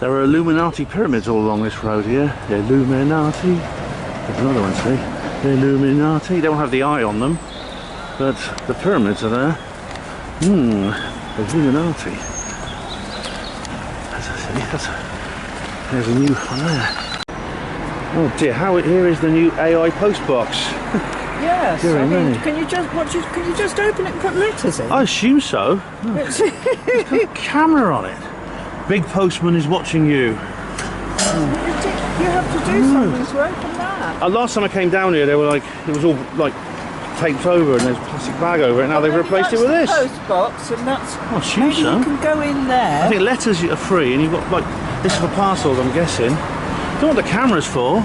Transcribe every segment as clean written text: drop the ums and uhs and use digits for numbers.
There are Illuminati pyramids all along this road here. Illuminati. There's another one, see? Illuminati. They don't have the eye on them, but the pyramids are there. Illuminati. There's a new one there. Oh dear, here is the new AI post box. Yes, I mean, can you just open it and put letters in? I assume so. It's got a camera on it. Big postman is watching you. You have to do something to open that. Last time I came down here, they were like, it was all like taped over and there's a plastic bag over it. Now they've replaced it with this. Post box, and that's. I assume so. You can go in there. I think letters are free, and you've got like this for parcels. I'm guessing. Don't know what the camera's for.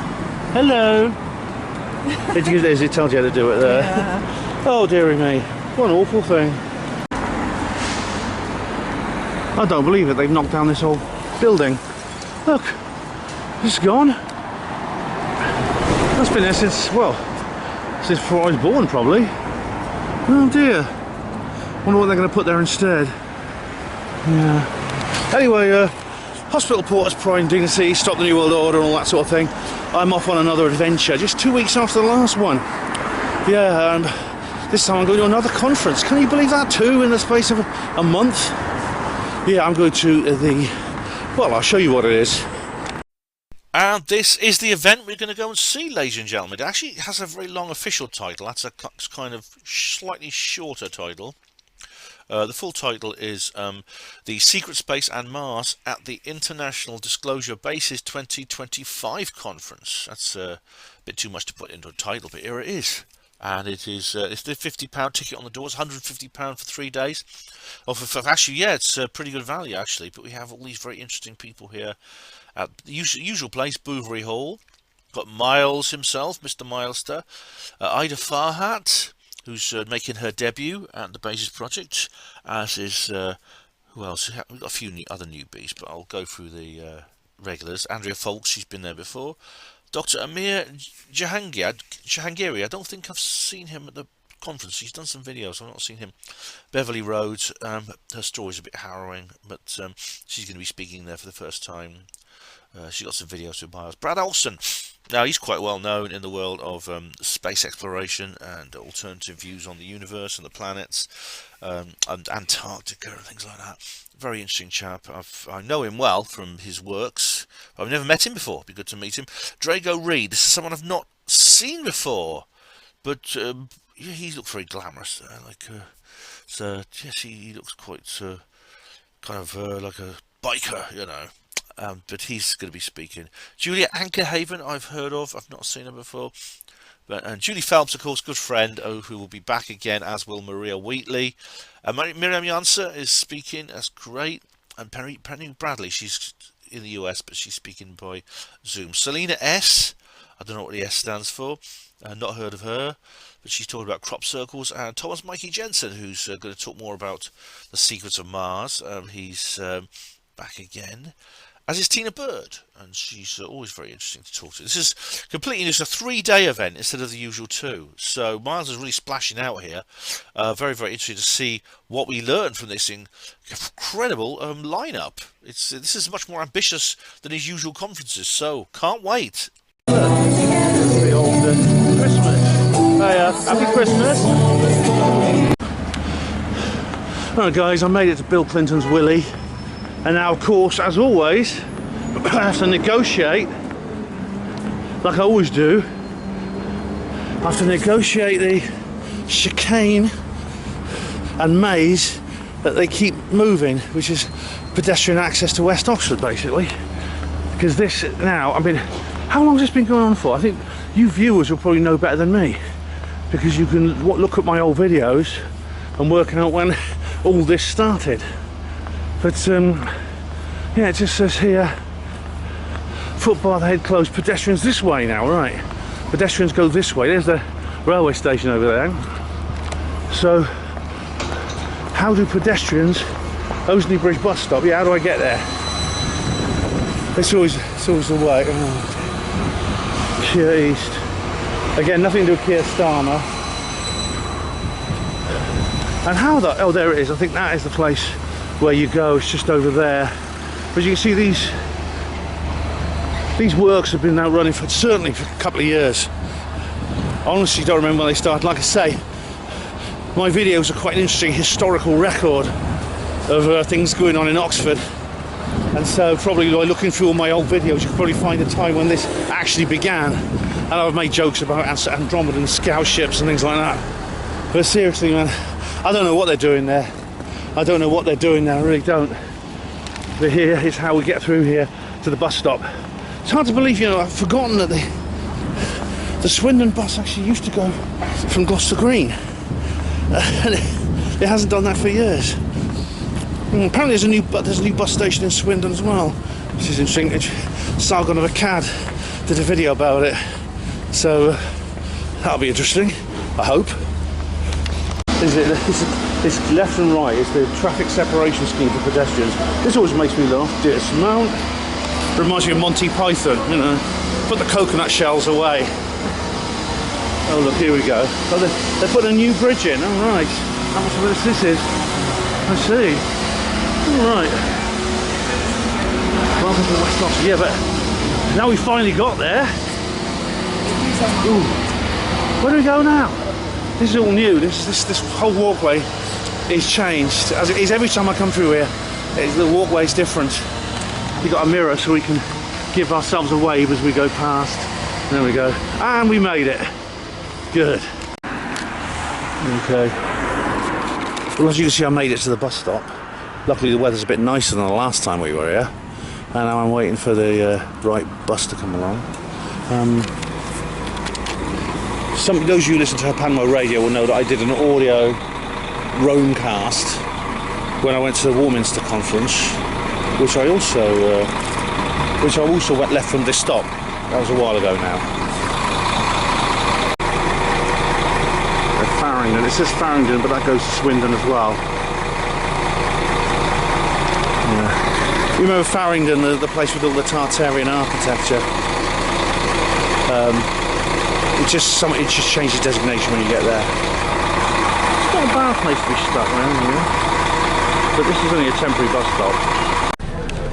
Hello. It tells you how to do it there. Yeah. Oh dearie me, what an awful thing. I don't believe it, they've knocked down this whole building. Look, it's gone. That's been there since, well, since before I was born probably. Oh dear. Wonder what they're going to put there instead. Yeah. Anyway, hospital porters, pride and dignity, stop the New World Order and all that sort of thing. I'm off on another adventure, just 2 weeks after the last one. Yeah, this time I'm going to another conference. Can you believe that too, in the space of a month? Yeah, I'm going to well, I'll show you what it is. And this is the event we're going to go and see, ladies and gentlemen. It actually has a very long official title. That's a kind of slightly shorter title. The full title is The Secret Space and Mars at the International Disclosure Bases 2025 Conference. That's a bit too much to put into a title, but here it is. And it is it's the £50 ticket on the door. It's £150 for 3 days. Actually, yeah, it's a pretty good value, actually. But we have all these very interesting people here at the usual place, Bouverie Hall. Got Miles himself, Mr. Milester. Ida Farhat, who's making her debut at the Basis Project, as is, who else? We've got a few other newbies, but I'll go through the regulars. Andrea Folks, she's been there before. Dr. Amir Jahangiri, I don't think I've seen him at the conference. He's done some videos, I've not seen him. Beverly Rhodes, her story's a bit harrowing, but she's going to be speaking there for the first time. She got some videos with Miles. Brad Olson, now he's quite well known in the world of space exploration and alternative views on the universe and the planets, and Antarctica and things like that. Very interesting chap. I know him well from his works. I've never met him before. It'd be good to meet him. Drago Reed, this is someone I've not seen before, but he looks very glamorous. So yes, he looks quite kind of like a biker, you know. But he's going to be speaking. Julia Ankerhaven, I've heard of. I've not seen her before. And Julie Phelps, of course, good friend, who will be back again, as will Maria Wheatley. Miriam Janser is speaking. That's great. And Penny Bradley, she's in the US, but she's speaking by Zoom. Selena S, I don't know what the S stands for. Not heard of her, but she's talking about crop circles. And Thomas Mikey Jensen, who's going to talk more about the secrets of Mars. He's back again. As is Tina Bird, and she's always very interesting to talk to. This is completely just a 3-day event instead of the usual 2. So Miles is really splashing out here. Very, very interesting to see what we learn from this incredible lineup. This is much more ambitious than his usual conferences, so can't wait. The old Christmas. Hiya, happy Christmas. Alright guys, I made it to Bill Clinton's Willie. And now, of course, as always, I have to negotiate, like I always do. I have to negotiate the chicane and maze that they keep moving, which is pedestrian access to West Oxford, basically. Because this now, I mean, how long has this been going on for? I think you viewers will probably know better than me, because you can look at my old videos and work out when all this started. But yeah, it just says here, footpath ahead closed, pedestrians this way now, right? Pedestrians go this way. There's the railway station over there. So, how do pedestrians, Oseney Bridge bus stop, yeah, how do I get there? It's always the way. Oh, Keir East. Again, nothing to do with Keir Starmer. And how the, oh there it is, I think that is the place where you go, it's just over there. But you can see these These works have been now running for certainly for a couple of years. I honestly don't remember when they started. Like I say, my videos are quite an interesting historical record of things going on in Oxford. And so probably by looking through all my old videos, you can probably find a time when this actually began. And I've made jokes about Andromeda and scout ships and things like that. But seriously, man, I don't know what they're doing there. I don't know what they're doing there, I really don't. But here is how we get through here to the bus stop. It's hard to believe, you know, I've forgotten that the Swindon bus actually used to go from Gloucester Green. And it hasn't done that for years. Apparently there's a new bus station in Swindon as well, which is interesting. Sargon of Akkad did a video about it, so that'll be interesting, I hope. This left and right is the traffic separation scheme for pedestrians. This always makes me laugh. Dismount. Reminds me of Monty Python, you know. Put the coconut shells away. Oh look, here we go. Oh, they're putting a new bridge in. Oh right. How much of this is? I see. All right. Welcome to West Oxford. Yeah, but now we finally got there. Ooh. Where do we go now? This is all new. This whole walkway is changed. As it is every time I come through here, the walkway is different. You've got a mirror so we can give ourselves a wave as we go past. There we go. And we made it. Good. Okay. Well, as you can see, I made it to the bus stop. Luckily, the weather's a bit nicer than the last time we were here. And now I'm waiting for the right bus to come along. Those of you who listen to HPANWO radio will know that I did an audio roamcast when I went to the Warminster conference, which I also left from this stop. That was a while ago now. Farringdon. It says Farringdon, but that goes to Swindon as well. Yeah. You remember Farringdon, the place with all the Tartarian architecture? It just changes designation when you get there. It's not a bad place to be stuck around here, but this is only a temporary bus stop.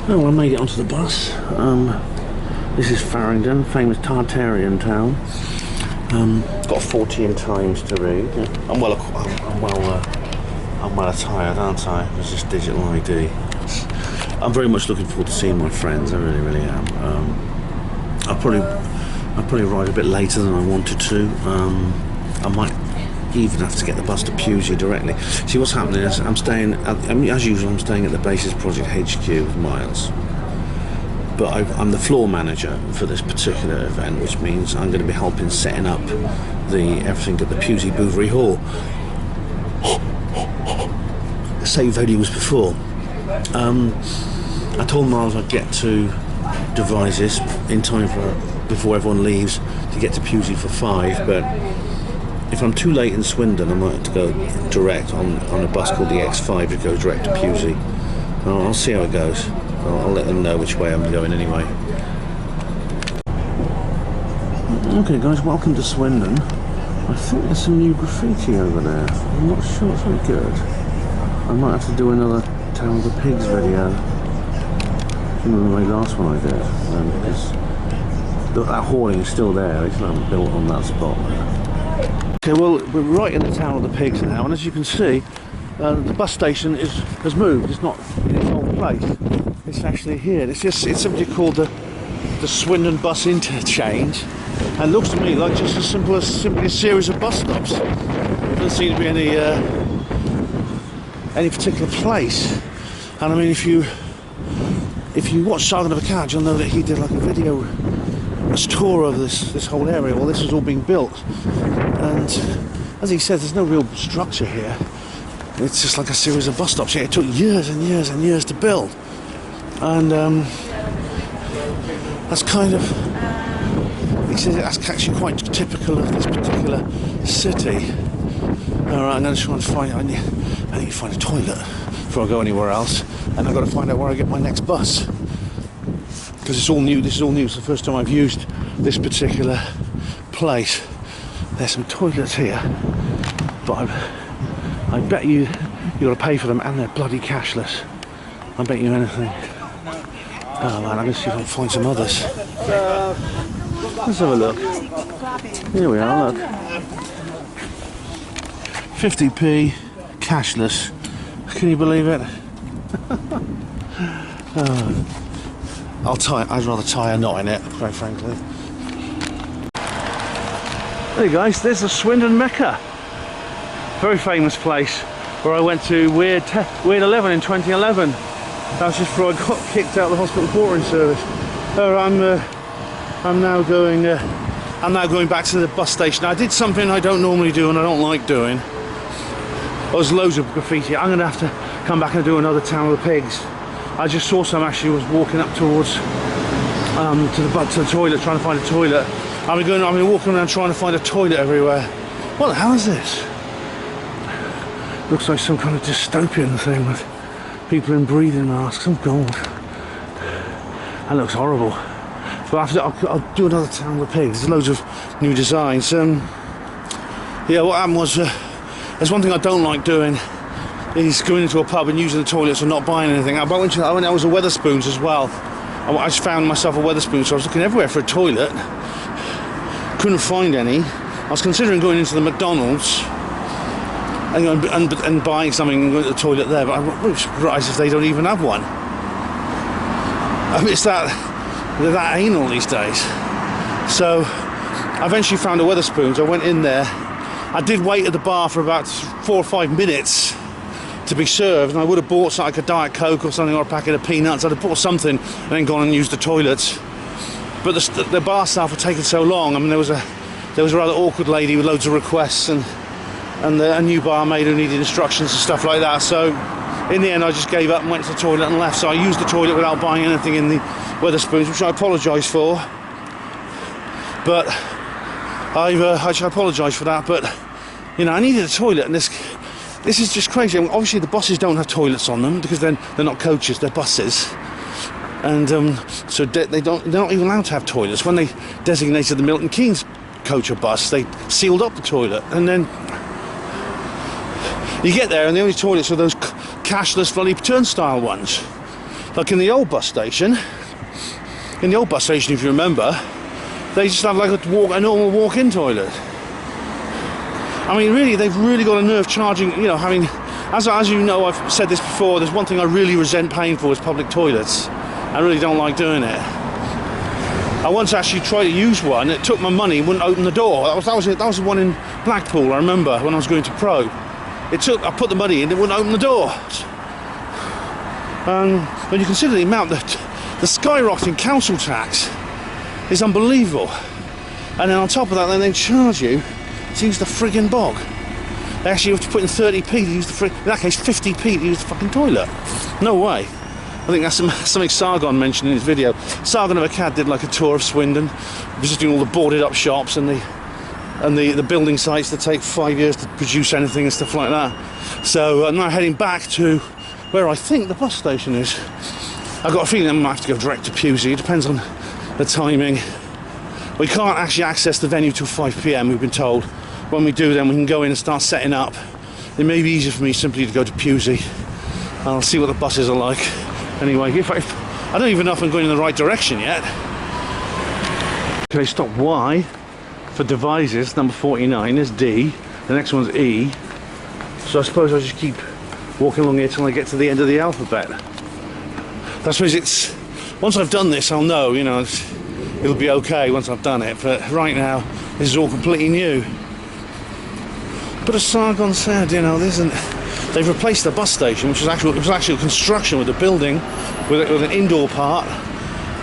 Oh, I made it onto the bus. This is Farringdon, famous Tartarian town. Got 14 times to read. Yeah. I'm well attired, aren't I? It's just digital ID. I'm very much looking forward to seeing my friends. I really, really am. I'll probably arrive a bit later than I wanted to. I might even have to get the bus to Pewsey directly. See, what's happening is as usual, I'm staying at the Bases Project HQ with Miles. But I'm the floor manager for this particular event, which means I'm going to be helping setting up everything at the Pewsey Bouverie Hall. The same venue as before. I told Miles I'd get to Devizes in time before everyone leaves to get to Pewsey for 5, but if I'm too late in Swindon, I might have to go direct on a bus called the X5 that goes direct to Pewsey. I'll see how it goes. I'll let them know which way I'm going anyway. Okay guys, welcome to Swindon. I think there's some new graffiti over there. I'm not sure it's very good. I might have to do another Town of the Pigs video. I remember my last one I did. Because that hoarding is still there. It's not built on that spot. Okay, well, we're right in the Town of the Pigs now, and as you can see, the bus station has moved. It's not in its old place. It's actually here. It's something called the Swindon Bus Interchange, and looks to me like just simply a series of bus stops. There doesn't seem to be any particular place. And I mean, if you watch Sargon of Akkad, you'll know that he did like a tour of this whole area while this was all being built. And as he says, there's no real structure here. It's just like a series of bus stops here. It took years and years and years to build. And that's kind of, he says that's actually quite typical of this particular city. Alright, I'm going to try and find, I need to find a toilet before I go anywhere else, and I've got to find out where I get my next bus. Because it's all new, this is all new, it's the first time I've used this particular place. There's some toilets here, but I bet you've got to pay for them, and they're bloody cashless. I bet you anything. Oh man, I'm going to see if I can find some others. Let's have a look. Here we are, look. 50p, cashless. Can you believe it? I'd rather tie a knot in it, quite frankly. There you guys, there's the Swindon Mecca. Very famous place where I went to Weird 11 in 2011. That was just before I got kicked out of the hospital quartering service. I'm now going back to the bus station. I did something I don't normally do and I don't like doing. There's loads of graffiti. I'm going to have to come back and do another Town of the Pigs. I just saw some actually was walking up towards to the toilet, trying to find a toilet. I've been walking around trying to find a toilet everywhere. What the hell is this? Looks like some kind of dystopian thing with people in breathing masks. Oh god, that looks horrible. But I'll do another Town of the Pigs. There's loads of new designs. Yeah, what happened was there's one thing I don't like doing is going into a pub and using the toilets and not buying anything. I was a Wetherspoons as well. I just found myself a Wetherspoons, so I was looking everywhere for a toilet. Couldn't find any. I was considering going into the McDonald's and buying something and going to the toilet there, but I'm really surprised if they don't even have one. I mean, they're that anal these days. So I eventually found a Wetherspoons. I went in there. I did wait at the bar for about 4 or 5 minutes to be served, and I would have bought something like a Diet Coke or something, or a packet of peanuts. I'd have bought something and then gone and used the toilets. But the bar staff were taking so long. I mean, there was a rather awkward lady with loads of requests, and a new barmaid who needed instructions and stuff like that. So in the end, I just gave up and went to the toilet and left. So I used the toilet without buying anything in the Wetherspoons, which I apologise for. But I apologise for that. But you know, I needed a toilet, and this is just crazy. I mean, obviously, the buses don't have toilets on them because they're not coaches; they're buses. And so they're not even allowed to have toilets. When they designated the Milton Keynes coach or bus, they sealed up the toilet, and then you get there and the only toilets are those cashless bloody turnstile ones, like in the old bus station. In the old bus station, if you remember, they just have like a normal walk-in toilet. I mean, really, they've really got a nerve charging, you know, having, as you know, I've said this before, there's one thing I really resent paying for is public toilets. I really don't like doing it. I once actually tried to use one. It took my money, wouldn't open the door. That was the one in Blackpool. I remember when I was going to Pro. I put the money in, it wouldn't open the door. When you consider the amount that the skyrocketing council tax is unbelievable, and then on top of that, they charge you to use the friggin' bog. They actually have to put in 30p to use in that case 50p to use the fucking toilet. No way. I think that's something Sargon mentioned in his video. Sargon of Akkad did like a tour of Swindon, visiting all the boarded up shops and the building sites that take 5 years to produce anything and stuff like that. So I'm now heading back to where I think the bus station is. I've got a feeling I might have to go direct to Pewsey. It depends on the timing. We can't actually access the venue till 5 p.m, we've been told. When we do, then we can go in and start setting up. It may be easier for me simply to go to Pewsey. I'll see what the buses are like. Anyway, if I don't even know if I'm going in the right direction yet. Okay, stop Y for devices, number 49 is D, the next one's E. So I suppose I'll just keep walking along here till I get to the end of the alphabet. I suppose once I've done this, I'll know, you know, it'll be okay once I've done it, but right now, this is all completely new. But as Sargon said, you know, they've replaced the bus station, which was actual construction with a building, with an indoor part.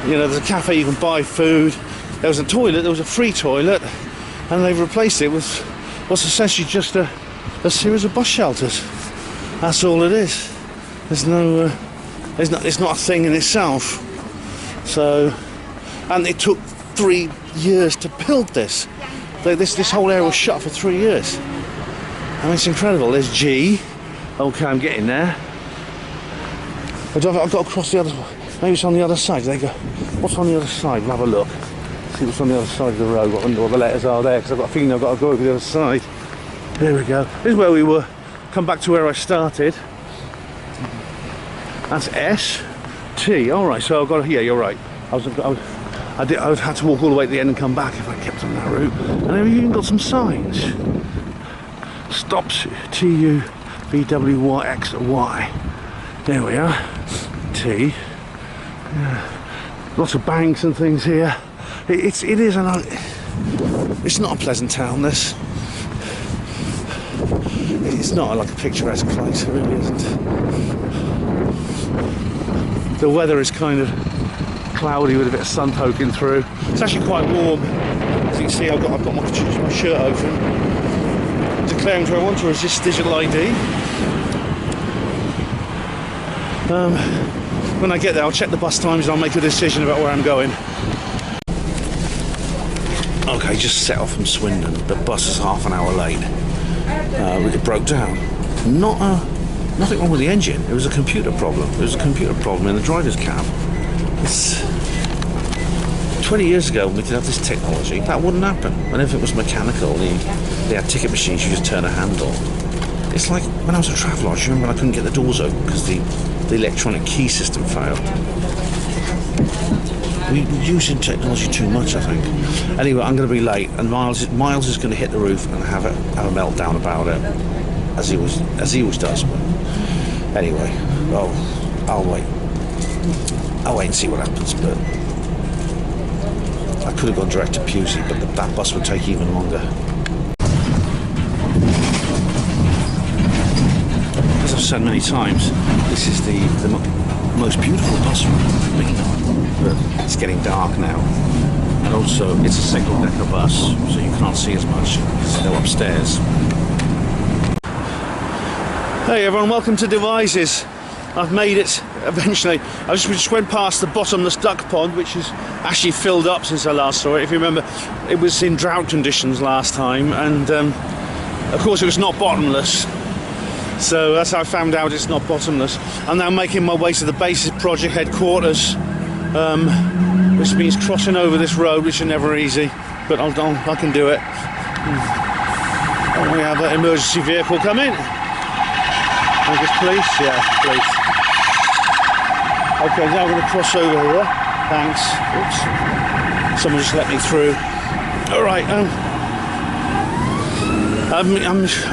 You know, there's a cafe, you can buy food. There was a toilet, there was a free toilet, and they've replaced it with what's essentially just a series of bus shelters. That's all it is. It's not a thing in itself. So, and it took 3 years to build this. This whole area was shut for 3 years. I mean, it's incredible. There's G. Okay, I'm getting there. I've got to cross the other. Maybe it's on the other side. They go. What's on the other side? We'll have a look. See what's on the other side of the road. What the letters are there? Because I've got a feeling I've got to go over the other side. There we go. This is where we were. Come back to where I started. That's S. T. All right, so I've got. Yeah, you're right. I've had to walk all the way to the end and come back if I kept on that route. And then we've even got some signs. Stops TUVWYXY. There we are. T. Yeah. Lots of banks and things here. It's not a pleasant town, this. It's not like a picturesque place, it really isn't. The weather is kind of cloudy with a bit of sun poking through. It's actually quite warm. As you can see, I've got my shirt open. Declaring where I want to resist digital ID. When I get there, I'll check the bus times and I'll make a decision about where I'm going. Okay, just set off from Swindon. The bus is half an hour late. It broke down. Nothing wrong with the engine. It was a computer problem. It was a computer problem in the driver's cab. 20 years ago, when we didn't have this technology, that wouldn't happen. Whenever it was mechanical, they had ticket machines, you just turn a handle. It's like when I was a traveller, I remember when I couldn't get the doors open because the electronic key system failed. We're using technology too much, I think. Anyway, I'm going to be late, and Miles is going to hit the roof and have a meltdown about it, as he always does. But anyway, I'll wait. I'll wait and see what happens. But I could have gone direct to Pewsey, but that bus would take even longer. As I've said many times, this is the most beautiful bus route I've been on. But it's getting dark now, and also it's a single-decker bus, so you can't see as much. It's still upstairs. Hey everyone, welcome to Devizes. I've made it eventually. I just went past the bottomless duck pond, which has actually filled up since I last saw it. If you remember, it was in drought conditions last time, and of course it was not bottomless. So that's how I found out it's not bottomless. I'm now making my way to the basis project headquarters, which means crossing over this road, which is never easy, but I can do it. And we have an emergency vehicle come in. I guess police? Yeah, police. Okay, now I'm going to cross over here. Thanks. Oops. Someone just let me through. All right.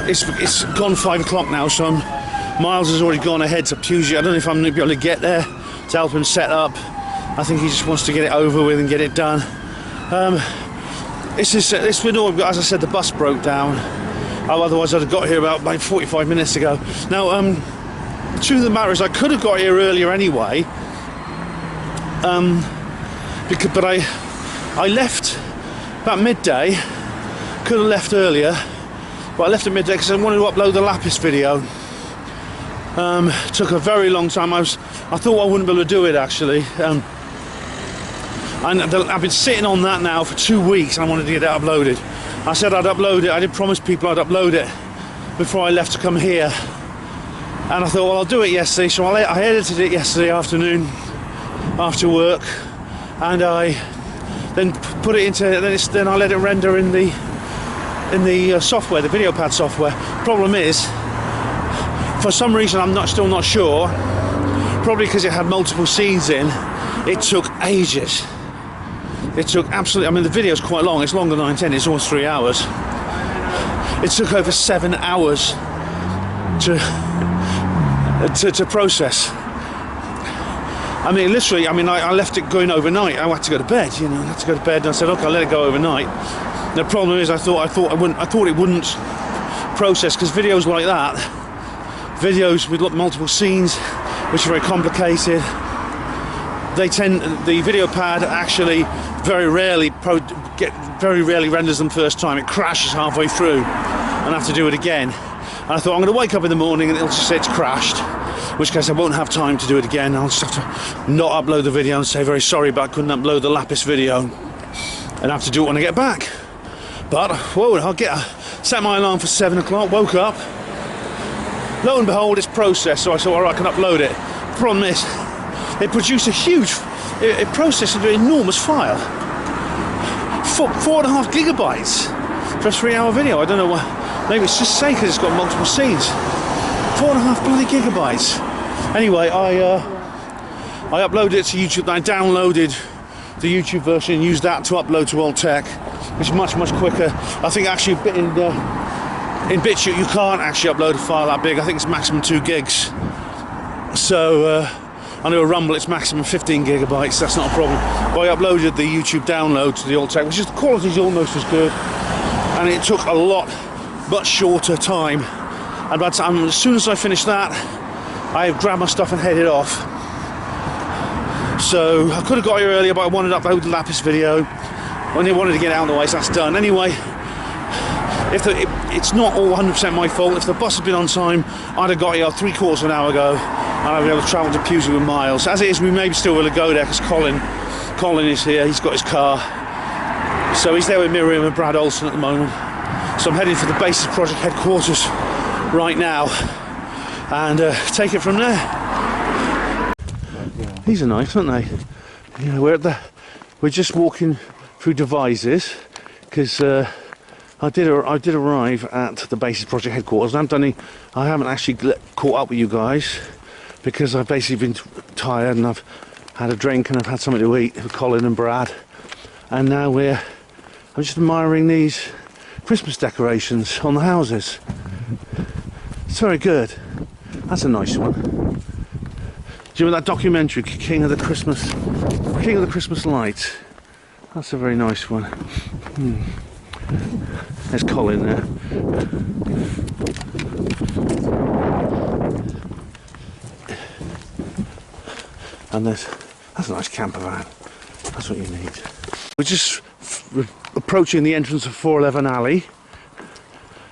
It's gone 5 o'clock now, so Miles has already gone ahead to Pewsey. I don't know if I'm going to be able to get there to help him set up. I think he just wants to get it over with and get it done. It's been all, as I said, the bus broke down. Otherwise I'd have got here about 45 minutes ago. Now, the truth of the matter is I could have got here earlier anyway, but I left about midday. Could have left earlier, but I left at midday because I wanted to upload the Lapis video. Took a very long time. I thought I wouldn't be able to do it actually. And I've been sitting on that now for 2 weeks, and I wanted to get it uploaded. I said I'd upload it. I did promise people I'd upload it before I left to come here. And I thought, well, I'll do it yesterday. So I edited it yesterday afternoon after work, and I then put it into. Then I let it render in the software, the video pad software. Problem is, for some reason I'm still not sure. Probably because it had multiple scenes in. It took ages. It took absolutely. I mean, the video's quite long. It's longer than I intended. It's almost 3 hours. It took over 7 hours to process. I mean, literally. I mean, I left it going overnight. I had to go to bed. I had to go to bed, and I said, "Okay, I'll let it go overnight." The problem is, I thought it wouldn't process, because videos like that, videos with multiple scenes, which are very complicated. The video pad actually very rarely renders them first time. It crashes halfway through, and I have to do it again. And I thought, I'm going to wake up in the morning and it'll just say it's crashed, in which case I won't have time to do it again. I'll just have to not upload the video and say very sorry, but I couldn't upload the Lapis video, and I have to do it when I get back. But whoa, set my alarm for 7 o'clock. Woke up. Lo and behold, it's processed. So I thought, all right, I can upload it. The problem is, it produced it processed an enormous file. 4.5 gigabytes for a 3-hour video. I don't know why. Maybe it's just saying because it's got multiple scenes. 4.5 bloody gigabytes. Anyway, I I uploaded it to YouTube. I downloaded the YouTube version and used that to upload to Old Tech, which is much quicker. I think actually in BitChute you can't actually upload a file that big. I think it's maximum 2 gigs. So I know a Rumble it's maximum 15 gigabytes. That's not a problem. But I uploaded the YouTube download to the Old Tech, which is the quality is almost as good, and it took a much shorter time. And by the time, as soon as I finished that, I grabbed my stuff and headed off. So I could have got here earlier, but I wanted to upload the Lapis video. I only wanted to get it out of the way, so that's done. Anyway, it's not all 100% my fault. If the bus had been on time, I'd have got here 3/4 of an hour ago, and I'd be able to travel to Pewsey with Miles. As it is, we maybe still will go there because Colin is here. He's got his car, so he's there with Miriam and Brad Olsen at the moment. So I'm heading for the Basis Project headquarters right now, and take it from there. These are nice, aren't they? You know, we're just walking through Devizes because I did arrive at the Basis Project headquarters. I haven't actually caught up with you guys because I've basically been tired and I've had a drink and I've had something to eat with Colin and Brad, and now I'm just admiring these Christmas decorations on the houses. It's very good. That's a nice one. Do you remember that documentary, King of the Christmas Lights? That's a very nice one. There's Colin there. And that's a nice camper van. That's what you need. We're just approaching the entrance of 411 Alley,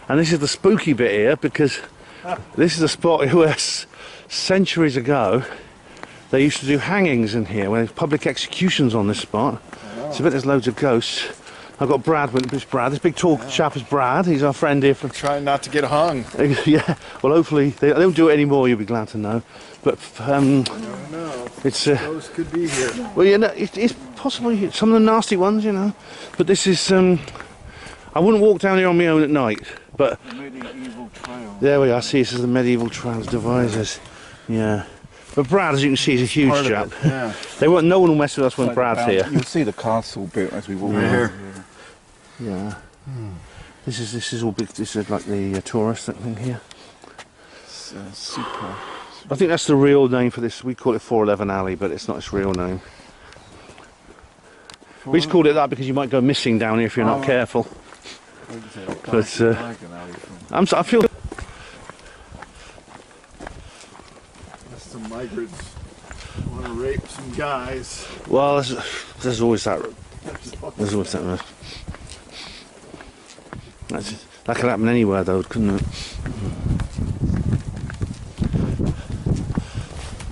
and this is the spooky bit here because this is a spot where centuries ago they used to do hangings in here, where there's public executions on this spot. So I bet there's loads of ghosts. I've got Brad with this big tall chap is Brad. He's our friend here from trying not to get hung. Yeah, well hopefully they don't do it anymore, you'll be glad to know. But no. It's those could be here. well, you know, it's possibly some of the nasty ones, you know. But this is I wouldn't walk down here on my own at night. But the medieval trail. There we are. See, this is the medieval trails Devizes. Yeah. But Brad, as you can see, is a huge chap. Yeah. No one will mess with us when Brad's here. You'll see the castle bit as we walk here. Yeah. This is all big. This is like the tourist thing here. It's, super. I think that's the real name for this. We call it 411 Alley, but it's not its real name. We just called it that because you might go missing down here if you're not careful. But I feel. That's the migrants want to rape some guys. Well, there's always that. There's always that. That could happen anywhere, though, couldn't it?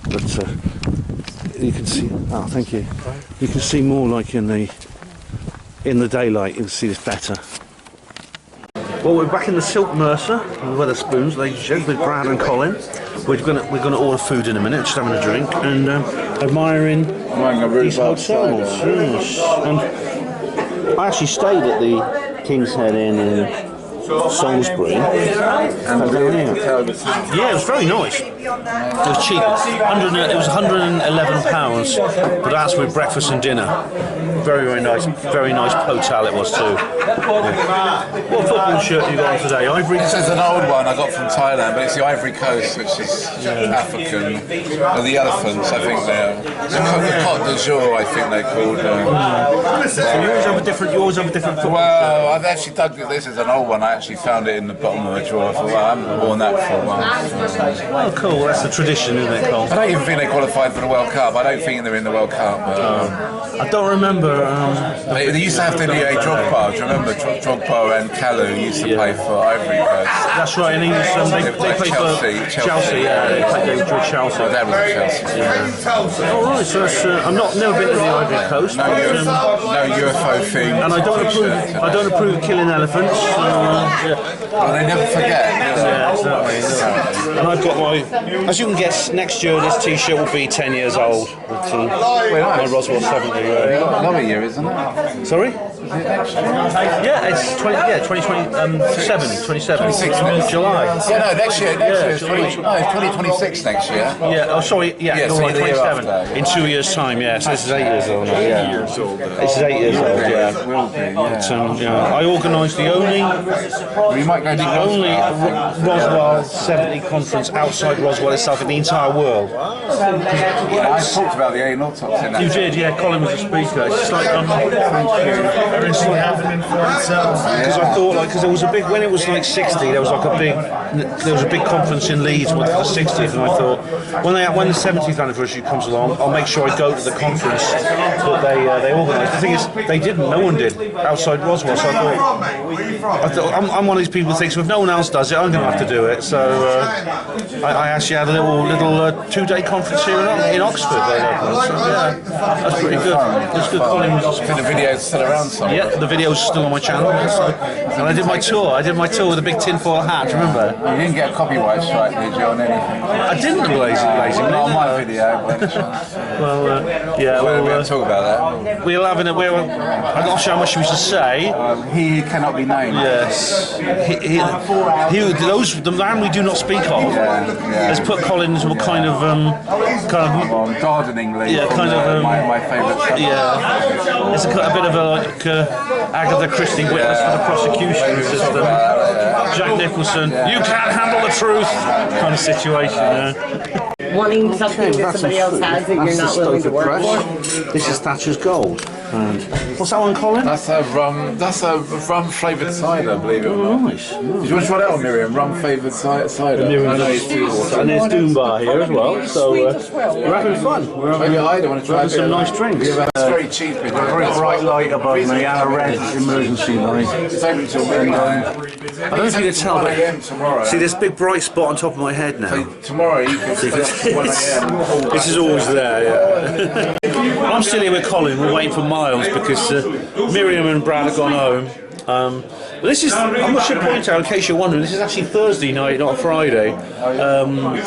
But you can see. Oh, thank you. You can see more like in the daylight. You can see this better. Well, we're back in the Silk Mercer with Wetherspoons, ladies and gentlemen, with Brad and Colin. We're gonna order food in a minute, just having a drink and admiring these hotels. Yes. And I actually stayed at the King's Head Inn in Salisbury. Yeah, it was very nice. It was cheap. It was £111, but that's with breakfast and dinner. Very nice. Very nice hotel it was too. Yeah. What football shirt you got on today? Ivory? This is an old one I got from Thailand, but it's the Ivory Coast, which is African. Or the elephants, I think they're. The Côte d'Azur, I think they're called. So you always have a different football well, I've actually dug this is an old one. I actually found it in the bottom of a drawer. I thought, well, I haven't worn that for a while. Oh, cool. That's the tradition, isn't it, Cole? I don't even think they qualified for the World Cup. I don't think they're in the World Cup. But, I don't remember. they used to have to do a Drogba. Do you remember Drogba and Kalu used to play for Ivory Coast? That's right, and they played Chelsea. for Chelsea. Yeah, they played for Chelsea. Oh, that was Chelsea. Yeah. All right, so that's, I've never been to the Ivory Coast. No UFO thing. And I don't approve of killing elephants. Well, they never forget. Yeah, exactly. And I've got as you can guess, next year this T-shirt will be 10 years old. But, my Roswell 70. Another year, isn't it? Sorry? Yeah, it's 27, July. Yeah, no, next year is 2026 next year. Yeah, oh sorry, Yeah, so right, the year 27. after. In 2 years' time, yeah. So this is 8 years old now, yeah. This is 8 years old, yeah. Will be, yeah. I organised the only We might go to Roswell 70 conference outside Roswell itself in the entire world. I talked about the alien autopsy in that. You did, yeah. Colin was a speaker. It's just like because I thought, like, because there was a big when it was like 60, there was a big conference in Leeds for the 60th, and I thought when the 70th anniversary comes along, I'll make sure I go to the conference that they organised. The thing is, they didn't. No one did outside Roswell. So I thought I'm one of these people who thinks, well, if no one else does it, I'm going to have to do it. So I actually had a little 2-day conference here in Oxford. So, yeah, that's pretty good. It's good. Colin was The video's still around somewhere. yeah, the video's still on my channel. And I did my tour. with a big tinfoil hat. Remember? You didn't get a copyright strike, did you, on anything? I didn't blazing. Not on my video, but we'll talk about that. We'll have I'm not sure how much we should say. He cannot be named. Yes. The man we do not speak of has put Colin into a kind of Gardening league. Yeah, kind of my favourite stuff. yeah. It's a bit of a Agatha Christie witness for the prosecution system. Jack Nicholson, you can't handle the truth kind of situation. Wanting something that somebody else has that you're not willing to work for. This is Thatcher's Gold. And what's that one, Colin? That's a rum flavoured cider, believe it or not. Nice. Do you want to try that one, Miriam? Rum flavoured cider. And there's Doombar here as well. So we're having fun. Maybe I don't want to try having some nice drinks. It's very cheap. A very bright light above me and a red emergency light. It's open till midnight. I don't know if you can tell, 1 but a.m. tomorrow. see this big bright spot on top of my head now. Tomorrow you can stay up till 1 a.m. This is always there, yeah. I'm still here with Colin. We're waiting for Miles because Miriam and Brad have gone home. But this is, I should point out, in case you're wondering, this is actually Thursday night, not Friday.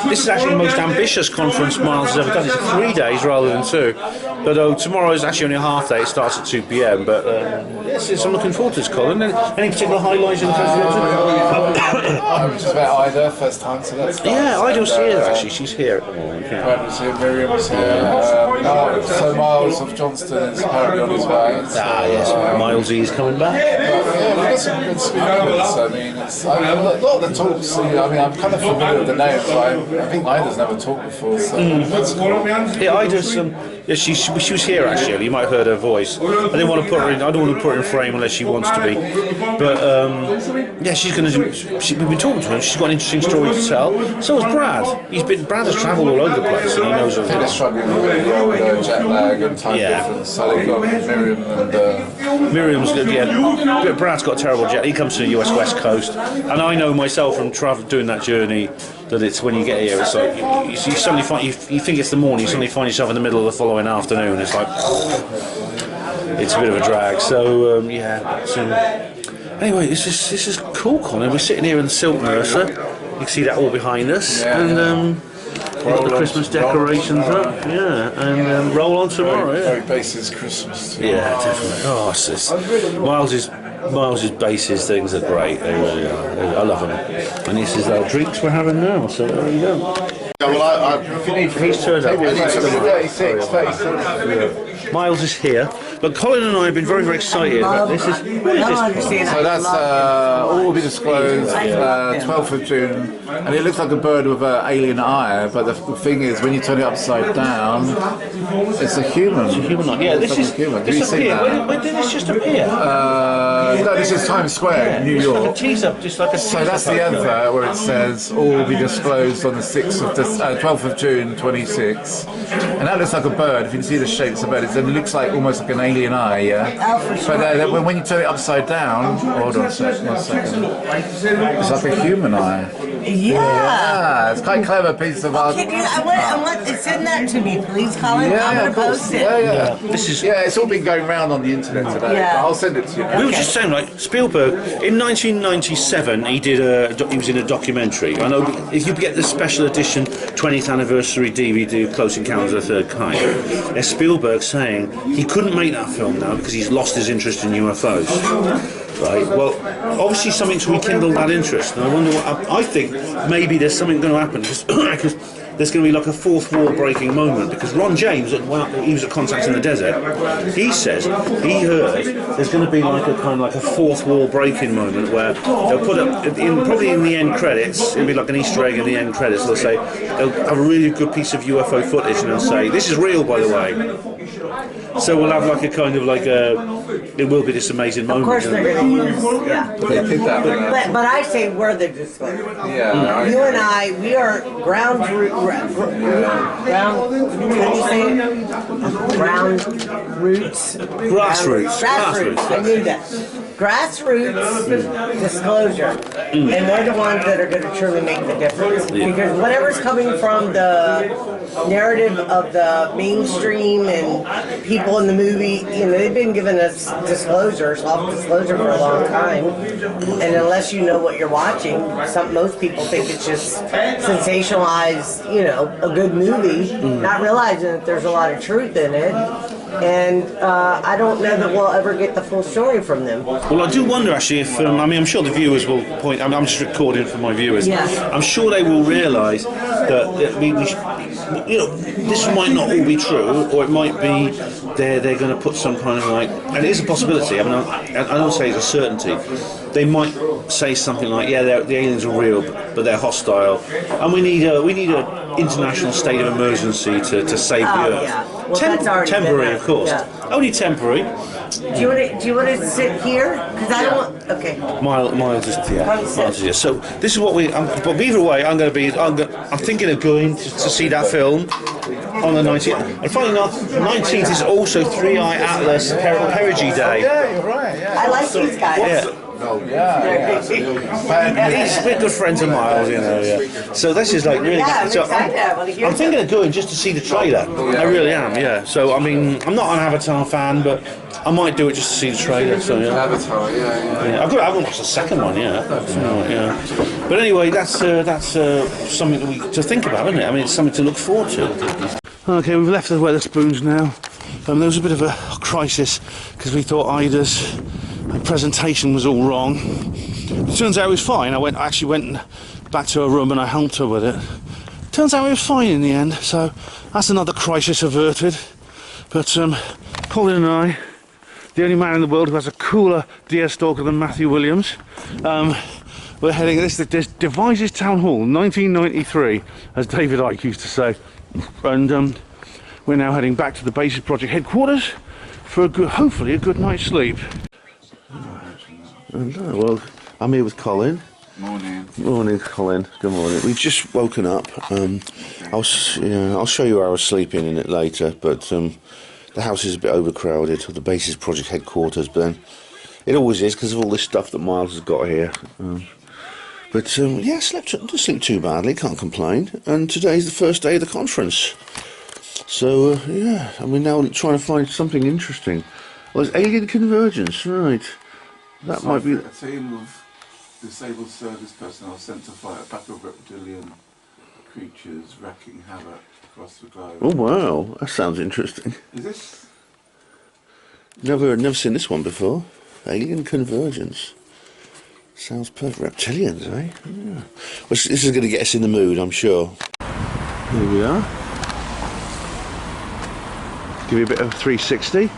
This is actually the most ambitious conference Miles has ever done. It's 3 days rather than 2. But tomorrow is actually only a half day. It starts at 2 p.m. But yes, I'm looking forward to this, Colin. Any particular highlights in the conference? Just about Ida, first time, so that's nice. Yeah, Ida's here actually. She's here at the moment. Yeah. Brad's here, Miriam's here. So Miles of Johnston is apparently on his way. Yes, Miles is coming back. Yeah, we've got some good speakers. I mean, a lot of the talks, I'm kind of familiar with the names, but I think Ida's never talked before, so that's cool. Yeah, Ida's, she was here actually. You might have heard her voice. I don't want to put her in frame unless she wants to be. But yeah, she's going to. We've been talking to her. She's got an interesting story to tell. So has Brad. Brad has travelled all over the place, and he knows of They're struggling with jet lag and time difference, so they've got Miriam and Miriam's good, yeah. Brad's got a terrible jet. He comes to the US West Coast, and I know myself from doing that journey that it's when you get here, it's like you suddenly find you think it's the morning, you suddenly find yourself in the middle of the following afternoon. It's like it's a bit of a drag. So anyway, this is cool, Colin. We're sitting here in the Silk Mercer. You can see that all behind us, and. We've got the Christmas decorations up, and roll on tomorrow, very basis Christmas too. Yeah, definitely. Oh, Miles's bases things are great. They really are. I love them. And this is our drinks we're having now. So there you go. Yeah, well, He's turned up. 36. Miles is here. But Colin and I have been very, very excited about this. What is this? So that's all will be disclosed 12th of June, and it looks like a bird with an alien eye. But the thing is, when you turn it upside down, it's a human. It's a human eye. Yeah, this is human. This appear. When did this just appear? No, this is Times Square in New Just York. like a teaser, So that's the advert where it says all will be disclosed on the 12th of June 26, and that looks like a bird. If you can see the shape of the bird, it looks like almost like an alien eye. Yeah. But when you turn it upside down, hold on a second. It's like a human eye. Yeah. It's quite a clever piece of art. Can you, I want, send that to me, please, Colin. I'm going to post it. Yeah. This is. Yeah, it's all been going around on the internet today. Yeah. But I'll send it to you. We were just saying, like Spielberg in 1997, he was in a documentary. I know if you get the special edition 20th anniversary DVD, Close Encounters of the Third Kind, there's Spielberg saying he couldn't make that film now because he's lost his interest in UFOs. Right. Well, obviously something's rekindled that interest, and I wonder what. I think maybe there's something going to happen because there's going to be like a fourth wall breaking moment, because Ron James, he was at Contact in the Desert, he says he heard there's going to be like a kind of like a fourth wall breaking moment where they'll put up probably in the end credits, it'll be like an Easter egg in the end credits, they'll say they'll have a really good piece of UFO footage and they'll say this is real, by the way. So we'll have like a kind of like it will be this amazing moment. Of course they're going to use, yeah. They did that. But I say we're the disclaimer. Yeah. You and I, we are ground, what do you say? Ground roots. Grassroots. I knew that. Grassroots disclosure. And they're the ones that are going to truly make the difference. Because whatever's coming from the narrative of the mainstream and people in the movie, they've been giving us disclosure, soft disclosure for a long time. And unless you know what you're watching, most people think it's just sensationalized, a good movie, not realizing that there's a lot of truth in it. And I don't know that we'll ever get the full story from them. Well, I do wonder actually if I'm sure the viewers will point. I'm just recording for my viewers. Yes. I'm sure they will realise that this might not all be true, or it might be they're going to put some kind of like, and it is a possibility. I mean, I don't say it's a certainty. They might say something like, yeah, the aliens are real, but they're hostile, and we need an international state of emergency to save the Earth. Yeah. Well, that's already temporary, of course. Yeah. Only temporary. Do you want to sit here? Because I don't want. Okay. Miles just Come sit. So this is what but either way, I'm thinking of going to see that film on the 19th. And finally, the 19th is also Three Eye Atlas Perigee Day. Yeah, you're right. Yeah. I like these guys. Yeah. Oh, yeah. He's a good friend of Miles, Yeah. So this is like really. Yeah, I'm so excited. I want to hear I'm thinking of going just to see the trailer. I really am. Yeah. So I mean, I'm not an Avatar fan, but I might do it just to see the trailer. So yeah. Avatar, yeah. I haven't watched the second one yet. Yeah. But anyway, that's something to think about, isn't it? I mean, it's something to look forward to. Okay, we've left the Wetherspoons now. There was a bit of a crisis because we thought Ida's presentation was all wrong. It turns out it was fine. I actually went back to her room and I helped her with it. Turns out it was fine in the end, so that's another crisis averted. But Colin and I, the only man in the world who has a cooler deer stalker than Matthew Williams, we're heading, this Devizes Town Hall, 1993, as David Icke used to say. And we're now heading back to the Basis Project headquarters for hopefully a good night's sleep. Well, I'm here with Colin. Morning, Colin. Good morning. We've just woken up. I'll show you where I was sleeping in it later, but the house is a bit overcrowded, the Basis Project headquarters, but then it always is because of all this stuff that Miles has got here. Didn't sleep too badly, can't complain. And today's the first day of the conference. So, and we're now trying to find something interesting. Well, it's alien convergence, right. That might be... A team of disabled service personnel sent to fight a pack of reptilian creatures wreaking havoc across the globe. Oh, wow. That sounds interesting. Is this... Never seen this one before. Alien convergence. Sounds perfect. Reptilians, eh? Yeah. Well, this is going to get us in the mood, I'm sure. Here we are. Give you a bit of 360.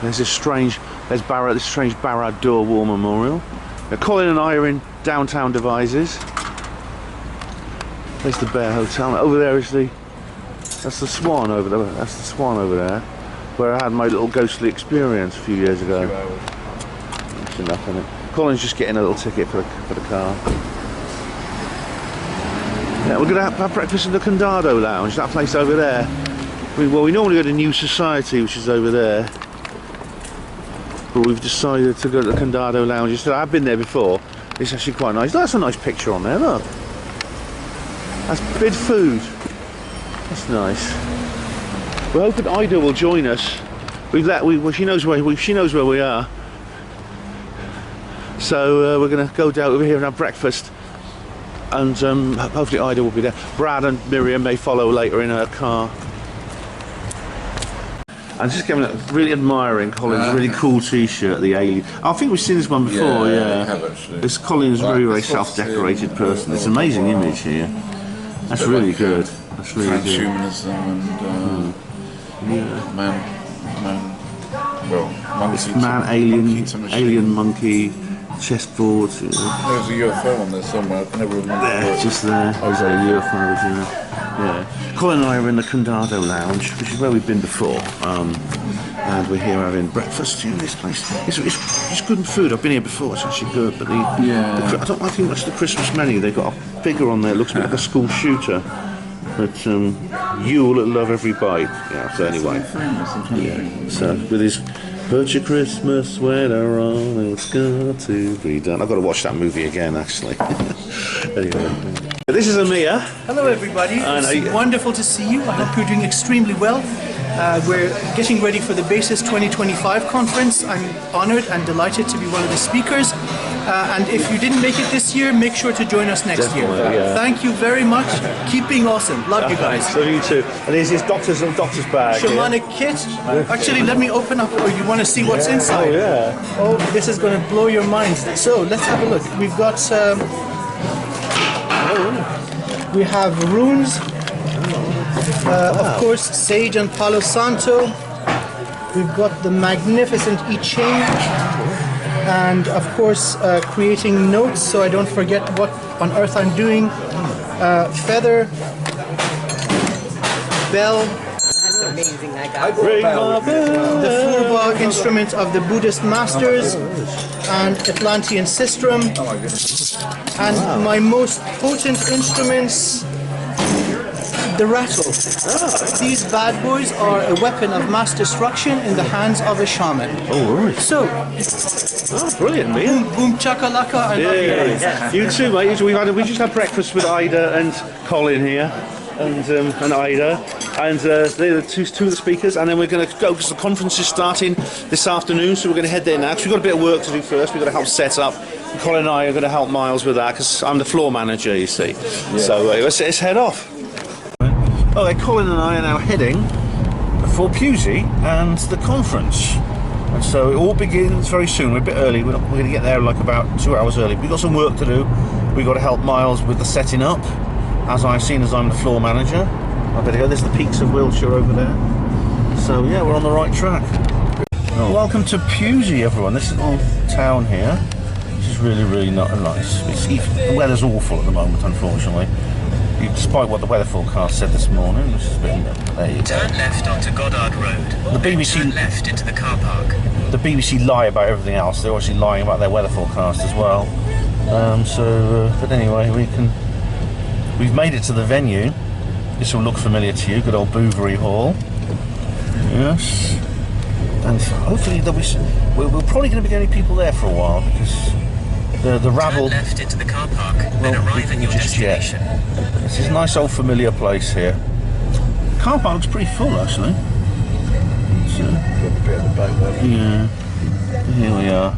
There's this strange Barad Door War Memorial. Now, Colin and I are in downtown Devizes. There's the Bear Hotel. Over there is that's the Swan over there. That's the Swan over there, where I had my little ghostly experience a few years ago. That's enough, isn't it? Colin's just getting a little ticket for the car. Yeah, we're going to have breakfast in the Condado Lounge, that place over there. We normally go to New Society, which is over there. But we've decided to go to the Condado Lounge. I've been there before. It's actually quite nice. That's a nice picture on there, look. That's bid food. That's nice. We're hoping Ida will join us. She knows where we are. So we're going to go down over here and have breakfast. And hopefully Ida will be there. Brad and Miriam may follow later in her car. I'm just really admiring Colin's really cool T-shirt, the alien. I think we've seen this one before. Yeah, we have actually. This Colin's very self-decorated person. It's an amazing image here. That's really good. That's really good. Transhumanism and alien monkey, chessboards. There's a UFO on there somewhere. I can never remember. There, just there. There's a UFO. Yeah. Colin and I are in the Condado Lounge, which is where we've been before, and we're here having breakfast in this place. It's good food. I've been here before. It's actually good, but I don't like too much the Christmas menu. They've got a figure on there. It looks a bit like a school shooter. But you will love every bite. Yeah. So anyway, So with his "Put your Christmas sweater on, it's got to be done." I've got to watch that movie again, actually. Anyway. This is Amir. Hello everybody, it's wonderful to see you. I hope you're doing extremely well. We're getting ready for the Basis 2025 conference. I'm honoured and delighted to be one of the speakers. And if you didn't make it this year, make sure to join us next year. Yeah. Thank you very much. Keep being awesome. Love you guys. So you too. And here's his doctor's bag. Shamanic kit. Actually, let me open up. Oh, you want to see what's inside? Oh yeah. Oh, this is going to blow your minds. So let's have a look. We've got... we have runes, of course, sage and Palo Santo. We've got the magnificent I Ching, and of course, creating notes so I don't forget what on earth I'm doing. Feather, bell. That's amazing. I got The Furba instrument of the Buddhist masters, and Atlantean sistrum, and my most potent instruments, the rattle. These bad boys are a weapon of mass destruction in the hands of a shaman. Oh, right. So, Brilliant, mate. boom, boom, chakalaka, I love you guys. You too, mate. We just had breakfast with Ida and Colin here. And Ida, and they're the two of the speakers, and then we're going to go because the conference is starting this afternoon, so we're going to head there now because we've got a bit of work to do first. We've got to help set up. And Colin and I are going to help Miles with that because I'm the floor manager, you see. Yeah. So let's head off. Okay, Colin and I are now heading for Pewsey and the conference. And so it all begins very soon. We're a bit early. We're going to get there like about 2 hours early. We've got some work to do. We've got to help Miles with the setting up. As I'm the floor manager. I better go. There's the peaks of Wiltshire over there. So yeah, we're on the right track. Oh. Welcome to Pewsey, everyone. This little town here, which is really not nice. The weather's awful at the moment, unfortunately. Despite what the weather forecast said this morning, which is a bit. There you go. Turn left onto Goddard Road. The BBC turn left into the car park. The BBC lie about everything else. They're obviously lying about their weather forecast as well. But anyway, we've made it to the venue. This will look familiar to you, good old Bouverie Hall. Yes. And hopefully we're probably going to be the only people there for a while because the rabble... Turn left into the car park, then arrive at your destination. This is a nice old familiar place here. Car park looks pretty full actually. Yeah. Here we are.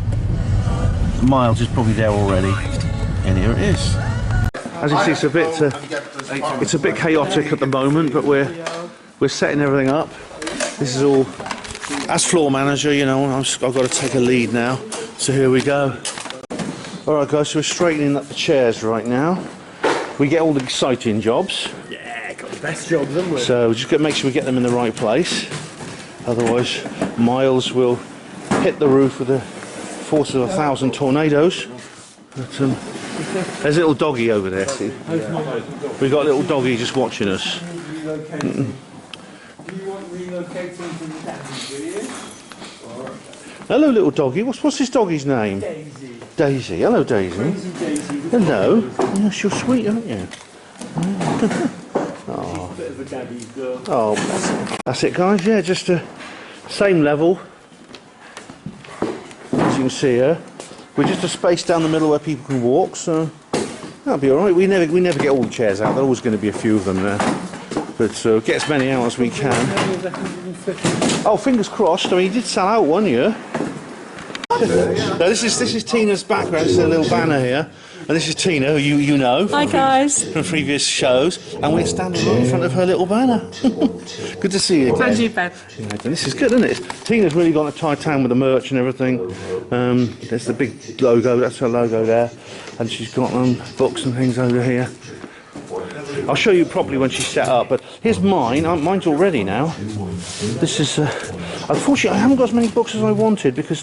Miles is probably there already. And here it is. As you see, it's a bit chaotic at the moment, but we're setting everything up. This is all, as floor manager, you know, I've got to take a lead now. So here we go. All right, guys. So we're straightening up the chairs right now. We get all the exciting jobs. Yeah, got the best jobs, haven't we? So just make sure we get them in the right place. Otherwise, Miles will hit the roof with the force of 1,000 tornadoes. But, there's a little doggy over there, see? We've got a little doggy just watching us. Hello, little doggy. What's this doggy's name? Daisy. Daisy. Hello, Daisy. Hello. Yes, you're sweet, aren't you? Oh. Bit of a daddy's girl. Oh, that's it, guys. Yeah, just same level. As you can see here. We're just a space down the middle where people can walk, so That'll be all right. We never get all the chairs out. There's always going to be a few of them there. But get as many out as we can. Oh, fingers crossed. I mean, he did sell out one year. Now this is Tina's background. This is a little banner here, and this is Tina, who you know. Hi guys. From previous shows, and we're standing right in front of her little banner. Good to see you again. And you, Bev. Yeah, this is good, isn't it? Tina's really gone to tie town with the merch and everything. There's the big logo. That's her logo there, and she's got books and things over here. I'll show you properly when she's set up, but here's mine. Mine's all ready now. This is, unfortunately, I haven't got as many books as I wanted because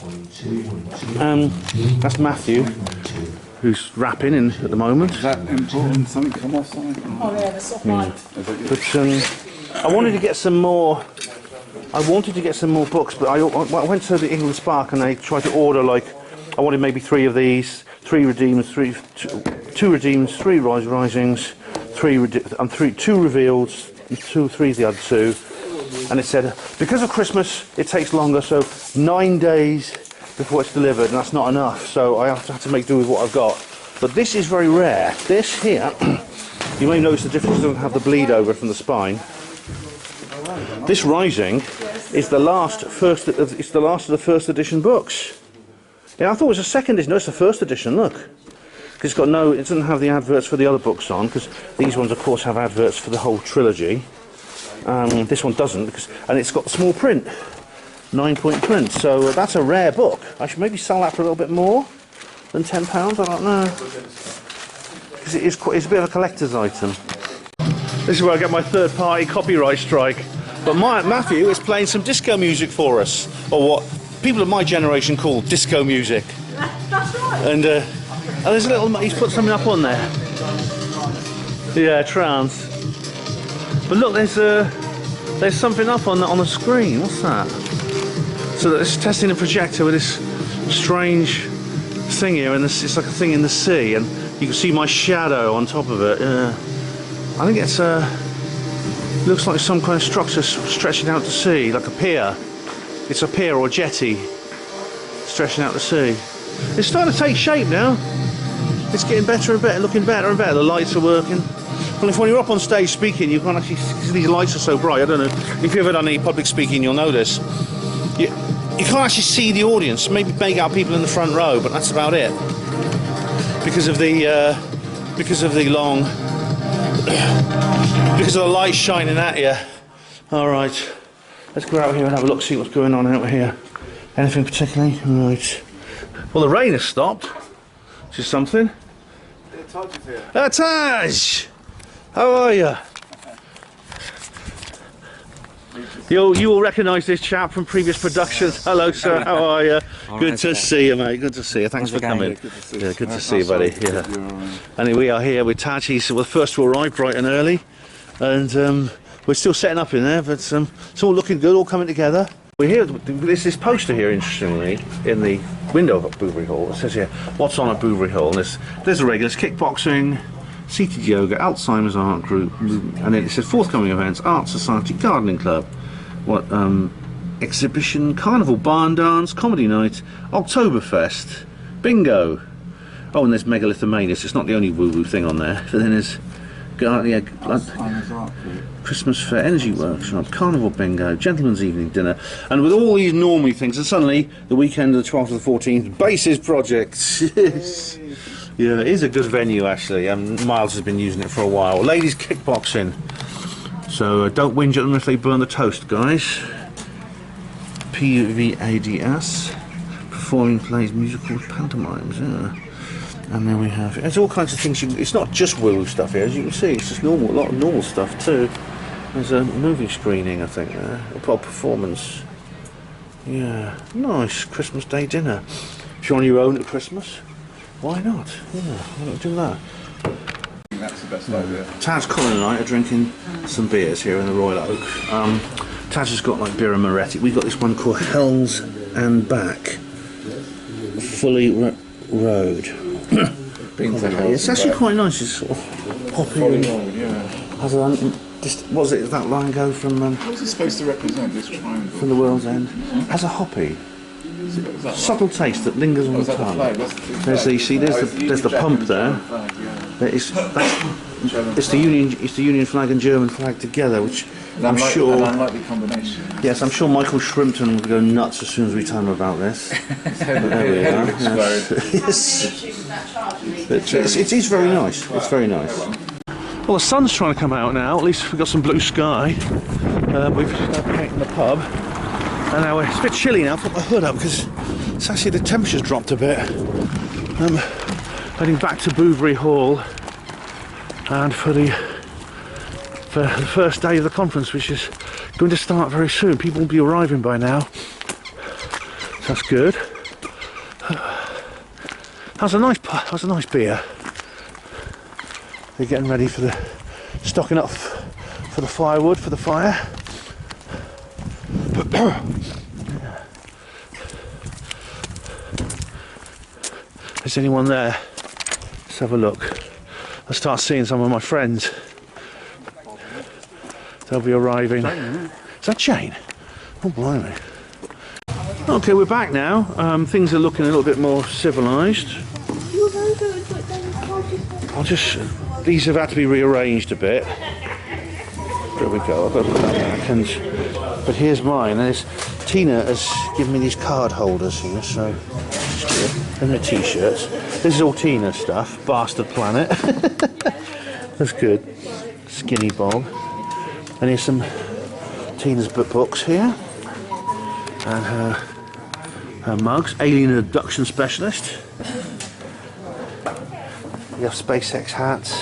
that's Matthew, who's rapping in at the moment. Is that important? Something come off something? Oh yeah, that's all mine. But I wanted to get some more. I wanted to get some more books, but I went to the England Spark and they tried to order I wanted maybe 3 of these, 3 redeems, 2 redeems, 3 risings. 2 revealed, 3 the other 2, and it said because of Christmas it takes longer, so 9 days before it's delivered, and that's not enough. So I have to make do with what I've got. But this is very rare. This here, you may notice the difference. It doesn't have the bleed over from the spine. This rising is the last of the first edition books. Yeah, I thought it was a second edition. No, it's the first edition. Look. Because it doesn't have the adverts for the other books on, because these ones, of course, have adverts for the whole trilogy. This one doesn't, and it's got the small print, 9-point print. So that's a rare book. I should maybe sell that for a little bit more than £10. I don't know, because it's a bit of a collector's item. This is where I get my third-party copyright strike. But Matthew is playing some disco music for us, or what people of my generation call disco music. That's right. And there's a little. He's put something up on there. Yeah, trance. But look, there's something up on the screen. What's that? So it's testing a projector with this strange thing here, and it's like a thing in the sea, and you can see my shadow on top of it. I think it's looks like some kind of structure stretching out to sea, like a pier. It's a pier or jetty stretching out to sea. It's starting to take shape now. It's getting better and better, looking better and better. The lights are working. Well, when you're up on stage speaking, you can't actually see, these lights are so bright. I don't know if you've ever done any public speaking, you'll know this. You can't actually see the audience. Maybe make out people in the front row, but that's about it. Because of the light shining at you. All right, let's go out here and have a look, see what's going on out here. Anything particularly? Right. Well, the rain has stopped, which is something. Taj is here. Taj! How are you? You will recognise this chap from previous productions. Hello, sir. How are you? Good to see you, mate. Good to see you. Thanks for coming. Yeah, good to see you, buddy. Yeah. And we are here with Taj. He's the first to arrive bright and early, and we're still setting up in there, but it's all looking good, all coming together. We're here. There's this poster here, interestingly, in the window of Bouverie Hall. It says here, "What's on at Bouverie Hall?" And there's a regulars: kickboxing, seated yoga, Alzheimer's art group, and then it says forthcoming events: art society, gardening club, exhibition, carnival, barn dance, comedy night, Oktoberfest, bingo. Oh, and there's megalithomania. It's not the only woo-woo thing on there. But then there's Christmas fair, energy workshop, carnival bingo, gentleman's evening dinner, and with all these normally things, and suddenly the weekend of the 12th to the 14th, bases projects. Yes. Yeah, it is a good venue actually. Miles has been using it for a while. Ladies kickboxing. So don't whinge at them if they burn the toast, guys. PVADS, performing plays, musicals, pantomimes. Yeah. And then we have, there's all kinds of things. It's not just woo stuff here, as you can see. It's just normal, a lot of normal stuff too. There's a movie screening, I think, there. A performance. Yeah, nice Christmas Day dinner. If you're on your own at Christmas, why not? Yeah, why not do that? That's the best idea. Taz, Colin and I are drinking some beers here in the Royal Oak. Taz has got like beer and Moretti. We've got this one called Hells and Back, Fully Road. It's actually quite nice. It's sort of poppy. Has was it that line go from? What's it supposed to represent? This triangle from the World's End. Has a hoppy. subtle taste that lingers on the tongue. There's the, you see, there's the pump there. It's the Union flag and German flag together, which I'm sure. An unlikely combination. Yes, I'm sure Michael Shrimpton would go nuts as soon as we tell him about this. But there we are. Yes. It is very nice. It's very nice. Well, the sun's trying to come out now. At least we've got some blue sky. We've just packed in the pub, and now it's a bit chilly now. I've put my hood up because it's actually the temperature's dropped a bit. Heading back to Bouverie Hall, and for the first day of the conference, which is going to start very soon. People will be arriving by now. So that's good. That's a nice beer. They're getting ready for the stocking up for the firewood for the fire. Is anyone there? Let's have a look. I'll start seeing some of my friends. They'll be arriving. Is that Jane? Oh, blimey. Okay, we're back now. Things are looking a little bit more civilised. These have had to be rearranged a bit. There we go. I've got to put that back. But here's mine. And Tina has given me these card holders here, so and the t-shirts. This is all Tina's stuff. Bastard Planet. That's good. Skinny Bob. And here's some Tina's books here, and her mugs. Alien Abduction Specialist. We have SpaceX hats,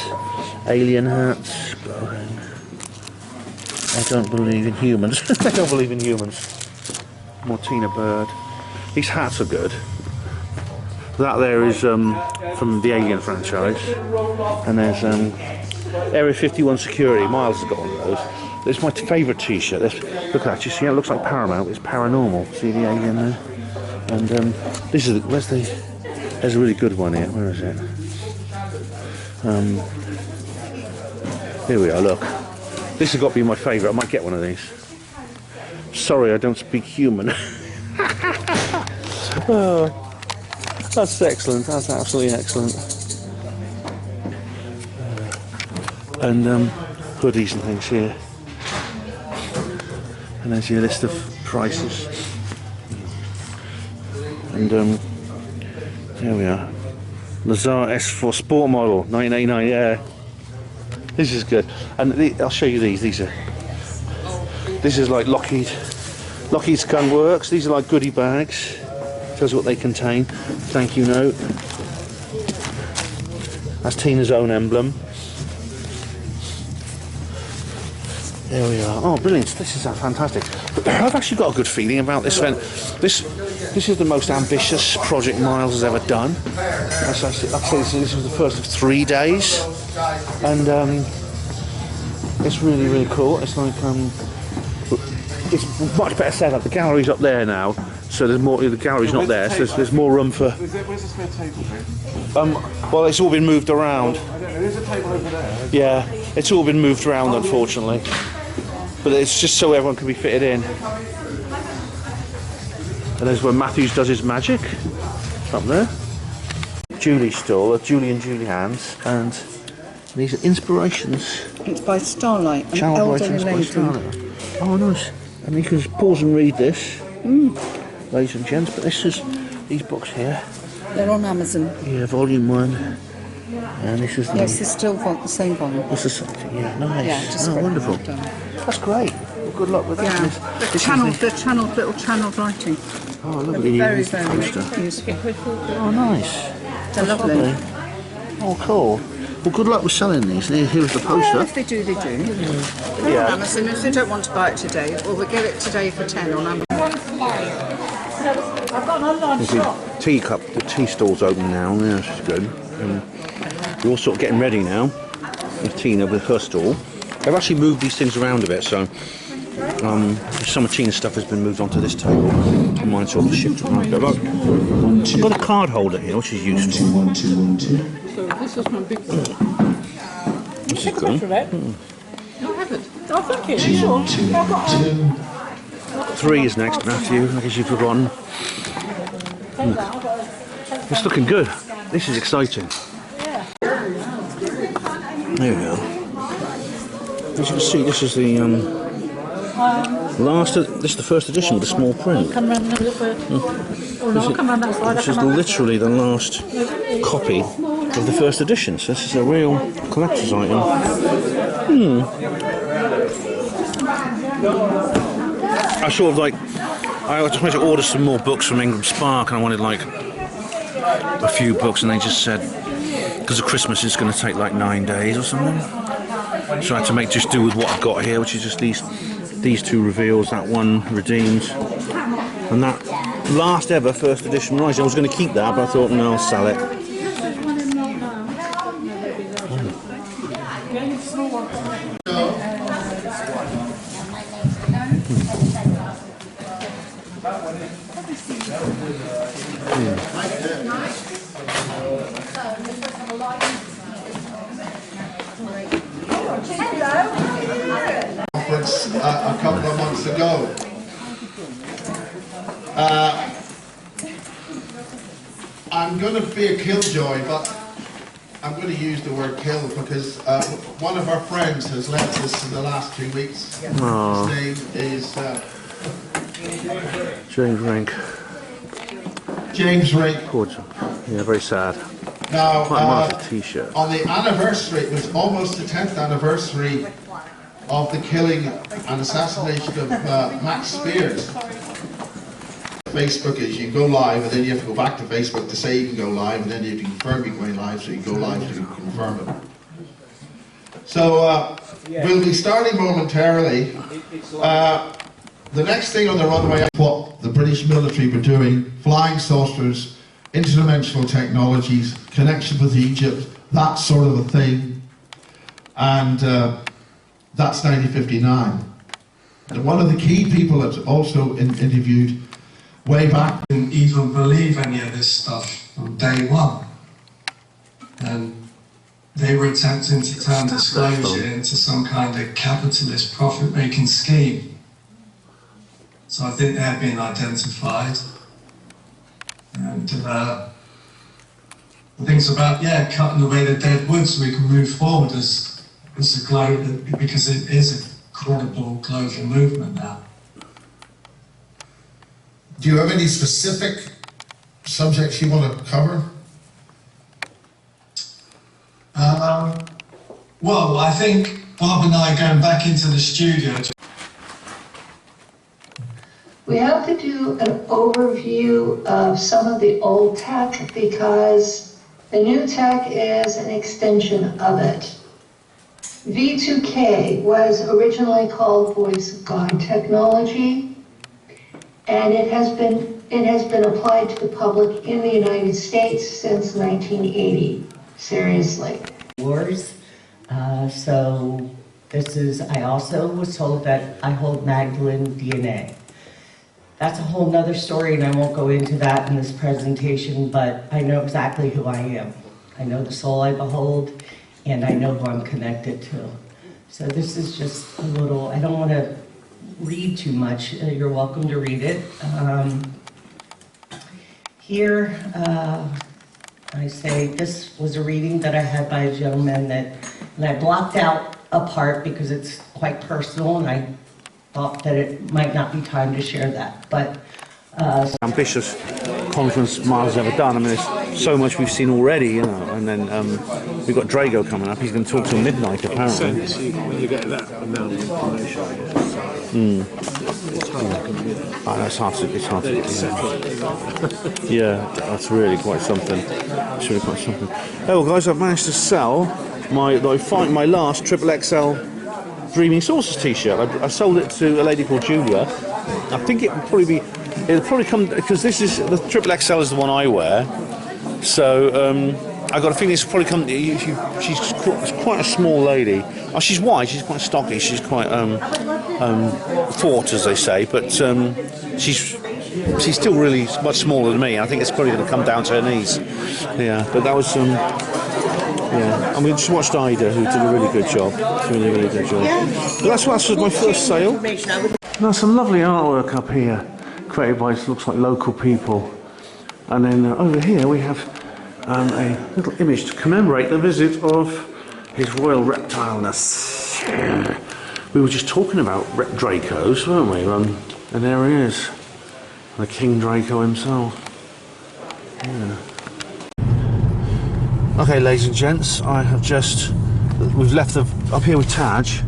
alien hats. I don't believe in humans. I don't believe in humans. More Tina Bird. These hats are good. That there is from the Alien franchise, and there's Area 51 Security. Miles has got one of those. It's my favourite t-shirt. Look at that, you see how it looks like Paramount, it's paranormal. See the alien there? And this is, there's a really good one here, where is it? Here we are, look. This has got to be my favourite, I might get one of these. Sorry, I don't speak human. Oh, that's excellent, that's absolutely excellent. And hoodies and things here. And there's your list of prices. And here we are. Lazar S4 Sport Model, 1989. Yeah, this is good. And I'll show you these. This is like Lockheed's Gun Works. These are like goodie bags. Tells what they contain. Thank you note. That's Tina's own emblem. There we are. Oh, brilliant! This is fantastic. I've actually got a good feeling about this event. This is the most ambitious project Miles has ever done. This was the first of 3 days, and it's really, really cool. It's like it's much better set up. The gallery's up there now, so there's more. The gallery's not there, so there's more room for. Where's the spare table? Well, it's all been moved around. I don't know. There's a table over there. Yeah, it's all been moved around, unfortunately. But it's just so everyone can be fitted in. And there's where Matthews does his magic. Up there. Julie's stall, Julie and Julie Hands, and these are inspirations. It's by Starlight, an Channel elderly writings by lady. Starlight. Oh, nice. And you can just pause and read this, ladies and gents. But this is these books here. They're on Amazon. Yeah, volume 1. And this is the. Yes, it's still the same volume. This is something. Yeah, nice. Yeah, just wonderful. That's great. Well, good luck with that. Yeah, little channel writing. Oh, lovely. Very, very useful. Oh, nice. They're lovely. Oh, cool. Well, good luck with selling these. Here's the poster. Well, if they do, they do. They're on Amazon. If they don't want to buy it today, well, we'll get it today for 10 on Amazon. The teacup, the tea stall's open now. Yeah, this is good. We're all sort of getting ready now with Tina with her stall. They've actually moved these things around a bit, so some of Tina's stuff has been moved onto this table, and mine's sort of shifted around. I've got a card holder here, which is useful. So this is my big one. This is good. No, I haven't. Oh, thank you. Sure. 3 is next, Matthew, I guess you've forgotten. It's looking good. This is exciting. There we go. As you can see, this is the this is the first edition with the small print. This is literally the last copy of the first edition, so this is a real collector's item. I sort of like, I was trying to order some more books from Ingram Spark, and I wanted like a few books, and they just said because of Christmas it's going to take like 9 days or something. So I had to make just do with what I've got here, which is just these 2 reveals, that one redeemed, and that last ever first edition Rising. I was going to keep that, but I thought no, I'll sell it. A couple of months ago. I'm going to be a killjoy, but I'm going to use the word kill because one of our friends has left us in the last 2 weeks. Aww. His name is James Rink. James Rink. Poor John. Yeah, very sad. Now, Quite a t-shirt. on the anniversary, it was almost the 10th anniversary of the killing and assassination of Max Spears. Facebook is you go live and then you have to go back to Facebook to say you can go live, and then you can confirm you're going live, so you go live to confirm it. So we'll be starting momentarily. The next thing on the runway, what the British military were doing, flying saucers, interdimensional technologies, connection with Egypt, that sort of a thing. And that's 1959. And one of the key people that's also interviewed way back. Didn't even believe any of this stuff from day one. And they were attempting to turn disclosure into some kind of capitalist profit-making scheme. So I think they're being identified. And the things about, cutting away the dead wood so we can move forward as a global, because it is a credible global movement now. Do you have any specific subjects you want to cover? Well, I think Bob and I going back into the studio. We have to do an overview of some of the old tech because the new tech is an extension of it. V2K was originally called Voice of God technology, and it has been applied to the public in the United States since 1980. Seriously. Wars. So this is, I also was told that I hold Magdalene DNA. That's a whole nother story, and I won't go into that in this presentation, but I know exactly who I am. I know the soul I behold, and I know who I'm connected to. So this is just a little, I don't want to read too much. You're welcome to read it. Here, I say this was a reading that I had by a gentleman and I blocked out a part because it's quite personal, and I thought that it might not be time to share that, but ambitious conference Miles ever done. I mean, there's so much we've seen already, you know. And then we've got Drago coming up. He's going to talk till midnight, apparently. When you get that amount of information, It's hard to yeah, that's really quite something. It's really quite something. Oh, well, guys, I've managed to sell my last XXL Dreaming Saucers t-shirt. I sold it to a lady called Julia. I think it'll probably come, because this is the XXL is the one I wear. So I got a feeling it's probably come. She's quite a small lady. Oh, she's wide. She's quite stocky. She's quite fort, as they say. But she's still really much smaller than me. I think it's probably going to come down to her knees. Yeah, but that was yeah, and we just watched Ida, who did a really good job. Really good job. But that's my first sale. Now some lovely artwork up here, created by, looks like local people. And then over here we have a little image to commemorate the visit of His Royal Reptileness. We were just talking about Dracos, weren't we? And there he is, the King Draco himself. Yeah. Okay, ladies and gents, we've left up here with Taj,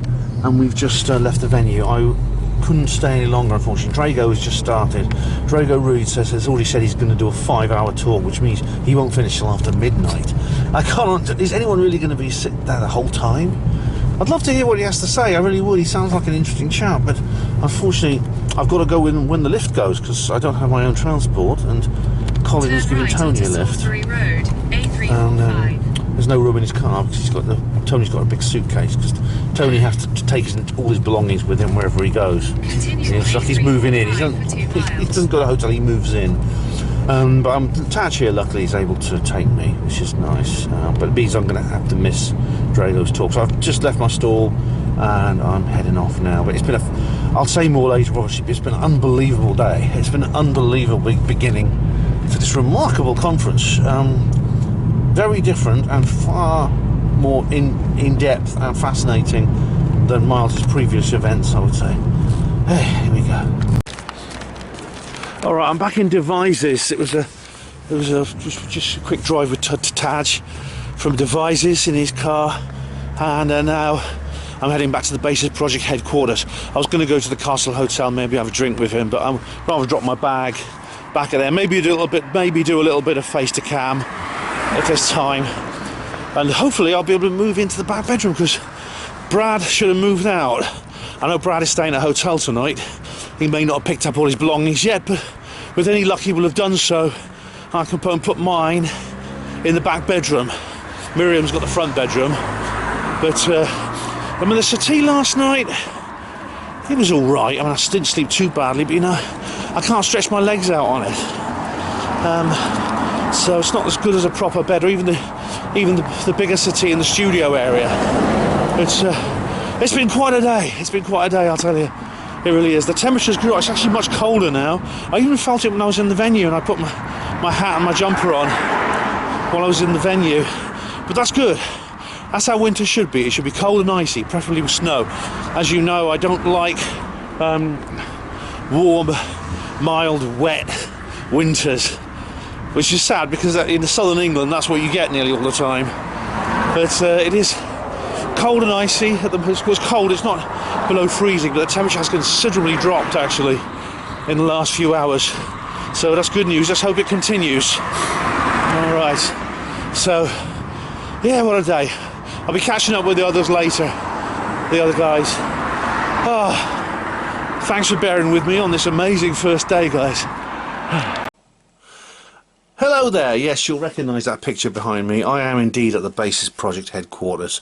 and we've just left the venue. I couldn't stay any longer, unfortunately. Drago has just started. Drago Reed has already said he's going to do a 5-hour talk, which means he won't finish till after midnight. I can't. Is anyone really going to be sitting there the whole time? I'd love to hear what he has to say. I really would. He sounds like an interesting chap, but unfortunately, I've got to go in when the lift goes because I don't have my own transport, and Colin is giving Tony a lift. And there's no room in his car because Tony's got a big suitcase because Tony has to take all his belongings with him wherever he goes. It's like he's moving in. He doesn't go to a hotel, he moves in. But Taj here, luckily, is able to take me, which is nice. But it means I'm going to have to miss Drago's talk. So I've just left my stall and I'm heading off now. But it's been I'll say more later, obviously, but it's been an unbelievable day. It's been an unbelievable beginning to this remarkable conference. Very different and far more in-depth and fascinating than Miles' previous events, I would say. Hey, here we go. All right, I'm back in Devizes. It was just a quick drive with Taj from Devizes in his car, and now I'm heading back to the basis project headquarters. I was going to go to the Castle Hotel, maybe have a drink with him, but I'm rather drop my bag back at there. Maybe do a little bit of face to cam if there's time, and hopefully I'll be able to move into the back bedroom because Brad should have moved out. I know Brad is staying at a hotel tonight. He may not have picked up all his belongings yet, but with any luck he will have done so. I can put mine in the back bedroom. Miriam's got the front bedroom, but I mean the settee last night, it was all right. I mean I didn't sleep too badly, but you know I can't stretch my legs out on it. So it's not as good as a proper bed, or even the bigger settee in the studio area. It's been quite a day. It's been quite a day, I'll tell you. It really is. The temperature's grew. It's actually much colder now. I even felt it when I was in the venue, and I put my hat and my jumper on while I was in the venue. But that's good. That's how winter should be. It should be cold and icy, preferably with snow. As you know, I don't like warm, mild, wet winters, which is sad because in the southern England that's what you get nearly all the time. But it is cold and icy. It was cold, it's not below freezing, but the temperature has considerably dropped actually in the last few hours. So that's good news. Let's hope it continues. Alright. So, yeah, what a day. I'll be catching up with the others later. The other guys. Oh, thanks for bearing with me on this amazing first day, guys. Hello there, yes, you'll recognise that picture behind me. I am indeed at the Basis Project headquarters.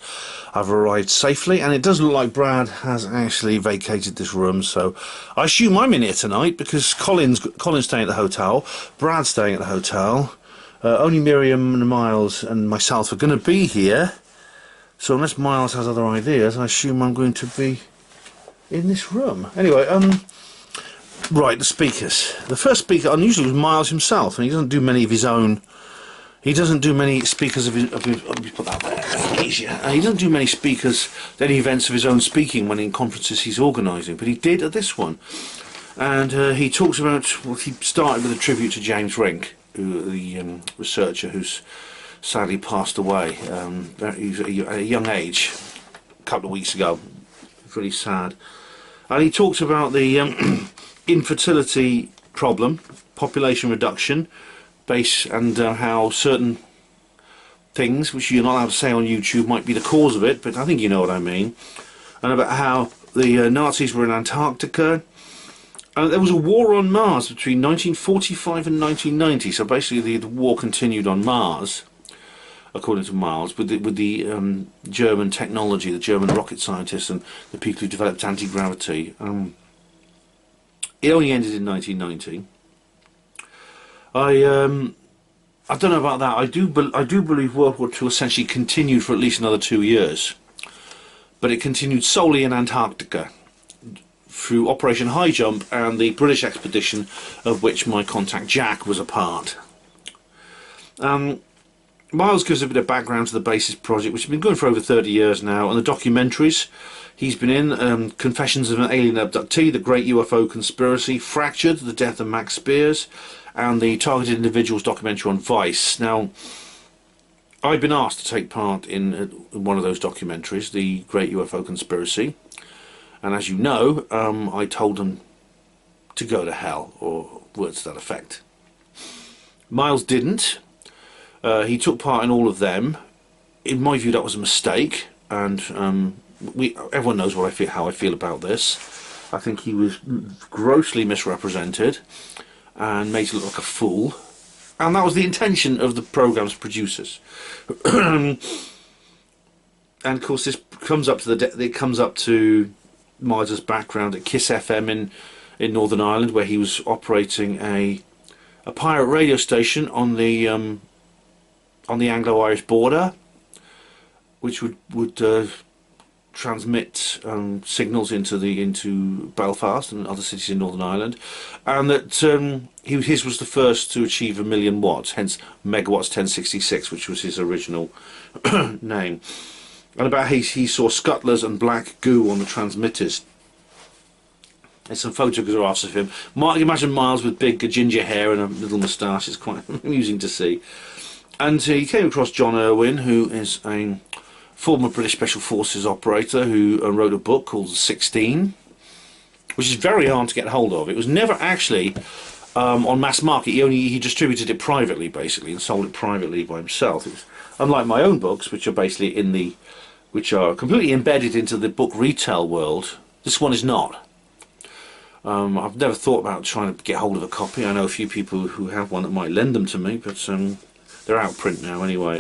I've arrived safely, and it does look like Brad has actually vacated this room, so I assume I'm in here tonight because Colin's staying at the hotel, Brad's staying at the hotel, only Miriam and Miles and myself are going to be here, so unless Miles has other ideas, I assume I'm going to be in this room. Anyway, right, the speakers. The first speaker unusually was Miles himself, and he doesn't do many of his own. He doesn't do many speakers of his. Let me put that there. Easier. He doesn't do many speakers, any events of his own speaking when in conferences he's organising, but he did at this one. And he talks about. Well, he started with a tribute to James Rink, the researcher who's sadly passed away. He's at a young age, a couple of weeks ago. It's really sad. And he talks about the infertility problem, population reduction, and how certain things, which you're not allowed to say on YouTube, might be the cause of it, but I think you know what I mean. And about how the Nazis were in Antarctica. And there was a war on Mars between 1945 and 1990, so basically the war continued on Mars, according to Miles, with the German technology, the German rocket scientists and the people who developed anti-gravity. It only ended in 1990. I don't know about that. I do believe World War II essentially continued for at least another 2 years, but it continued solely in Antarctica through Operation High Jump and the British expedition of which my contact Jack was a part. Miles gives a bit of background to the BASIS project, which has been going for over 30 years now, and the documentaries he's been in: Confessions of an Alien Abductee, The Great UFO Conspiracy, Fractured, The Death of Max Spears, and the Targeted Individuals documentary on Vice. Now, I've been asked to take part in one of those documentaries, The Great UFO Conspiracy, and as you know, I told them to go to hell, or words to that effect. Miles didn't. He took part in all of them. In my view, that was a mistake, and everyone knows how I feel about this. I think he was grossly misrepresented and made to look like a fool, and that was the intention of the programme's producers. And of course, this comes up to Miles's background at Kiss FM in Northern Ireland, where he was operating a pirate radio station on the Anglo-Irish border, which would transmit signals into Belfast and other cities in Northern Ireland, and that his was the first to achieve 1 million watts, hence megawatts 1066, which was his original name. And about he saw scuttlers and black goo on the transmitters. There's some photographs of him. Imagine Miles with big ginger hair and a little moustache. It's quite amusing to see. And he came across John Irwin, who is a former British Special Forces operator who wrote a book called 16, which is very hard to get hold of. It was never actually on mass market. He distributed it privately, basically, and sold it privately by himself. It was, unlike my own books, which are basically which are completely embedded into the book retail world. This one is not. I've never thought about trying to get hold of a copy. I know a few people who have one that might lend them to me, but they're out of print now anyway.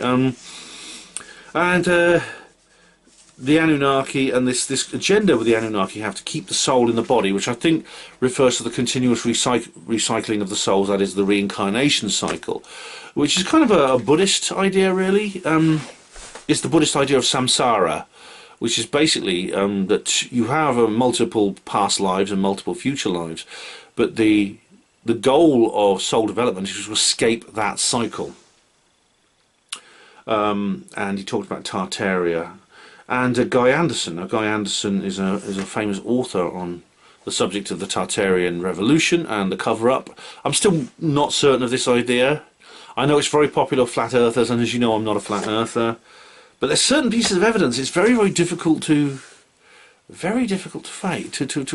The Anunnaki and this agenda with the Anunnaki have to keep the soul in the body, which I think refers to the continuous recycling of the souls, that is the reincarnation cycle, which is kind of a Buddhist idea, really. It's the Buddhist idea of samsara, which is basically that you have multiple past lives and multiple future lives, but the goal of soul development is to escape that cycle. And he talked about Tartaria, and Guy Anderson. Now, Guy Anderson is a famous author on the subject of the Tartarian revolution and the cover-up. I'm still not certain of this idea. I know it's very popular with flat earthers, and as you know, I'm not a flat earther. But there's certain pieces of evidence. It's very, very difficult to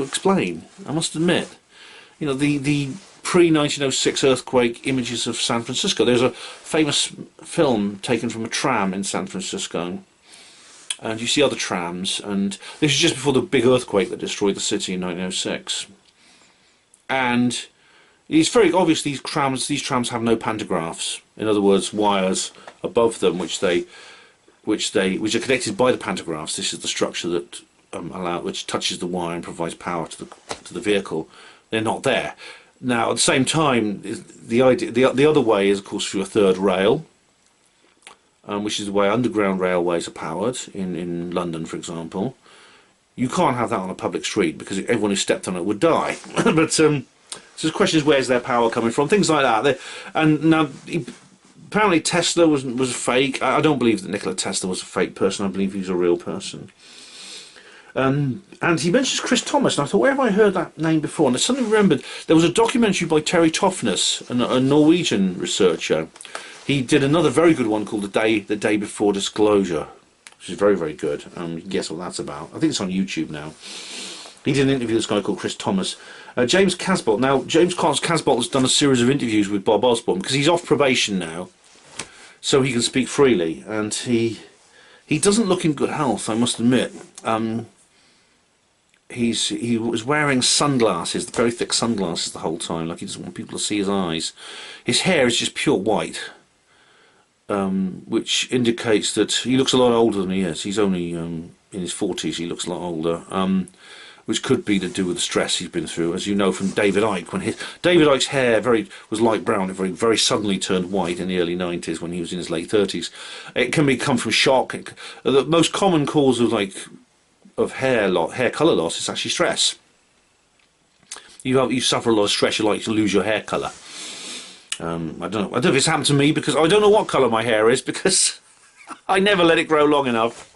explain. I must admit. You know, the pre-1906 earthquake images of San Francisco. There's a famous film taken from a tram in San Francisco, and you see other trams, and this is just before the big earthquake that destroyed the city in 1906. And it's very obvious these trams have no pantographs. In other words, wires above them which are connected by the pantographs. This is the structure that which touches the wire and provides power to the vehicle. They're not there. Now, at the same time, the other way is, of course, through a third rail, which is the way underground railways are powered in London, for example. You can't have that on a public street because everyone who stepped on it would die. But so the question is, where's their power coming from? Things like that. And now, apparently, Tesla was fake. I don't believe that Nikola Tesla was a fake person. I believe he's a real person. And he mentions Chris Thomas, and I thought, where have I heard that name before? And I suddenly remembered there was a documentary by Terry Toffness, a Norwegian researcher. He did another very good one called The Day Before Disclosure, which is very, very good. You can guess what that's about. I think it's on YouTube now. He did an interview with this guy called Chris Thomas. James Casbolt. Now, James Casbolt has done a series of interviews with Bob Osborne because he's off probation now, so he can speak freely. And he doesn't look in good health, I must admit. He was wearing sunglasses, very thick sunglasses the whole time, like he doesn't want people to see his eyes. His hair is just pure white, which indicates that he looks a lot older than he is. He's only in his 40s, he looks a lot older, which could be to do with the stress he's been through. As you know from David Icke, when David Icke's hair was light brown, it very suddenly turned white in the early 90s when he was in his late 30s. It can come from shock. The most common cause of hair colour loss is actually stress. you suffer a lot of stress. You like to lose your hair colour. I don't know if it's happened to me, because I don't know what colour my hair is, because I never let it grow long enough.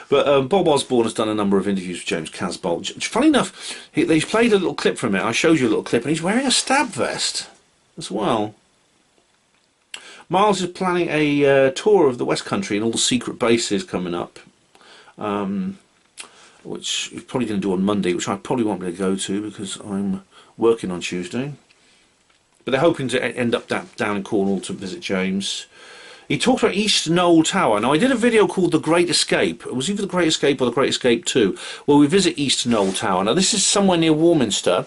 But Bob Osborne has done a number of interviews with James Casbolt. Funny enough, they played a little clip from it. I showed you a little clip, and he's wearing a stab vest as well. Miles is planning a tour of the West Country and all the secret bases coming up, which he's probably going to do on Monday, which I probably won't be able to go to because I'm working on Tuesday. But they're hoping to end up down in Cornwall to visit James. He talked about East Knoll Tower. Now, I did a video called The Great Escape. It was either The Great Escape or The Great Escape 2, where we visit East Knoll Tower. Now, this is somewhere near Warminster.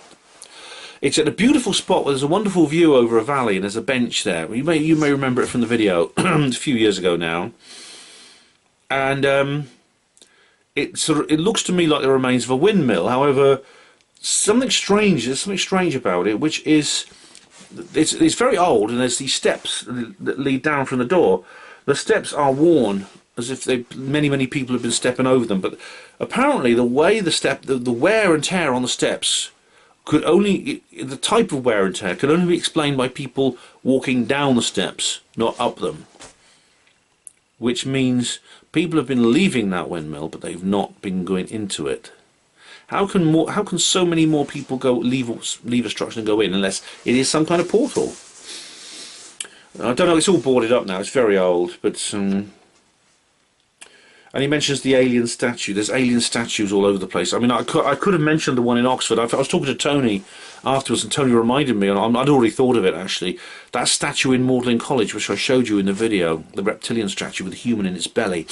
It's at a beautiful spot where there's a wonderful view over a valley, and there's a bench there. You may remember it from the video a few years ago now. And it looks to me like the remains of a windmill. However, there's something strange about it, which is it's very old, and there's these steps that lead down from the door. The steps are worn as if many people have been stepping over them, but apparently the way the wear and tear on the steps the type of wear and tear could only be explained by people walking down the steps, not up them. Which means people have been leaving that windmill, but they've not been going into it. How can so many more people leave a structure and go in unless it is some kind of portal? I don't know. It's all boarded up now. It's very old, but and he mentions the alien statue. There's alien statues all over the place. I mean, I could have mentioned the one in Oxford. I was talking to Tony afterwards, and Tony reminded me, and I'd already thought of it actually. That statue in Magdalen College, which I showed you in the video, the reptilian statue with a human in its belly.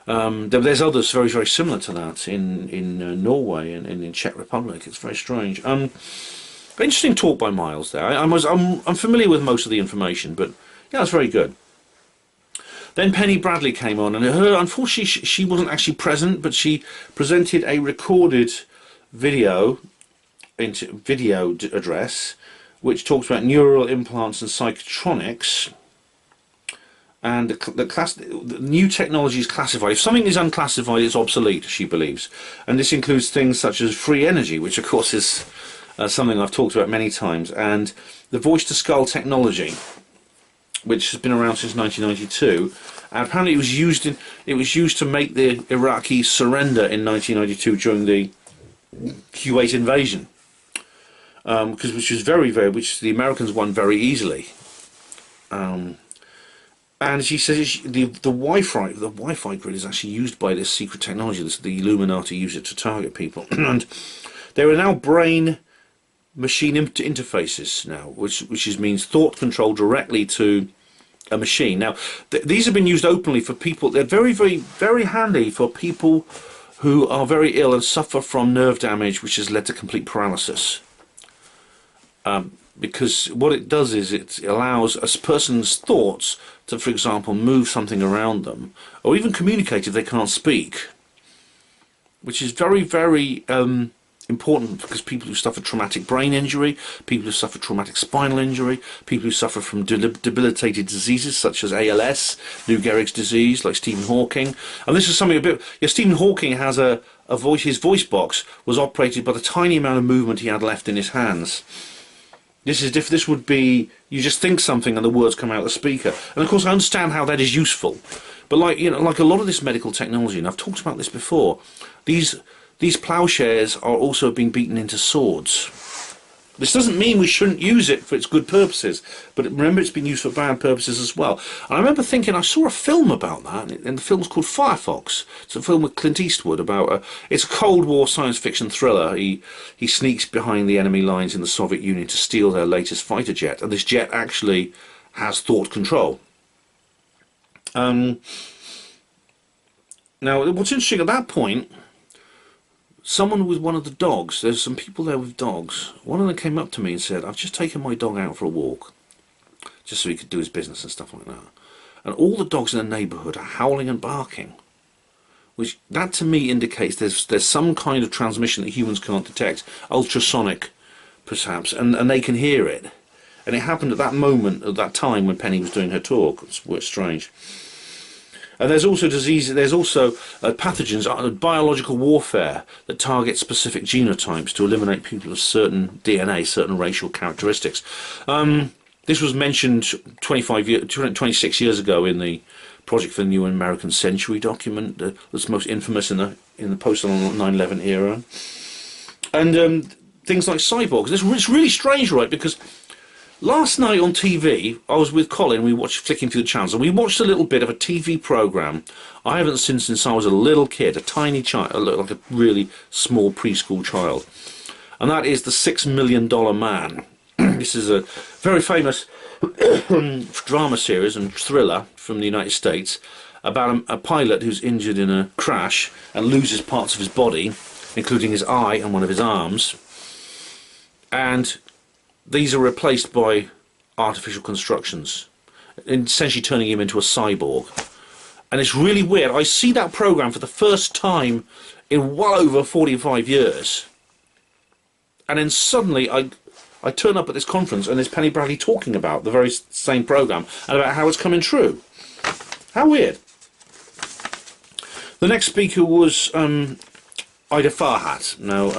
There's others very, very similar to that in Norway and in Czech Republic. It's very strange. Interesting talk by Miles there. I'm familiar with most of the information, but yeah, it's very good. Then Penny Bradley came on, and unfortunately she wasn't actually present, but she presented a recorded video address, which talks about neural implants and psychotronics. And the new technology is classified. If something is unclassified, it's obsolete, she believes. And this includes things such as free energy, which of course is something I've talked about many times, and the voice-to-skull technology, which has been around since 1992. And apparently it was used to make the Iraqis surrender in 1992 during the Kuwait invasion, which the Americans won very easily. And she says the Wi-Fi grid is actually used by this secret technology. The Illuminati use it to target people, and there are now brain-machine interfaces now, which means thought control directly to a machine. Now, these have been used openly for people. They're very, very, very handy for people who are very ill and suffer from nerve damage, which has led to complete paralysis. Because what it does is it allows a person's thoughts to, for example, move something around them, or even communicate if they can't speak, which is very, very important, because people who suffer traumatic brain injury, people who suffer traumatic spinal injury, people who suffer from debilitated diseases such as ALS, Lou Gehrig's disease, like Stephen Hawking. And this is something Stephen Hawking has his voice box was operated by the tiny amount of movement he had left in his hands. This would be, you just think something and the words come out of the speaker. And of course I understand how that is useful. But like a lot of this medical technology, and I've talked about this before, these plowshares are also being beaten into swords. This doesn't mean we shouldn't use it for its good purposes, but remember, it's been used for bad purposes as well. And I remember thinking, I saw a film about that, and the film's called Firefox. It's a film with Clint Eastwood about it's a Cold War science fiction thriller. He sneaks behind the enemy lines in the Soviet Union to steal their latest fighter jet, and this jet actually has thought control. Now, what's interesting at that point, someone with one of the dogs, there's some people there with dogs, one of them came up to me and said, I've just taken my dog out for a walk, just so he could do his business and stuff like that. And all the dogs in the neighbourhood are howling and barking, which that to me indicates there's some kind of transmission that humans can't detect, ultrasonic perhaps, and they can hear it. And it happened at that moment, at that time when Penny was doing her talk. It's strange. And there's also diseases, there's also pathogens, biological warfare that target specific genotypes to eliminate people of certain DNA, certain racial characteristics. This was mentioned 26 years ago in the Project for the New American Century document that's most infamous in the post 9/11 era. And things like cyborgs. It's really strange, right? Because last night on TV, I was with Colin, we watched flicking through the channels, and we watched a little bit of a TV programme I haven't seen since I was a little kid, a tiny child, like a really small preschool child. And that is The $6 Million Man. This is a very famous drama series and thriller from the United States about a pilot who's injured in a crash and loses parts of his body, including his eye and one of his arms. And these are replaced by artificial constructions, essentially turning him into a cyborg. And it's really weird. I see that programme for the first time in well over 45 years. And then suddenly I turn up at this conference and there's Penny Bradley talking about the very same programme and about how it's coming true. How weird. The next speaker was Ida Farhat. Now,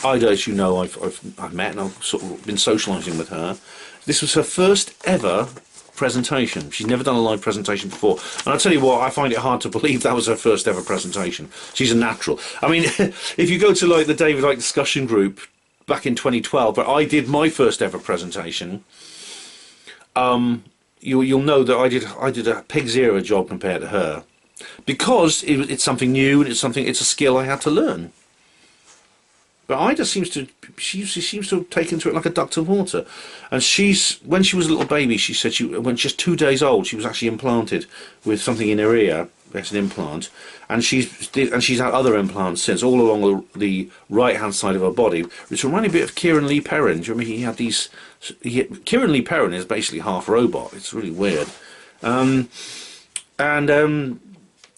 Ida, as you know, I've met and I've sort of been socialising with her. This was her first ever presentation. She's never done a live presentation before. And I'll tell you what, I find it hard to believe that was her first ever presentation. She's a natural. I mean, if you go to like the David Icke discussion group back in 2012, where I did my first ever presentation, you'll know that I did a pig's ear of a job compared to her. Because it's something new and it's a skill I had to learn. But Ida seems to have taken to it like a duck to water. And when she was a little baby, she said when just 2 days old, she was actually implanted with something in her ear. That's an implant, and she's had other implants since, all along the right hand side of her body, which reminded me a bit of Kieran Lee Perrin. Do you remember he had these? Kieran Lee Perrin is basically half robot. It's really weird,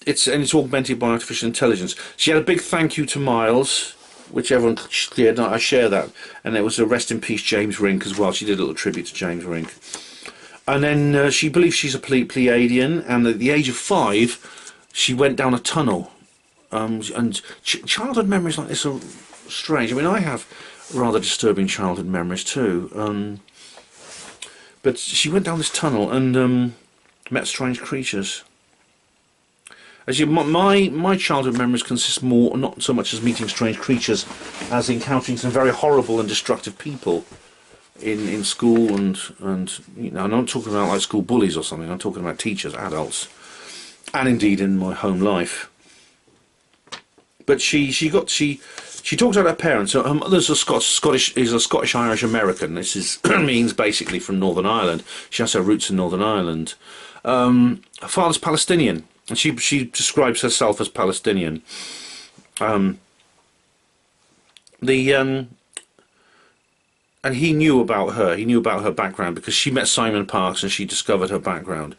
it's augmented by artificial intelligence. She had a big thank you to Miles, which everyone cleared. I share that, and there was a rest in peace James Rink as well. She did a little tribute to James Rink, and then she believes she's a Pleiadian, and at the age of 5. She went down a tunnel, and childhood memories like this are strange. I mean, I have rather disturbing childhood memories too. But she went down this tunnel and met strange creatures. As my childhood memories consist more, not so much as meeting strange creatures, as encountering some very horrible and destructive people in school, and you know, I'm not talking about like school bullies or something. I'm talking about teachers, adults. And indeed in my home life. But she talked about her parents. So her mother's a Scottish Irish American. This is means basically from Northern Ireland. She has her roots in Northern Ireland. Her father's Palestinian, and she describes herself as Palestinian. And he knew about her. He knew about her background because she met Simon Parkes and she discovered her background.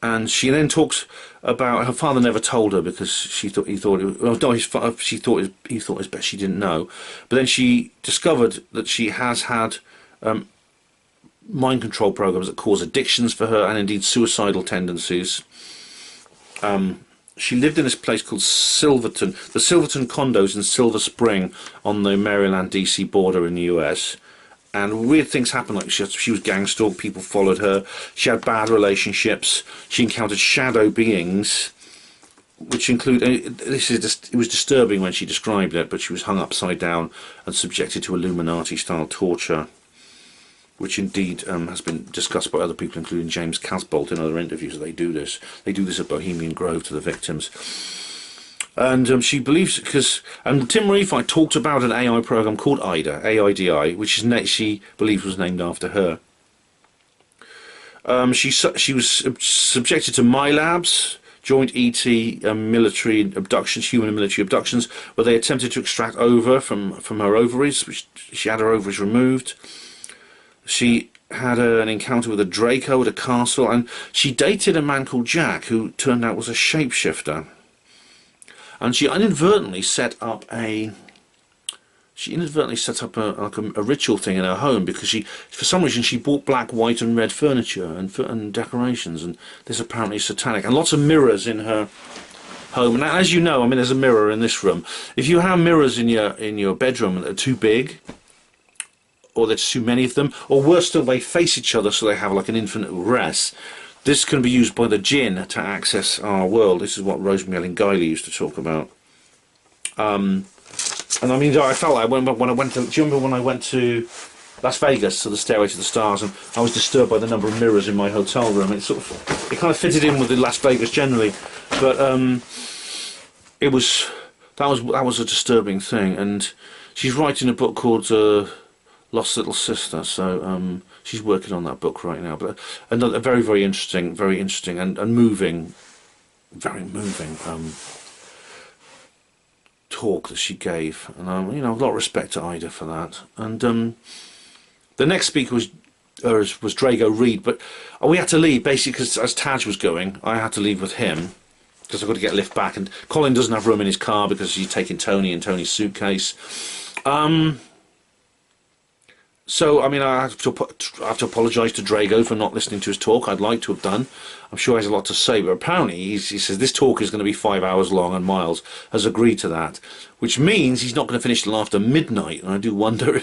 And she then talks about her father never told her because he thought it was best she didn't know. But then she discovered that she has had mind control programs that cause addictions for her and indeed suicidal tendencies. She lived in this place called Silverton, the Silverton condos in Silver Spring on the Maryland-DC border in the US. And weird things happened, like she was gang stalked, people followed her, she had bad relationships, she encountered shadow beings, which include, it was disturbing when she described it, but she was hung upside down and subjected to Illuminati-style torture, which indeed has been discussed by other people, including James Casbolt in other interviews. They do this at Bohemian Grove to the victims. And she believes, and Tim Reifite talked about an AI program called AIDA, AIDI, which she believes was named after her. She was subjected to MILABs, joint ET military abductions, human and military abductions, where they attempted to extract ova from her ovaries, which she had her ovaries removed. She had an encounter with a Draco at a castle, and she dated a man called Jack, who turned out was a shapeshifter. And she inadvertently set up she inadvertently set up a ritual thing in her home because for some reason she bought black, white and red furniture and decorations, and this apparently is satanic, and lots of mirrors in her home. And as you know, I mean, there's a mirror in this room. If you have mirrors in your bedroom that are too big, or there's too many of them, or worse still, they face each other so they have like an infinite regress, this can be used by the jinn to access our world. This is what Rosemary Ellen Guiley used to talk about. And I mean, I felt like when I went to, do you remember when I went to Las Vegas to the Stairway to the Stars, and I was disturbed by the number of mirrors in my hotel room? It kind of fitted in with the Las Vegas generally, but that was a disturbing thing. And she's writing a book called Lost Little Sister, so she's working on that book right now. But another very, very interesting and moving, very moving talk that she gave, and you know, a lot of respect to Ida for that. And the next speaker was Drago Reed, but we had to leave basically because as Taj was going, I had to leave with him because I've got to get a lift back, and Colin doesn't have room in his car because he's taking Tony and Tony's suitcase. So, I mean, I have to apologise to Drago for not listening to his talk. I'd like to have done. I'm sure he has a lot to say, but apparently he says this talk is going to be 5 hours long, and Miles has agreed to that, which means he's not going to finish till after midnight, and I do wonder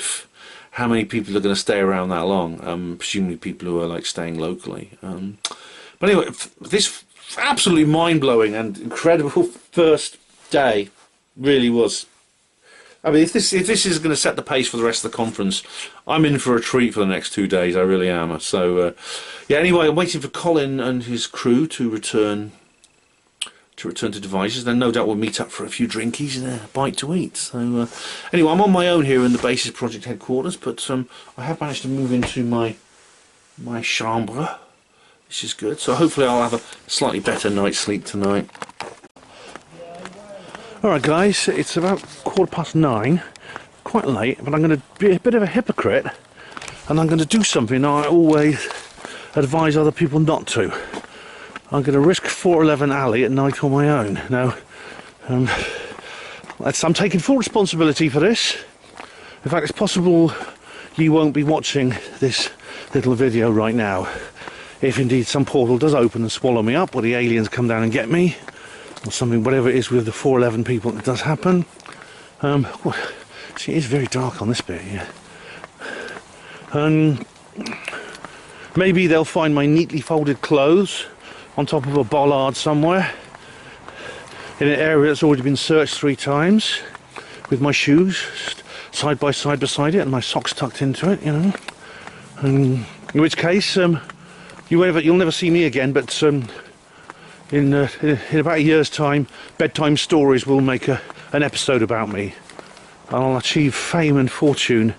how many people are going to stay around that long, presumably people who are like staying locally. But anyway, this absolutely mind-blowing and incredible first day really was. I mean, if this is going to set the pace for the rest of the conference, I'm in for a treat for the next 2 days. I really am. So, yeah. Anyway, I'm waiting for Colin and his crew to return to Devices. Then, no doubt, we'll meet up for a few drinkies and a bite to eat. So, anyway, I'm on my own here in the Basis Project headquarters, but I have managed to move into my chambre, which is good. So, hopefully, I'll have a slightly better night's sleep tonight. Alright guys, it's about 9:15, quite late, but I'm going to be a bit of a hypocrite, and I'm going to do something I always advise other people not to. I'm going to risk 411 Alley at night on my own. Now, I'm taking full responsibility for this. In fact, it's possible you won't be watching this little video right now, if indeed some portal does open and swallow me up, or the aliens come down and get me, or something, whatever it is with the 411 people that does happen. See, it is very dark on this bit here. Maybe they'll find my neatly folded clothes on top of a bollard somewhere in an area that's already been searched 3 times, with my shoes side by side beside it and my socks tucked into it, you know. In which case, you'll never see me again, but in about a year's time, Bedtime Stories will make an episode about me. I'll achieve fame and fortune.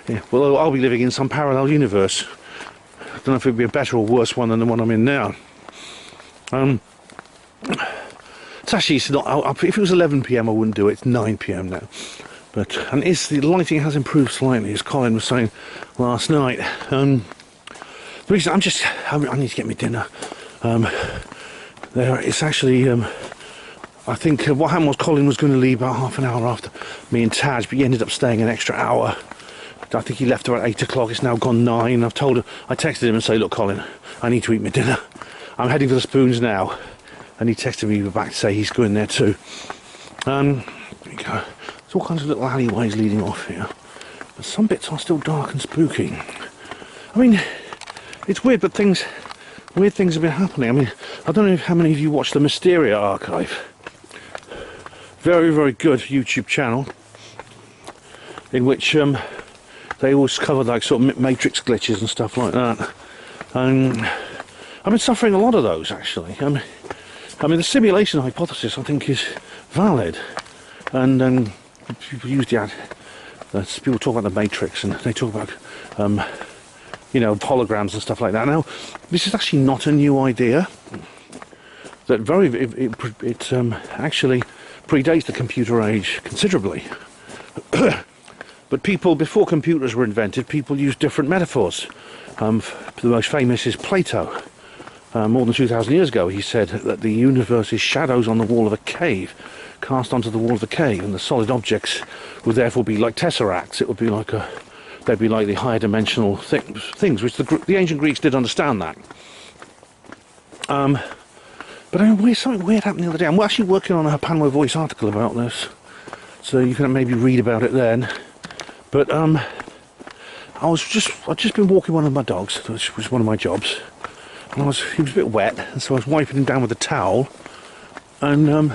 Yeah, well, I'll be living in some parallel universe. I don't know if it'd be a better or worse one than the one I'm in now. It's actually, it's not. If it was 11 PM, I wouldn't do it. It's 9 PM now. But the lighting has improved slightly, as Colin was saying last night. The reason I need to get me dinner. It's actually, I think what happened was Colin was going to leave about half an hour after me and Taj, but he ended up staying an extra hour. I think he left about 8 o'clock, it's now gone 9. I texted him and say, look Colin, I need to eat my dinner. I'm heading for the Spoons now. And he texted me back to say he's going there too. There we go. There's all kinds of little alleyways leading off here. But some bits are still dark and spooky. I mean, it's weird, but weird things have been happening. I mean, I don't know how many of you watch the Mysteria Archive. Very, very good YouTube channel in which they always cover like sort of matrix glitches and stuff like that. And I've been suffering a lot of those actually. I mean, the simulation hypothesis I think is valid, and people use people talk about the matrix and they talk about you know, holograms and stuff like that. Now, this is actually not a new idea. That it actually predates the computer age considerably. But people, before computers were invented, people used different metaphors. The most famous is Plato. More than 2,000 years ago, he said that the universe is shadows on the wall of a cave. cast onto the wall of the cave, and the solid objects would therefore be like tesseracts. It would be like they'd be like the higher dimensional things, which the ancient Greeks did understand that. But something weird happened the other day. I'm actually working on a HPANWO Voice article about this, so you can maybe read about it then. But I'd just been walking one of my dogs, which was one of my jobs, and he was a bit wet, and so I was wiping him down with a towel, and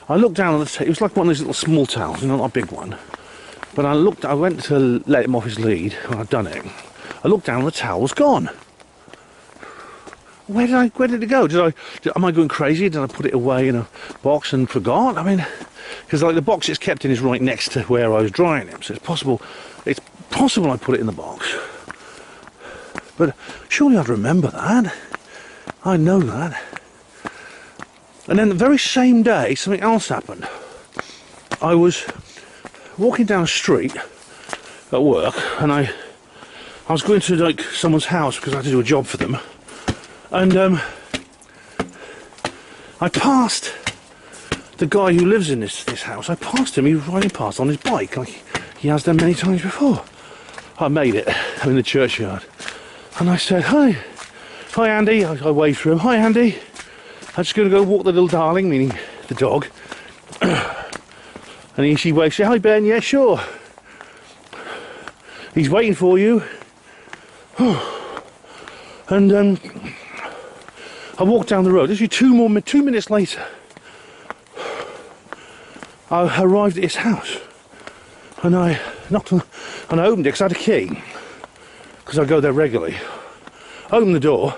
I looked down on the it was like one of those little small towels, not a big one. But I went to let him off his lead when I'd done it. I looked down and the towel was gone. Where did it go? Am I going crazy? Did I put it away in a box and forgot? I mean, because like the box it's kept in is right next to where I was drying him, so it's possible I put it in the box. But surely I'd remember that. I know that. And then the very same day, something else happened. I was walking down a street at work, and I was going to like someone's house because I had to do a job for them, and I passed the guy who lives in this house. I passed him. He was riding past on his bike, like he has done many times before. I made it. I'm in the churchyard, and I said, "Hi Andy." I waved through him. "Hi Andy. I'm just going to go walk the little darling," meaning the dog. And she waves, "Hi Ben." "Yeah, sure. He's waiting for you." And I walked down the road. Literally 2 minutes later, I arrived at his house, and I knocked on, and I opened it because I had a key, because I go there regularly. Opened the door,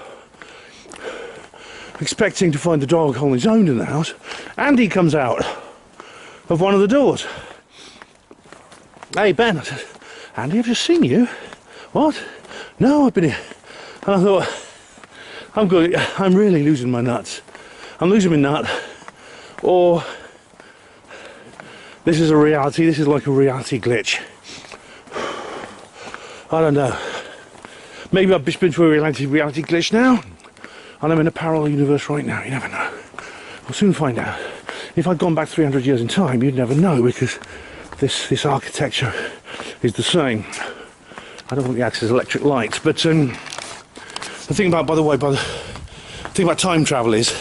expecting to find the dog on his own in the house. Andy comes out of one of the doors. "Hey Ben," I said, "Andy, I've just seen you." "What?" "No, I've been here." And I thought, I'm really losing my nuts. I'm losing my nut. Or this is a reality, this is like a reality glitch. I don't know. Maybe I've just been through a reality glitch now, and I'm in a parallel universe right now. You never know. We'll soon find out. If I'd gone back 300 years in time, you'd never know, because this architecture is the same. I don't think it acts as electric lights, but the thing about, by the way, the thing about time travel is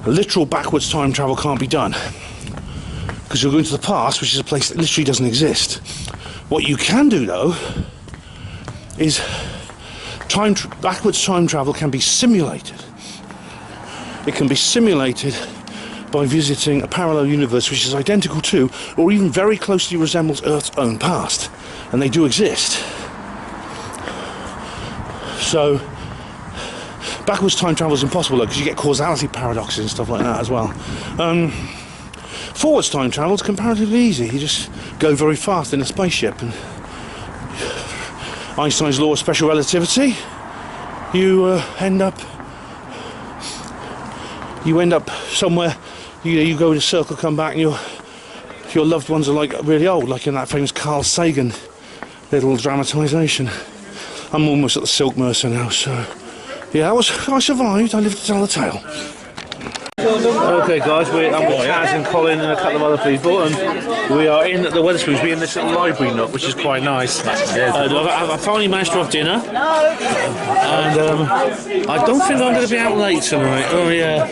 literal backwards time travel can't be done, because you're going to the past, which is a place that literally doesn't exist. What you can do though is backwards time travel can be simulated. It can be simulated by visiting a parallel universe which is identical to, or even very closely resembles, Earth's own past, and they do exist. So backwards time travel is impossible because you get causality paradoxes and stuff like that as well. Forwards time travel is comparatively easy. You just go very fast in a spaceship, and Einstein's law of special relativity, you end up somewhere. You go in a circle, come back, and your loved ones are like really old, like in that famous Carl Sagan little dramatisation. I'm almost at the Silk Mercer now, so yeah, I survived. I lived to tell the tale. Okay guys, I'm with Taz and Colin and a couple of other people, and we are in the Wetherspoons. We're in this little library nook, which is quite nice. I finally managed to have dinner, and I don't think I'm going to be out late tonight. Oh yeah.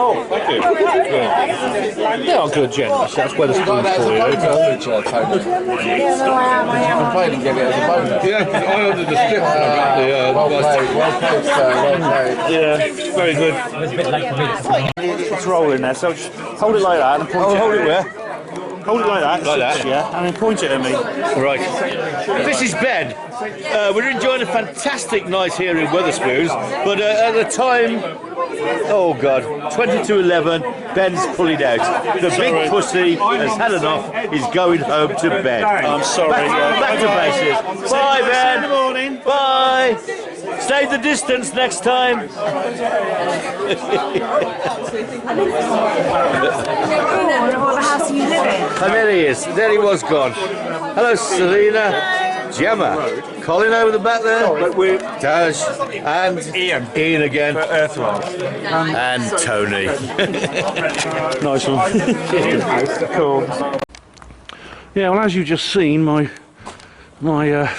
Oh, thank you. Yeah. They are good, generous. That's Wetherspoons for you. Yeah, I ordered the strip. Yeah, very good. It's rolling there, so just hold it like that and point it. Hold it where? Hold it like that. Like that? Yeah, and then point it at me. Right. This is Ben. We're enjoying a fantastic night here in Wetherspoons, but at the time, oh God, 22:11, Ben's pulling out. The big pussy has had enough, he's going home to bed. I'm sorry. Back to bases. Bye, Ben. Good morning. Bye. Stay the distance next time. What house are you living in? And there he is. There he was gone. Hello, Selena. Gemma, Colin over the back there. But we're Daz and Ian again. for Earthwell. And Tony. Nice one. Cool. Yeah, well, as you've just seen, my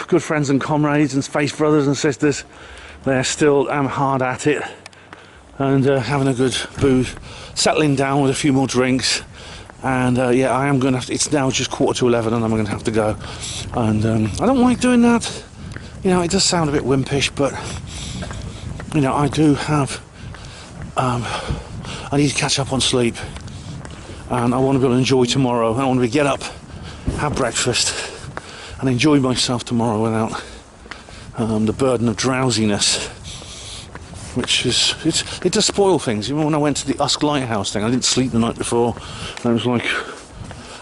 good friends and comrades and space brothers and sisters, they're still hard at it and having a good booze, settling down with a few more drinks. And yeah, I am going to have to, it's now just 11:15 and I'm going to have to go. And I don't like doing that. You know, it does sound a bit wimpish, but you know, I do have I need to catch up on sleep, and I want to be able to enjoy tomorrow. I want to get up, have breakfast and enjoy myself tomorrow without the burden of drowsiness, which is, it does spoil things. Even when I went to the Usk Lighthouse thing, I didn't sleep the night before, and I was like,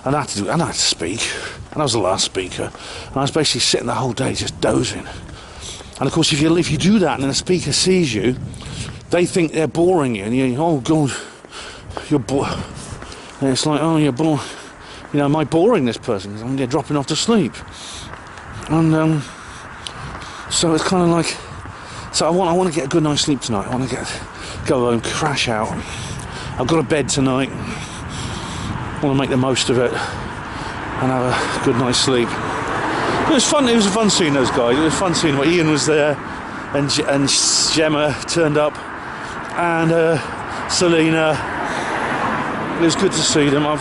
and I had to speak, and I was the last speaker, and I was basically sitting the whole day just dozing. And of course, if you do that and then a speaker sees you, they think they're boring you, and you, oh god, you're bored. And it's like, oh, you're bored. You know, am I boring this person? Because they're dropping off to sleep. And so it's kind of like, so I want to get a good night's sleep tonight. I want to go home, crash out. I've got a bed tonight. I want to make the most of it and have a good night's sleep. It was fun. It was fun seeing those guys. It was fun seeing what Ian was there, and Gemma turned up, and Selena. It was good to see them. I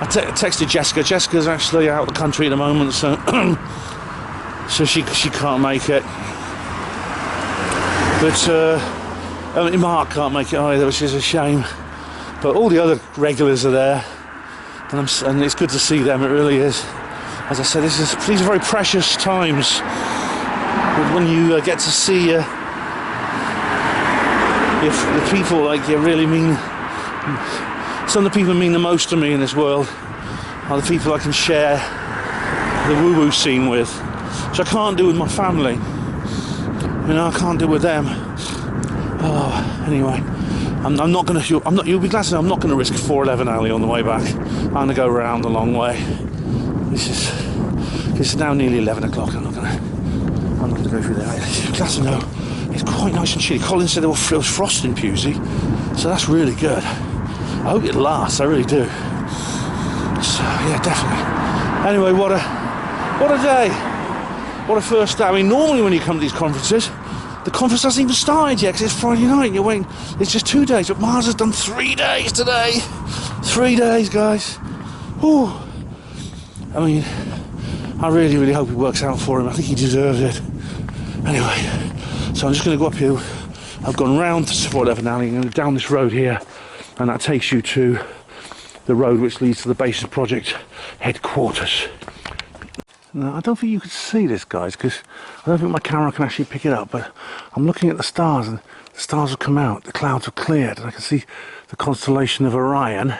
texted Jessica. Jessica's actually out of the country at the moment, so so she can't make it. But Mark can't make it either, which is a shame. But all the other regulars are there, and it's good to see them. It really is. As I said, these are very precious times when you get to see if the people like you really mean. Some of the people who mean the most to me in this world are the people I can share the woo-woo scene with, which I can't do with my family. You know, I can't do with them. Oh, anyway, I'm not going to. You'll be glad to know I'm not going to risk 411 alley on the way back. I'm going to go round the long way. This is now nearly 11 o'clock. I'm not going to go through there. You're glad to know it's quite nice and chilly. Colin said there was frost in Pewsey, so that's really good. I hope it lasts. I really do. So yeah, definitely. Anyway, what a day. What a first day. I mean, normally when you come to these conferences, the conference hasn't even started yet because it's Friday night and you're waiting. It's just 2 days, but Mars has done 3 days today. 3 days, guys. Whew. I mean, I really, really hope it works out for him. I think he deserves it. Anyway, so I'm just going to go up here. I've gone round to 411 alley and down this road here, and that takes you to the road which leads to the Base Project headquarters. Now, I don't think you could see this, guys, because I don't think my camera can actually pick it up, but I'm looking at the stars, and the stars have come out, the clouds have cleared, and I can see the constellation of Orion.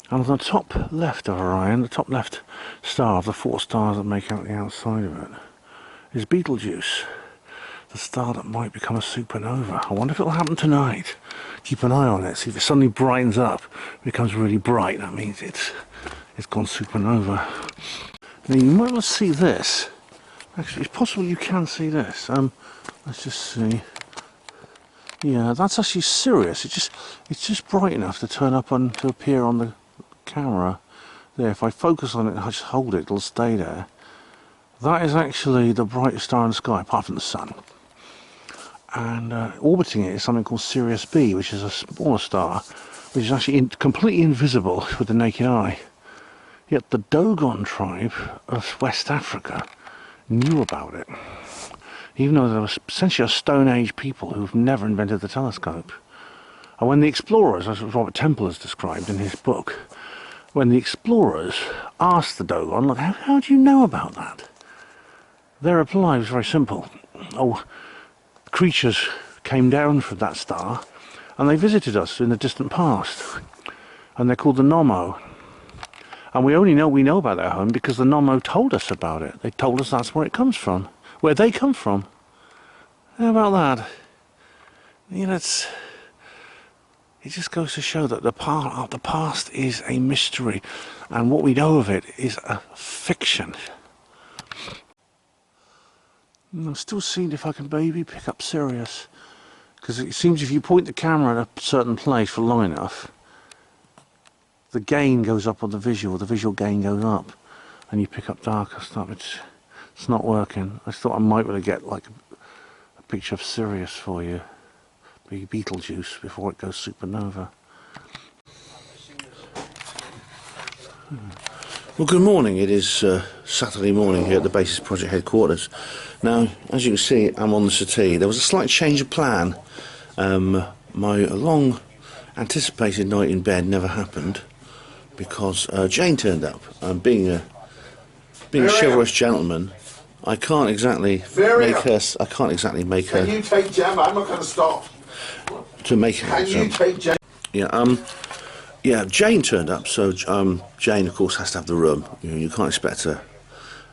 And on the top left of Orion, the top left star of the 4 stars that make out the outside of it, is Betelgeuse, the star that might become a supernova. I wonder if it'll happen tonight. Keep an eye on it, see if it suddenly brightens up, becomes really bright, that means it's gone supernova. Now you might not see this. Actually, it's possible you can see this. Let's just see. Yeah, that's actually Sirius. It's just bright enough to turn up on to appear on the camera. There, if I focus on it and I just hold it, it'll stay there. That is actually the brightest star in the sky, apart from the sun. And orbiting it is something called Sirius B, which is a smaller star, which is actually completely invisible with the naked eye. Yet the Dogon tribe of West Africa knew about it, even though they were essentially a Stone Age people who've never invented the telescope. And when the explorers, as Robert Temple has described in his book, when the explorers asked the Dogon, look, how do you know about that? Their reply was very simple. Oh, creatures came down from that star and they visited us in the distant past, and they're called the Nommo. And we know about their home because the Nommo told us about it. They told us that's where it comes from, where they come from. How about that? You know, it just goes to show that the past is a mystery, and what we know of it is a fiction. And I'll still seeing if I can maybe pick up Sirius. Because it seems if you point the camera at a certain place for long enough, the gain goes up on the visual gain goes up, and you pick up darker stuff. It's not working. I thought I might be able to get like a picture of Sirius for you, Betelgeuse, before it goes supernova. Well, good morning. It is Saturday morning here at the Basis Project headquarters. Now, as you can see, I'm on the settee. There was a slight change of plan. My long anticipated night in bed never happened because Jane turned up. Being a chivalrous gentleman, I can't exactly make her. Can you take Gemma? I'm not going to stop. To make her. Can you take Gemma? Yeah. Yeah, Jane turned up, so Jane, of course, has to have the room. You can't expect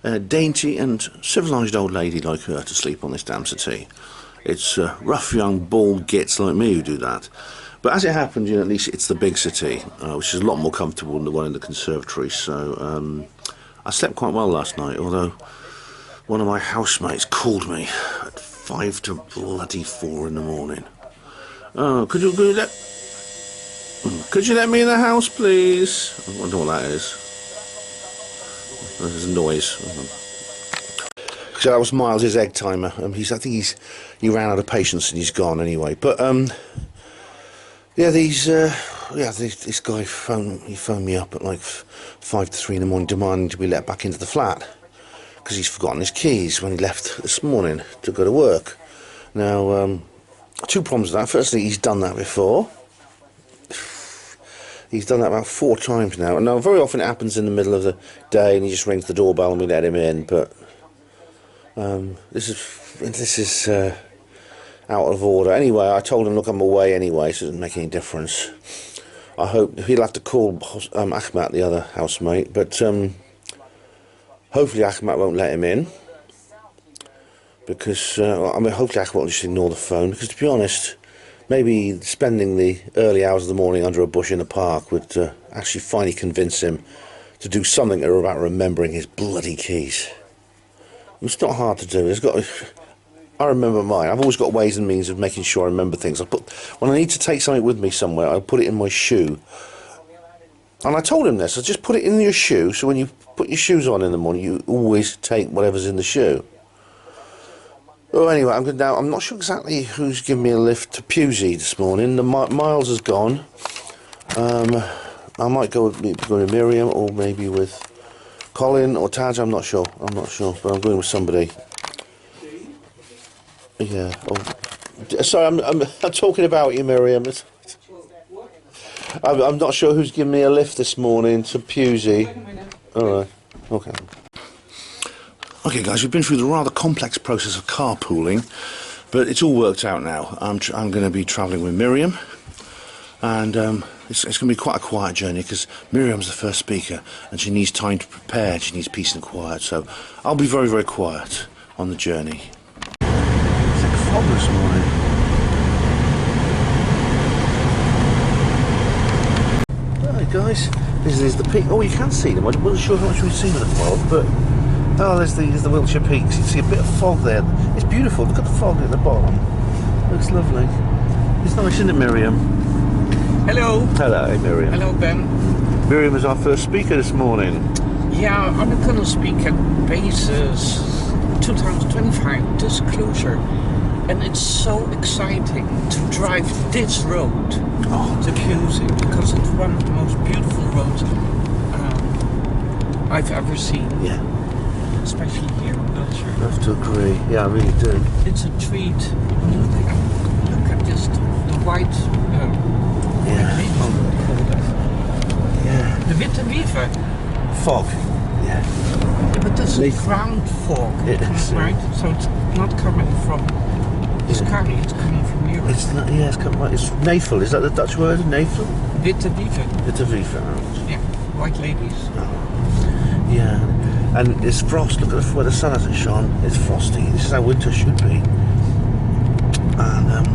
a dainty and civilised old lady like her to sleep on this damn settee. It's rough young bald gits like me who do that. But as it happened, at least it's the big settee, which is a lot more comfortable than the one in the conservatory. So I slept quite well last night, although one of my housemates called me at 5 to bloody 4 in the morning. Oh, could you let me in the house, please? I wonder what that is. There's a noise. So that was Miles' egg timer. I think he ran out of patience and he's gone anyway. But this guy phoned me up at like 5 to 3 in the morning, demanding to be let back into the flat because he's forgotten his keys when he left this morning to go to work. Now, two problems with that. Firstly, he's done that before. He's done that about 4 times now. Now, very often it happens in the middle of the day and he just rings the doorbell and we let him in, but this is out of order. Anyway, I told him, look, I'm away anyway, so it doesn't make any difference. I hope he'll have to call Ahmed, the other housemate, but hopefully Ahmed won't let him in, because, hopefully Ahmed will just ignore the phone, because to be honest, maybe spending the early hours of the morning under a bush in the park would actually finally convince him to do something about remembering his bloody keys. It's not hard to do. I remember mine. I've always got ways and means of making sure I remember things. When I need to take something with me somewhere, I put it in my shoe. And I told him this. I just put it in your shoe, so when you put your shoes on in the morning, you always take whatever's in the shoe. Oh, anyway, I'm not sure exactly who's giving me a lift to Pewsey this morning. Miles has gone. I might go with Miriam, or maybe with Colin or Taj. I'm not sure, but I'm going with somebody. Yeah. Oh, sorry, I'm talking about you, Miriam. I'm not sure who's giving me a lift this morning to Pewsey. All right. Okay. Okay guys, we've been through the rather complex process of carpooling, but it's all worked out now. I'm going to be travelling with Miriam, and it's going to be quite a quiet journey because Miriam's the first speaker and she needs time to prepare, she needs peace and quiet, so I'll be very, very quiet on the journey. It's like fog this morning. Right guys, this is the peak. Oh, you can see them. I wasn't sure how much we'd see with the fog, but oh, there's the Wiltshire peaks. You see a bit of fog there. It's beautiful. Look at the fog at the bottom. Looks lovely. It's nice, isn't it, Miriam? Hello. Hello, Miriam. Hello, Ben. Miriam is our first speaker this morning. Yeah, I'm going to speak at Basis 2025 Disclosure, and it's so exciting to drive this road to Pewsey because it's one of the most beautiful roads I've ever seen. Yeah. Especially here in Wiltshire. I have to agree. Yeah, I really do. It's a treat. Look at just the white. Yeah. The witte wiever. Fog. Yeah. But this is ground fog. It is. Right? So it's not coming from the sky, it's coming from Europe. It's not, yeah, it's coming right. It's navel. Is that the Dutch word? Navel? Witte wiever. Witte wiever. Yeah. White ladies. Oh. Yeah. And it's frost. Look at where the sun hasn't shone. It's frosty. This is how winter should be. And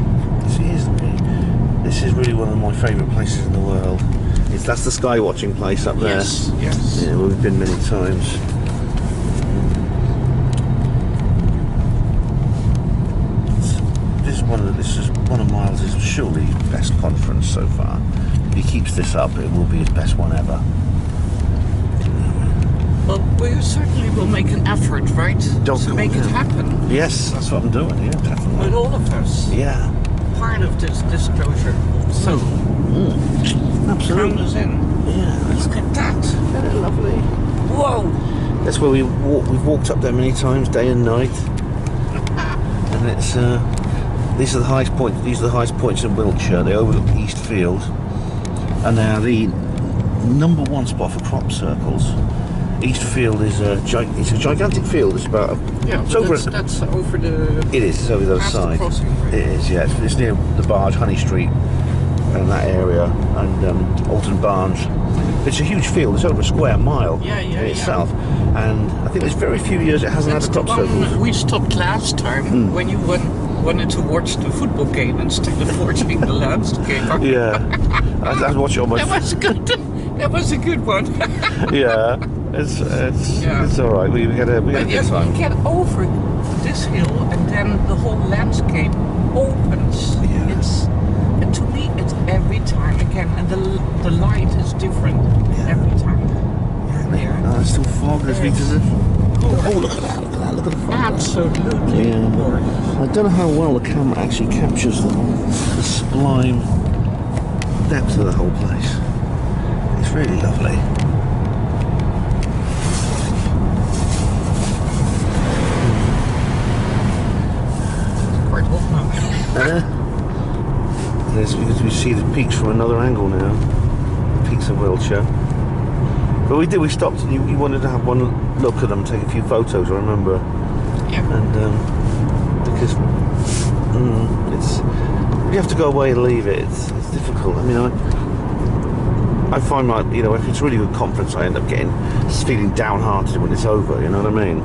this is really one of my favourite places in the world. That's the sky watching place up there. Yes, yes. Yeah, we've been many times. is one of Miles's surely best conference so far. If he keeps this up, it will be his best one ever. Well, we certainly will make an effort, right? To make it happen. Yes, that's what I'm doing, yeah, definitely. With all of us. Yeah. Part of this disclosure. So, absolutely. Count us in. Yeah. Look at that. Isn't it lovely? Whoa. That's where we've walked up there many times, day and night. And it's, these are the highest points, in Wiltshire. They overlook East Field. And they are the #1 spot for crop circles. East Field is it's a gigantic field. It's about that's over the. It is. It's over the other side. It is. Yeah. It's near the Barge, Honey Street, and that area, and Alton Barnes. It's a huge field. It's over a square mile in itself, and I think there's very few years it hasn't had a crop circles. We stopped last time when you wanted to watch the football game instead of watching the landscape. Yeah, I watch it on my. That was good. That was a good one. Yeah. It's all right. We had a good time. You get over this hill, and then the whole landscape opens. Yeah. And to me, it's every time again, and the light is different every time. Yeah. Oh, it's still fog. There's visitors. Oh, look at that! Look at that! Look at the fog. Absolutely. Yeah. I don't know how well the camera actually captures the sublime depth of the whole place. It's really lovely. We see the peaks from another angle now. The peaks of Wiltshire. But we stopped and you wanted to have one look at them, take a few photos, I remember. Yeah. And because it's you have to go away and leave it. It's difficult. I mean, I find if it's a really good conference, I end up feeling downhearted when it's over. You know what I mean?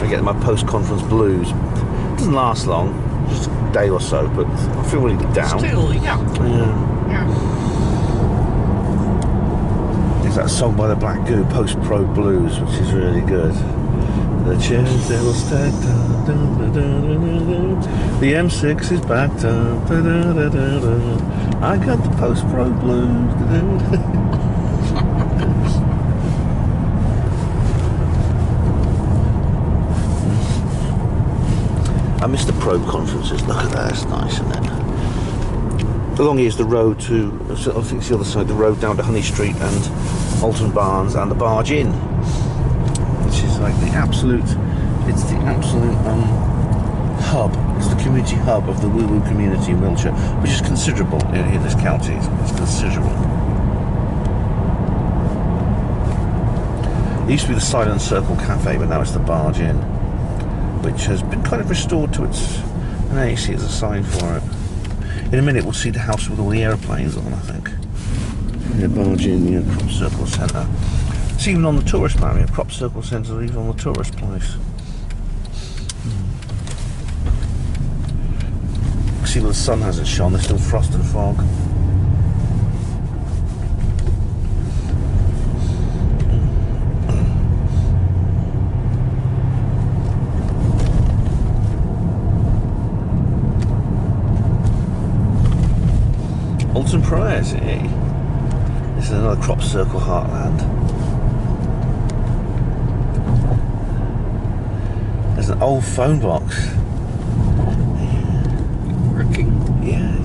I get my post-conference blues. It doesn't last long, just a day or so, but I feel really down. Still, yeah. There's that song by the Black Goo, Post-Pro Blues, which is really good. The chairs they will stack down, the M6 is backed up, I got the Post-Pro Blues. I miss the probe conferences. Look at that, it's nice, isn't it? Along here's the road to, I think it's the other side, the road down to Honey Street and Alton Barnes and the Barge Inn, which is like the absolute hub. It's the community hub of the woo-woo community in Wiltshire, which is considerable in this county. It's considerable. It used to be the Silent Circle Cafe, but now it's the Barge Inn, which has been kind of restored to its, and there you see there's a sign for it. In a minute we'll see the house with all the aeroplanes on, I think. Yeah, Barge Inn, Crop Circle Centre. It's even on the tourist map, Crop Circle Centre, even on the tourist place. See where the sun hasn't shone, there's still frost and fog. Alton Priors, eh? This is another Crop Circle heartland. There's an old phone box. Working. Yeah,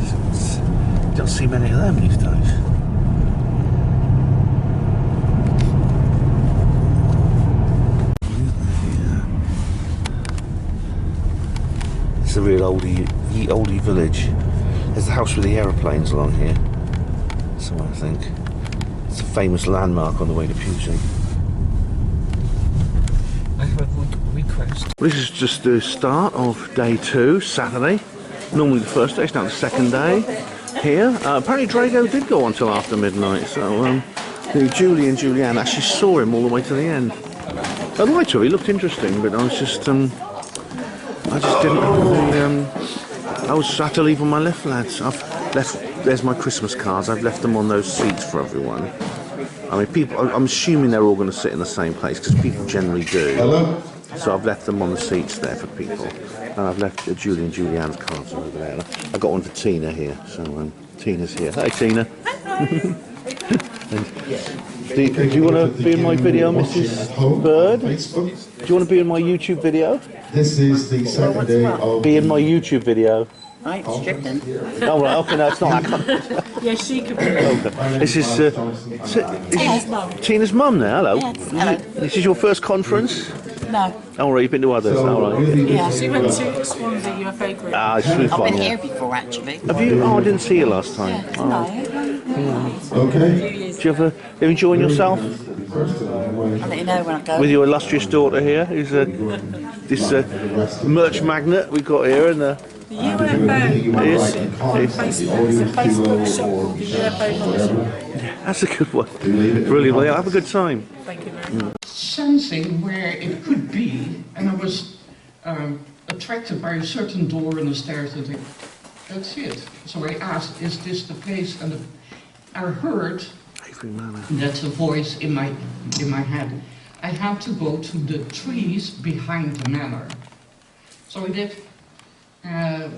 you don't see many of them these days. Yeah. It's a real oldie village. There's the house with the aeroplanes along here. So I think it's a famous landmark on the way to Pewsey. I have a request. This is just the start of day 2, Saturday. Normally the first day, it's now the second day here. Apparently Drago did go on till after midnight, so Julie and Julianne actually saw him all the way to the end. I'd like to, he looked interesting, but I just didn't have the, I had to leave on my left, lads. There's my Christmas cards, I've left them on those seats for everyone. I mean, I'm assuming they're all going to sit in the same place, because people generally do. Hello, So I've left them on the seats there for people. And I've left Julie and Julianne's cards over there. I've got one for Tina here. So Tina's here. Hey, Tina. Do you want to be in my video, Mrs. Bird? Do you want to be in my YouTube video? This is the second day of... Be in my YouTube video. Right, stripping. Oh, right, okay, no, it's not. Yes, she could be. Okay. This is Tina's mum now, hello. Yes, hello. This is your first conference? No. Oh, right, you've been to others, all right. Yeah, she went to Swansea UFA group. Ah, it's really fun, I've been yeah. here before, actually. Have you? Oh, I didn't see you last time. Yeah, Oh. no. Okay. Do you ever enjoying yourself? I'll let you know when I go. With your illustrious daughter here, who's this merch magnet we've got here, and The UFO on Facebook. It's a Facebook shop called the UFO Publishing. that's a good one. Brilliant. Well, have a good time. Thank you very much. Sensing where it could be, and I was attracted by a certain door in the stairs and think, that's it. So I asked, is this the place? And I heard that's a voice in my head. I had to go to the trees behind the manor. So I did. Okay,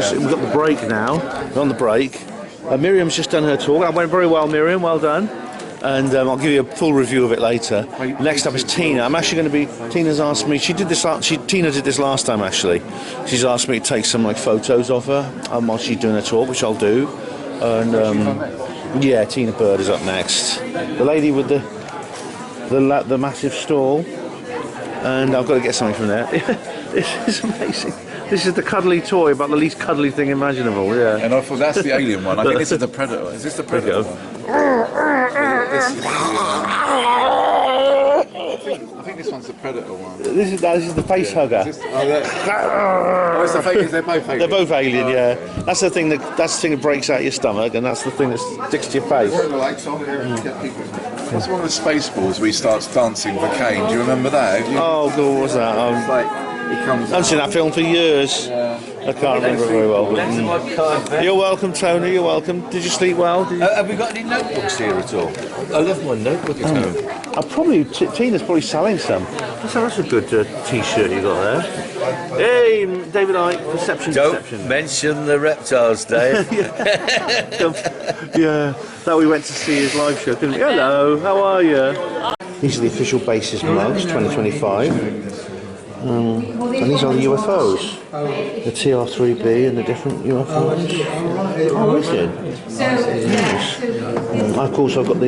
so we've got the break now. We're on the break. Miriam's just done her talk. That went very well, Miriam. Well done. And I'll give you a full review of it later. Next up is Tina. I'm actually going to be. Tina's asked me. Tina did this last time actually. She's asked me to take some photos of her while she's doing her talk, which I'll do. And yeah, Tina Bird is up next. The lady with the massive stall. And I've got to get something from there. This is amazing. This is the cuddly toy, about the least cuddly thing imaginable, yeah. And I thought that's the alien one. I think this is the Predator. Is this the Predator one? I think this one's the Predator one. This is the face hugger. It's the fake. They're both alien. They're both alien, yeah. That's the thing that breaks out your stomach, and that's the thing that sticks to your face. What's one of the space balls where he starts dancing for Kane? Do you remember that? Oh, God, what was that? It's like he comes. I haven't seen that film for years. Yeah. I can't remember very well. But, You're welcome, Tony. You're welcome. Did you sleep well? Have we got any notebooks here at all? I left my notebook at home. Tina's probably selling some. That's a good T-shirt you got there. Hey, David Icke, Perception. Don't mention the reptiles, Dave. Yeah, that we went to see his live show, couldn't we? Hello, how are you? These are the official basis mugs, 2025. And these are the UFOs, the TR-3B and the different UFOs. Oh, is it? Nice. Of course, I've got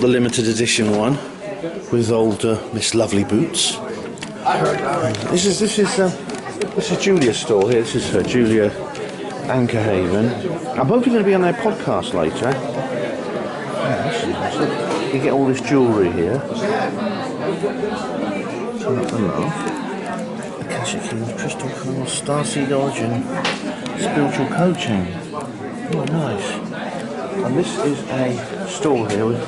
the limited edition one with old Miss Lovely Boots. This is Julia's store here. This is her, Julia Anchorhaven. I'm hoping going to be on their podcast later. You get all this jewellery here. Akashic Kings, Crystal Coils, Starseed Origin, Spiritual Coaching. Oh, nice. And this is a store here with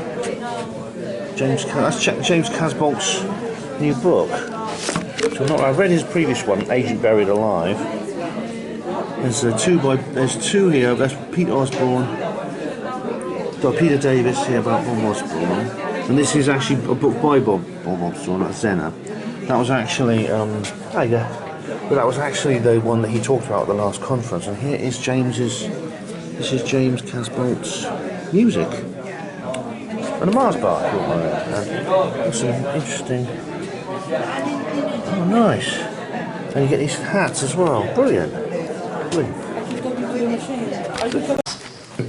let's check James Casbolt's new book. So I've read his previous one, Agent Buried Alive. There's two here. That's Peter Osborne. Got Peter Davis here about Bob Osborne. And this is actually a book by Bob Osborne, not Zena. That was actually but that was actually the one that he talked about at the last conference. And here is This is James Casbolt's music. And a Mars bar. That's some interesting. Oh, nice. And you get these hats as well. Brilliant.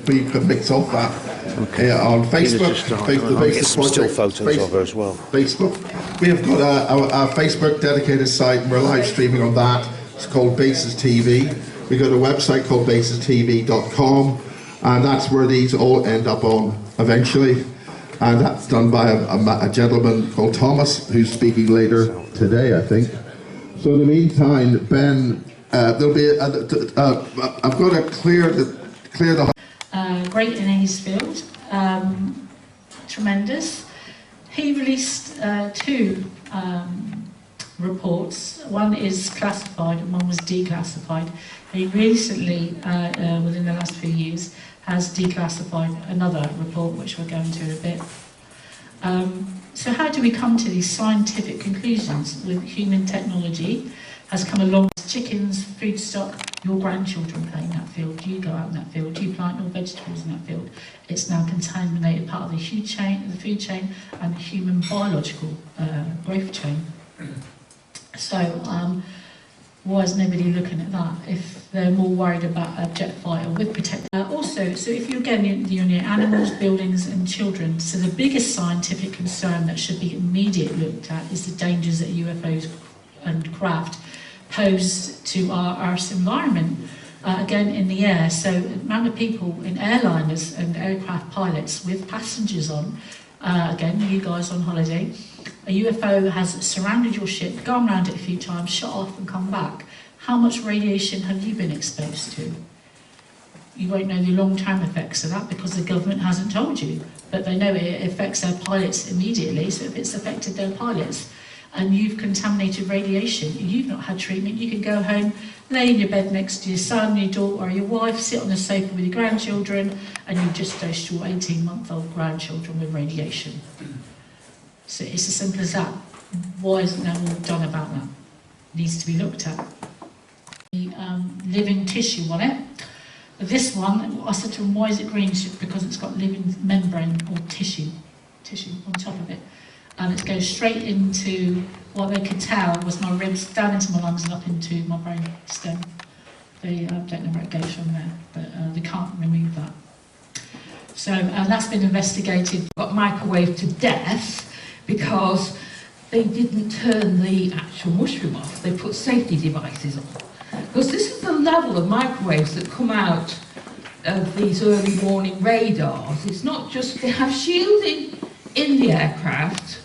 We could mix off that on Facebook. Get some still photos of her as well. Facebook. We have got our Facebook dedicated site, and we're live streaming on that. It's called Bases TV. We got a website called basestv.com, and that's where these all end up on eventually. And that's done by a gentleman called Thomas, who's speaking later today, I think. So in the meantime, Ben, there'll be I've got to clear the. Great in Aysfield, tremendous. He released two reports. One is classified and one was declassified. He recently, within the last few years, has declassified another report, which we'll go into in a bit. So how do we come to these scientific conclusions with human technology has come along? Chickens, food stock, your grandchildren play in that field, you go out in that field, you plant your vegetables in that field. It's now contaminated, part of the food chain and the human biological growth chain. So why is nobody looking at that if they're more worried about a jet fighter with protect? Also, so if you're getting your animals, buildings and children, so the biggest scientific concern that should be immediately looked at is the dangers that UFOs and craft pose to our Earth's environment, again in the air. So the amount of people in airliners and aircraft pilots with passengers on, again you guys on holiday, a UFO has surrounded your ship, gone around it a few times, shot off and come back. How much radiation have you been exposed to? You won't know the long-term effects of that because the government hasn't told you, but they know it affects their pilots immediately. So if it's affected their pilots, and you've contaminated radiation, you've not had treatment, you can go home, lay in your bed next to your son, your daughter or your wife, sit on the sofa with your grandchildren, and you've just dosed your 18-month-old grandchildren with radiation. So it's as simple as that. Why isn't that more done about that? Needs to be looked at. The living tissue on it. This one, I said to him, why is it green? Because it's got living membrane or tissue on top of it. And it goes straight into what they could tell was my ribs, down into my lungs and up into my brain stem. They don't know where it goes from there, but they can't remove that. So that's been investigated. Got microwaved to death because they didn't turn the actual mushroom off. They put safety devices on. Because this is the level of microwaves that come out of these early warning radars. It's not just, they have shielding in the aircraft,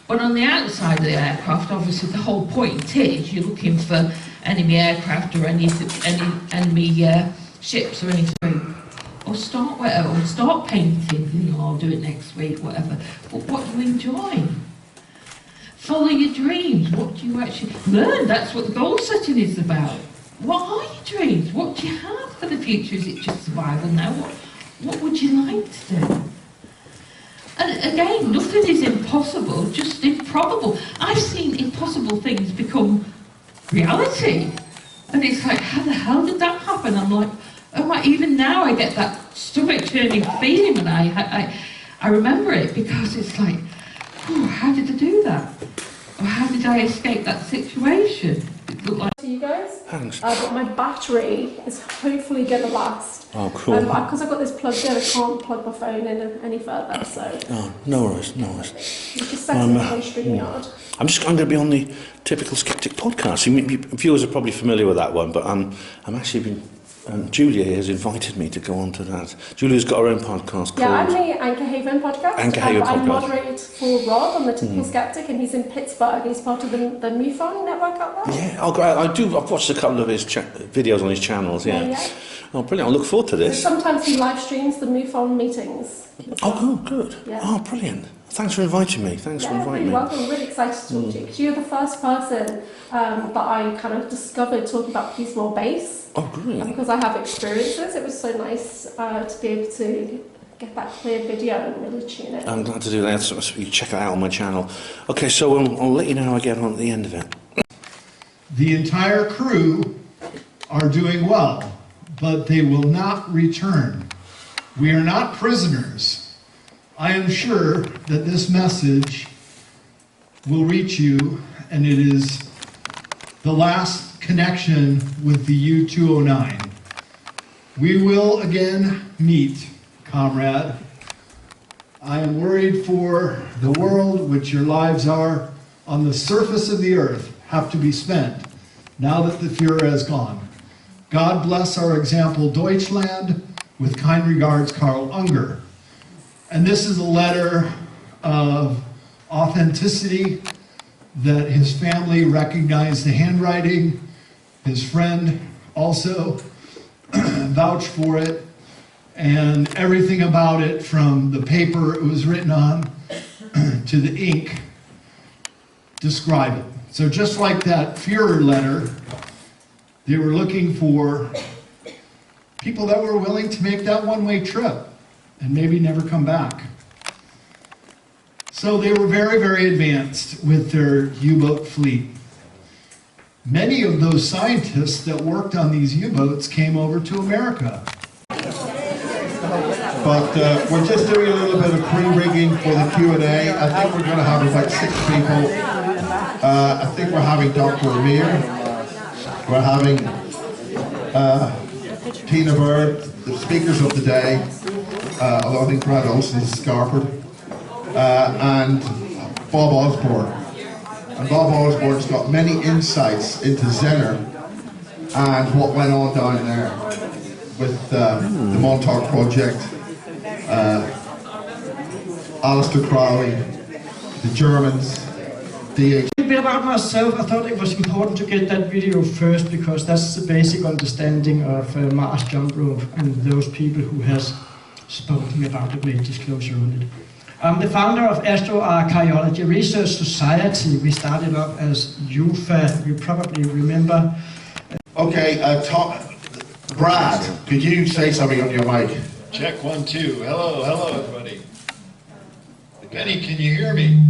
but on the outside of the aircraft, obviously the whole point is you're looking for enemy aircraft or any enemy ships or anything. Or start painting, you know, I'll do it next week, whatever. But what do you enjoy? Follow your dreams. What do you actually learn? That's what the goal setting is about. What are your dreams? What do you have for the future? Is it just survival now? What would you like to do? And again, nothing is impossible, just improbable. I've seen impossible things become reality. And it's like, how the hell did that happen? I'm like, oh my, even now I get that stomach turning feeling when I remember it, because it's like, oh, how did I do that? Or how did I escape that situation? It looked like... To you guys. Thanks. But my battery is hopefully going to last. Oh, cool. Because I've got this plugged in, I can't plug my phone in any further, so... Oh, no worries, no worries. You just set it on StreamYard. I'm going to be on the Typical Skeptic podcast. Viewers are probably familiar with that one, but I'm actually been... Julia has invited me to go on to that. Julia's got her own podcast called... Yeah, I'm the Anchor Haven podcast. Anchor Haven podcast. I moderate for Rob on the Typical Skeptic, and he's in Pittsburgh. He's part of the MUFON network out there. Yeah, I've watched a couple of his videos on his channels, yeah. Oh, brilliant. I look forward to this. So sometimes he live streams the MUFON meetings. Oh, good. Yeah. Oh, brilliant. Thanks for inviting me. Thanks for inviting me. You're welcome. I'm really excited to talk to you, because you're the first person that I kind of discovered talking about Peacemore Base. Oh, great. Because I have experiences, it was so nice to be able to get that clear video and really tune it. I'm glad to do that, so you check it out on my channel. Okay, so I'll let you know how I get on at the end of it. The entire crew are doing well, but they will not return. We are not prisoners. I am sure that this message will reach you, and it is the last connection with the U-209. We will again meet, comrade. I am worried for the world, which your lives are on the surface of the earth have to be spent now that the Führer has gone. God bless our example Deutschland. With kind regards, Karl Unger. And this is a letter of authenticity, that his family recognized the handwriting. His friend also vouched for it, and everything about it, from the paper it was written on to the ink, describe it. So just like that Führer letter, they were looking for people that were willing to make that one-way trip and maybe never come back. So they were very, very advanced with their U-boat fleet. Many of those scientists that worked on these U-boats came over to America. But we're just doing a little bit of pre-rigging for the Q&A. I think we're going to have about 6 people. I think we're having Dr. Amir. We're having Tina Bird, the speakers of the day. Although I think Brad Olsen is Scarford. And Bob Osborne. And Bob Osborne's got many insights into Zenner and what went on down there with the Montauk Project, Alistair Crowley, the Germans, DH. A bit about myself, I thought it was important to get that video first because that's the basic understanding of Mars jump rope and those people who has spoken about the great disclosure on it. I'm the founder of Astroarchaeology Research Society. We started up as UFA, you probably remember. Okay, Brad, could you say something on your mic? Check 1, 2. Hello, hello everybody. Penny, can you hear me?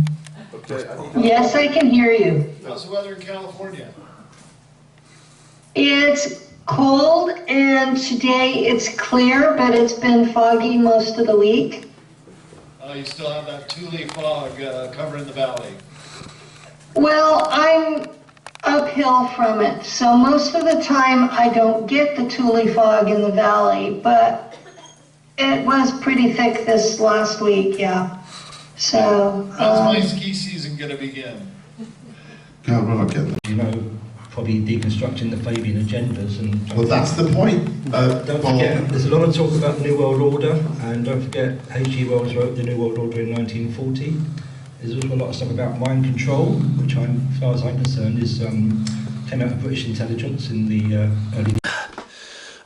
Yes, I can hear you. How's the weather in California? It's cold and today it's clear, but it's been foggy most of the week. You still have that Thule fog covering the valley. Well, I'm uphill from it, so most of the time I don't get the Thule fog in the valley, but it was pretty thick this last week, yeah. So, how's my ski season going to begin? God, we're not getting You know, probably deconstructing the Fabian agendas and... Well, that's the point. Don't forget, there's a lot of talk about the New World Order, and don't forget H.G. Wells wrote the New World Order in 1940. There's also a lot of stuff about mind control, which, as far as I'm concerned, came out of British intelligence in the early...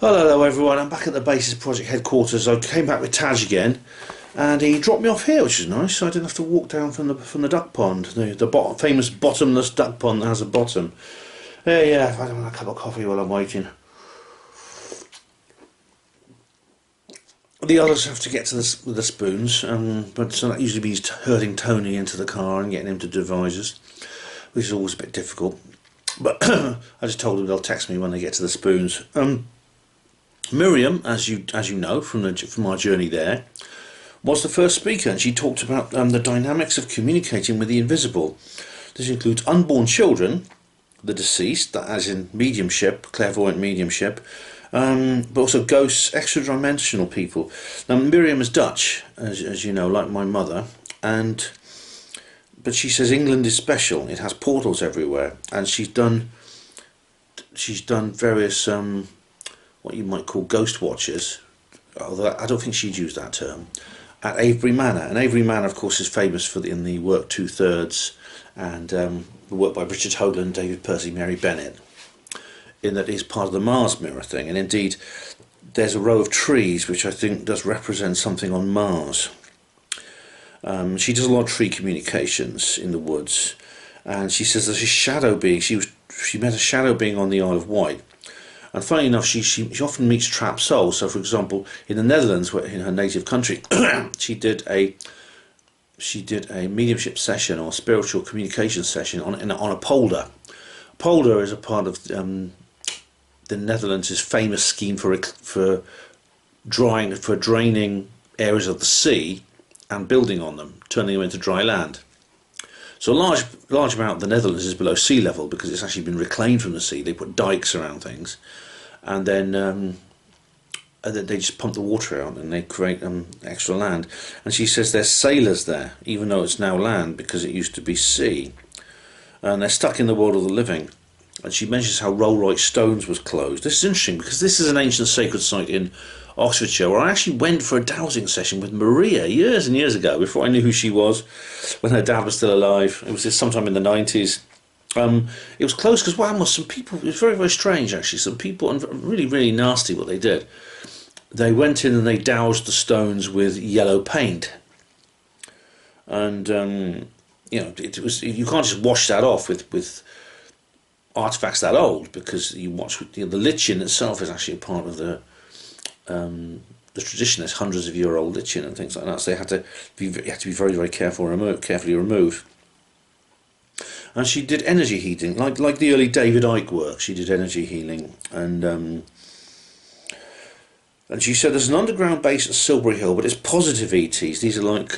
Hello everyone, I'm back at the Basis Project headquarters. I came back with Taj again, and he dropped me off here, which is nice, so I didn't have to walk down from the duck pond, the famous bottomless duck pond that has a bottom. Yeah, if I don't want a cup of coffee while I'm waiting. The others have to get to this with the spoons, but so that usually means herding Tony into the car and getting him to devices, which is always a bit difficult. But I just told them they'll text me when they get to the spoons. Miriam, as you know from our journey there, was the first speaker, and she talked about the dynamics of communicating with the invisible. This includes unborn children, the deceased, as in mediumship, clairvoyant mediumship, but also ghosts, extra-dimensional people. Now, Miriam is Dutch, as you know, like my mother, but she says England is special. It has portals everywhere, and she's done various what you might call ghost watchers, although I don't think she'd use that term, at Avebury Manor. And Avebury Manor, of course, is famous for in the work 2/3 and the work by Richard Hoagland, David Percy, Mary Bennett, in that it's part of the Mars mirror thing. And indeed, there's a row of trees which I think does represent something on Mars. She does a lot of tree communications in the woods, and she says there's a shadow being. She met a shadow being on the Isle of Wight. And funny enough, she often meets trapped souls. So, for example, in the Netherlands, in her native country, she did a mediumship session or spiritual communication session on a polder. Polder is a part of the Netherlands' famous scheme for draining areas of the sea and building on them, turning them into dry land. So a large amount of the Netherlands is below sea level because it's actually been reclaimed from the sea. They put dikes around things, and then they just pump the water out and they create extra land. And she says there's sailors there, even though it's now land because it used to be sea. And they're stuck in the world of the living. And she mentions how Rollright Stones was closed. This is interesting because this is an ancient sacred site in Oxfordshire where I actually went for a dowsing session with Maria years and years ago, before I knew who she was, when her dad was still alive. It was sometime in the 90s. It was closed because what happened was some people, it was very, very strange actually, some people, and really, really nasty what they did. They went in and they doused the stones with yellow paint. And, you know, you can't just wash that off with artifacts that old, because you watch the lichen itself is actually a part of the the tradition is hundreds of year old lichen and things like that, so they had to be very, very carefully removed. And she did energy healing, like the early David Icke work. She did energy healing, and she said there's an underground base at Silbury Hill, but it's positive ETs. These are like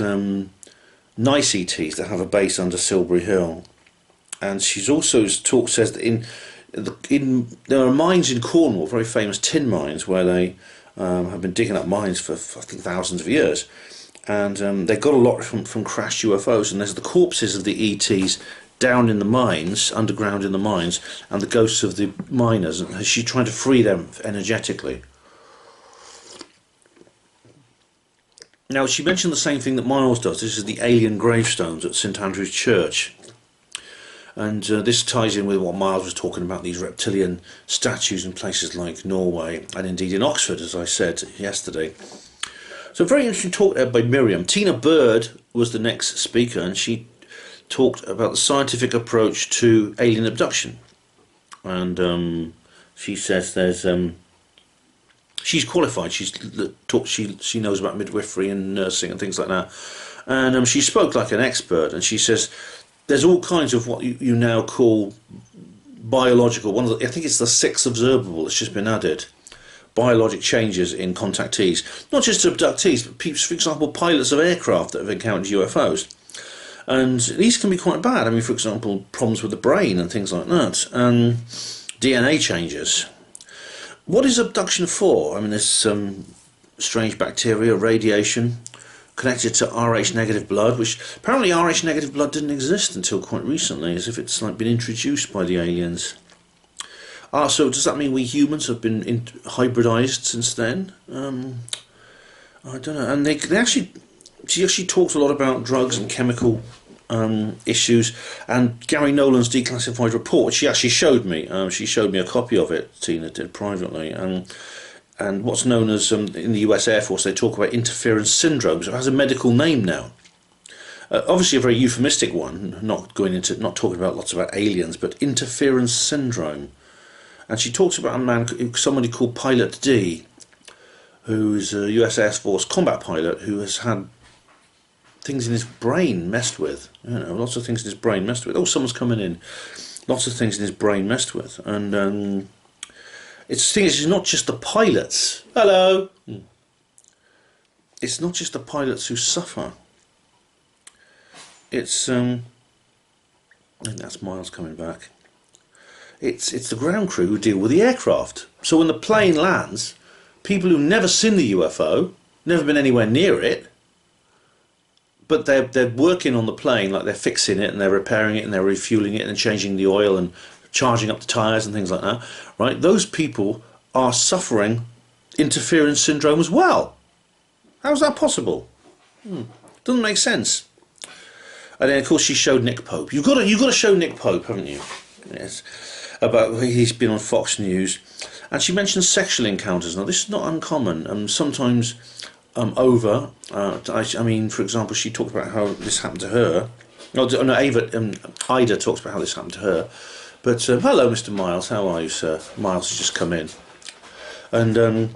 nice ETs that have a base under Silbury Hill. And she's also says that there are mines in Cornwall, very famous tin mines, where they have been digging up mines for I think thousands of years, and they got a lot from crashed UFOs. And there's the corpses of the ETs down in the mines, underground in the mines, and the ghosts of the miners. And she's trying to free them energetically. Now, she mentioned the same thing that Miles does. This is the alien gravestones at St Andrew's Church. And this ties in with what Miles was talking about, these reptilian statues in places like Norway, and indeed in Oxford, as I said yesterday. So very interesting talk there by Miriam. Tina Bird was the next speaker, and she talked about the scientific approach to alien abduction. And she says there's... she's qualified. She knows about midwifery and nursing and things like that, and she spoke like an expert. And she says there's all kinds of what you now call biological. I think it's the sixth observable that's just been added. Biologic changes in contactees, not just abductees, but people, for example, pilots of aircraft that have encountered UFOs. And these can be quite bad. I mean, for example, problems with the brain and things like that, and DNA changes. What is abduction for? I mean, there's some strange bacteria, radiation, connected to Rh negative blood, which apparently Rh negative blood didn't exist until quite recently, as if it's like been introduced by the aliens. So does that mean we humans have been hybridized since then? I don't know. And she actually talked a lot about drugs and chemical issues, and Gary Nolan's declassified report, which she actually showed me. She showed me a copy of it, Tina did, privately, and what's known as, in the US Air Force, they talk about interference syndrome. So it has a medical name now. Obviously a very euphemistic one, not talking about lots about aliens, but interference syndrome. And she talks about somebody called Pilot D, who's a US Air Force combat pilot who has had things in his brain messed with, lots of things in his brain messed with. Oh, someone's coming in. Lots of things in his brain messed with, and it's not just the pilots. Hello. It's not just the pilots who suffer. It's I think that's Miles coming back. It's the ground crew who deal with the aircraft. So when the plane lands, people who've never seen the UFO, never been anywhere near it, but they're working on the plane, like they're fixing it and they're repairing it and they're refueling it and changing the oil and charging up the tyres and things like that, right? Those people are suffering interference syndrome as well. How's that possible? Doesn't make sense. And then of course she showed Nick Pope. You've got to show Nick Pope, haven't you? Yes. About he's been on Fox News, and she mentioned sexual encounters. Now this is not uncommon. Sometimes. I mean, for example, she talked about how this happened to her. Ida talks about how this happened to her. But hello, Mr. Miles. How are you, sir? Miles has just come in, and of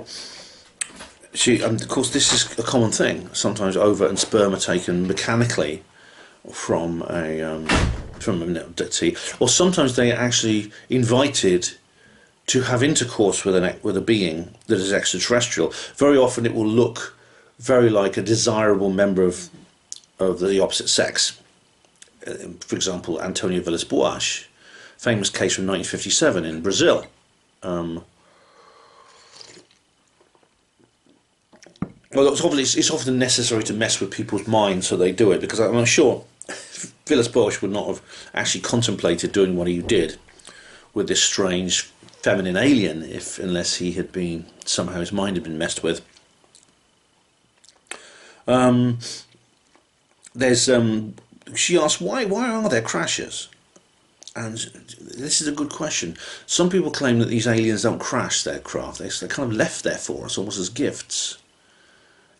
course, this is a common thing. Sometimes ovum and sperm are taken mechanically from an abductee, or sometimes they are actually invited to have intercourse with a being that is extraterrestrial. Very often, it will look very like a desirable member of the opposite sex. For example, Antonio Villas-Boas, famous case from 1957 in Brazil. Well, it's often necessary to mess with people's minds, so they do it, because I'm sure Villas-Boas would not have actually contemplated doing what he did with this strange feminine alien unless he had been, somehow his mind had been messed with. She asked why are there crashes, and this is a good question. Some people claim that these aliens don't crash their craft, they're kind of left there for us almost as gifts.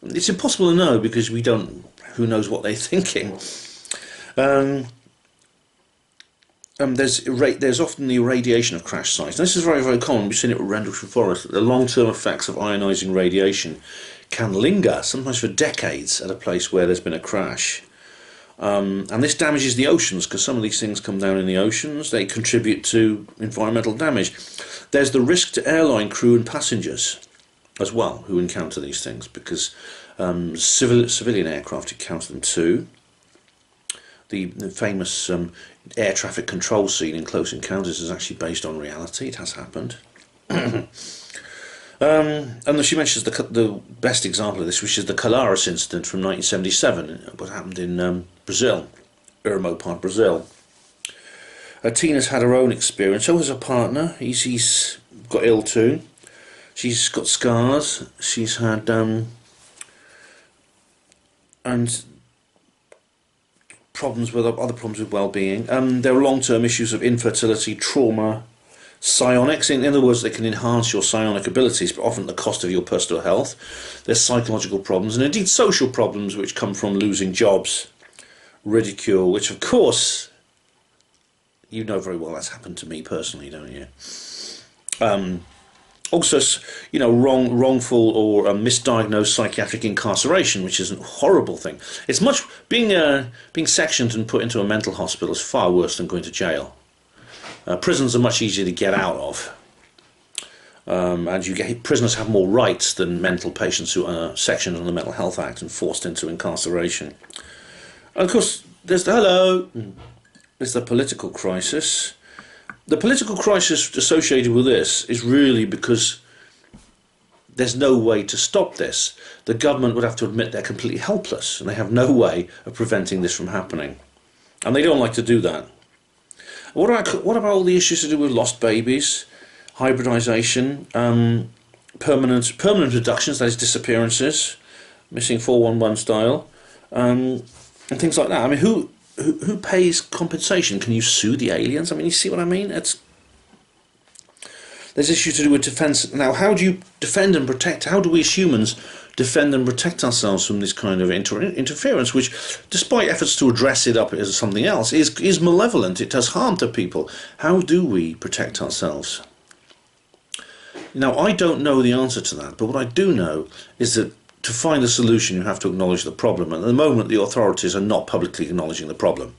It's impossible to know because who knows what they're thinking. there's often the irradiation of crash sites. And this is very, very common. We've seen it with Rendlesham Forest. The long-term effects of ionising radiation can linger, sometimes for decades, at a place where there's been a crash. And this damages the oceans, because some of these things come down in the oceans. They contribute to environmental damage. There's the risk to airline crew and passengers as well who encounter these things, because civilian aircraft encounter them too. The famous air traffic control scene in Close Encounters is actually based on reality. It has happened. And she mentions the best example of this, which is the Colares incident from 1977, what happened in Brazil, a remote part of Brazil. Tina's had her own experience. So has her partner. He's got ill too. She's got scars. She's had and problems with other problems with well-being. There are long-term issues of infertility, trauma, psionics. In other words, they can enhance your psionic abilities, but often at the cost of your personal health. There's psychological problems, and indeed social problems, which come from losing jobs, ridicule, which of course you know very well that's happened to me personally, don't you? Also, you know, wrongful or misdiagnosed psychiatric incarceration, which is a horrible thing. It's much being sectioned and put into a mental hospital is far worse than going to jail. Prisons are much easier to get out of, and prisoners have more rights than mental patients who are sectioned on the Mental Health Act and forced into incarceration. And of course, there's the political crisis. The political crisis associated with this is really because there's no way to stop this. The government would have to admit they're completely helpless and they have no way of preventing this from happening. And they don't like to do that. What about all the issues to do with lost babies, hybridisation, permanent reductions, that is disappearances, missing 411 style, and things like that? I mean, who pays compensation? Can you sue the aliens? I mean, you see what I mean? There's issues to do with defence. Now, how do you defend and protect? How do we as humans defend and protect ourselves from this kind of interference, which, despite efforts to address it up as something else, is malevolent? It does harm to people. How do we protect ourselves? Now, I don't know the answer to that, but what I do know is that to find a solution, you have to acknowledge the problem. And at the moment, the authorities are not publicly acknowledging the problem.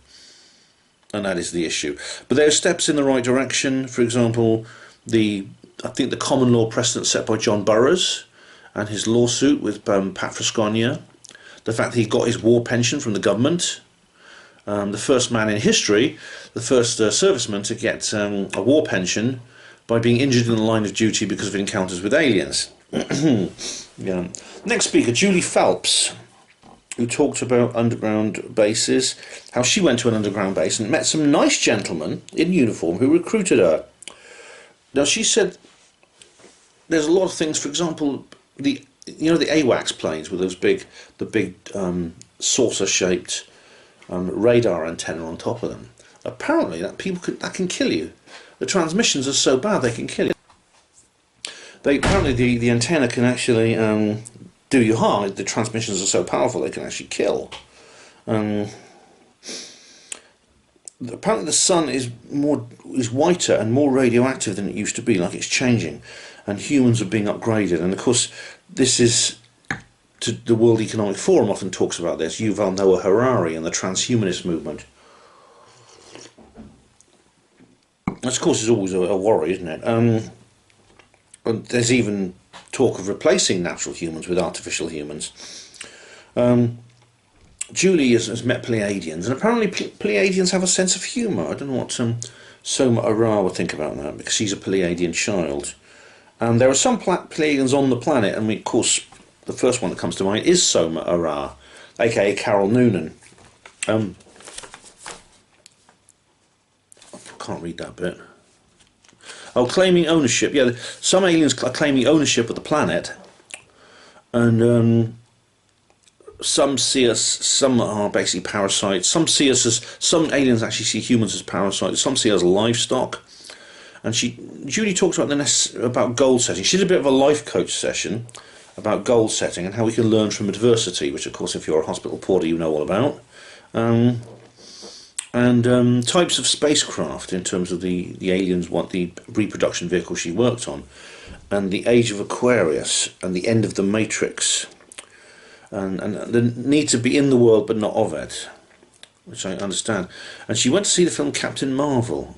And that is the issue. But there are steps in the right direction. For example, I think the common law precedent set by John Burroughs and his lawsuit with Pat Frascogna, the fact that he got his war pension from the government, the first man in history, the first serviceman to get a war pension by being injured in the line of duty because of encounters with aliens. Yeah. Next speaker, Julie Phelps, who talked about underground bases, how she went to an underground base and met some nice gentlemen in uniform who recruited her. Now, she said there's a lot of things. For example, the AWACS planes with the big saucer-shaped radar antenna on top of them. Apparently, that can kill you. The transmissions are so bad they can kill you. Apparently the antenna can actually do you harm. The transmissions are so powerful they can actually kill. Apparently the sun is whiter and more radioactive than it used to be, like it's changing, and humans are being upgraded. And of course, this is the World Economic Forum often talks about this. Yuval Noah Harari and the transhumanist movement. This, of course, is always a worry, isn't it? And there's even talk of replacing natural humans with artificial humans. Julie has met Pleiadians, and apparently Pleiadians have a sense of humour. I don't know what Soma Ara would think about that, because she's a Pleiadian child. And there are some Pleiadians on the planet, and of course the first one that comes to mind is Soma Ara, aka Carol Noonan. I can't read that bit. Oh, claiming ownership. Yeah, some aliens are claiming ownership of the planet, and some see us. Some are basically parasites. Some see us as some aliens actually see humans as parasites. Some see us as livestock. And Julie talks about goal setting. She did a bit of a life coach session about goal setting and how we can learn from adversity, which, of course, if you're a hospital porter, you know all about. and types of spacecraft in terms of the aliens, what the reproduction vehicle she worked on, and the age of Aquarius and the end of the Matrix, and the need to be in the world but not of it, which I understand. And she went to see the film Captain Marvel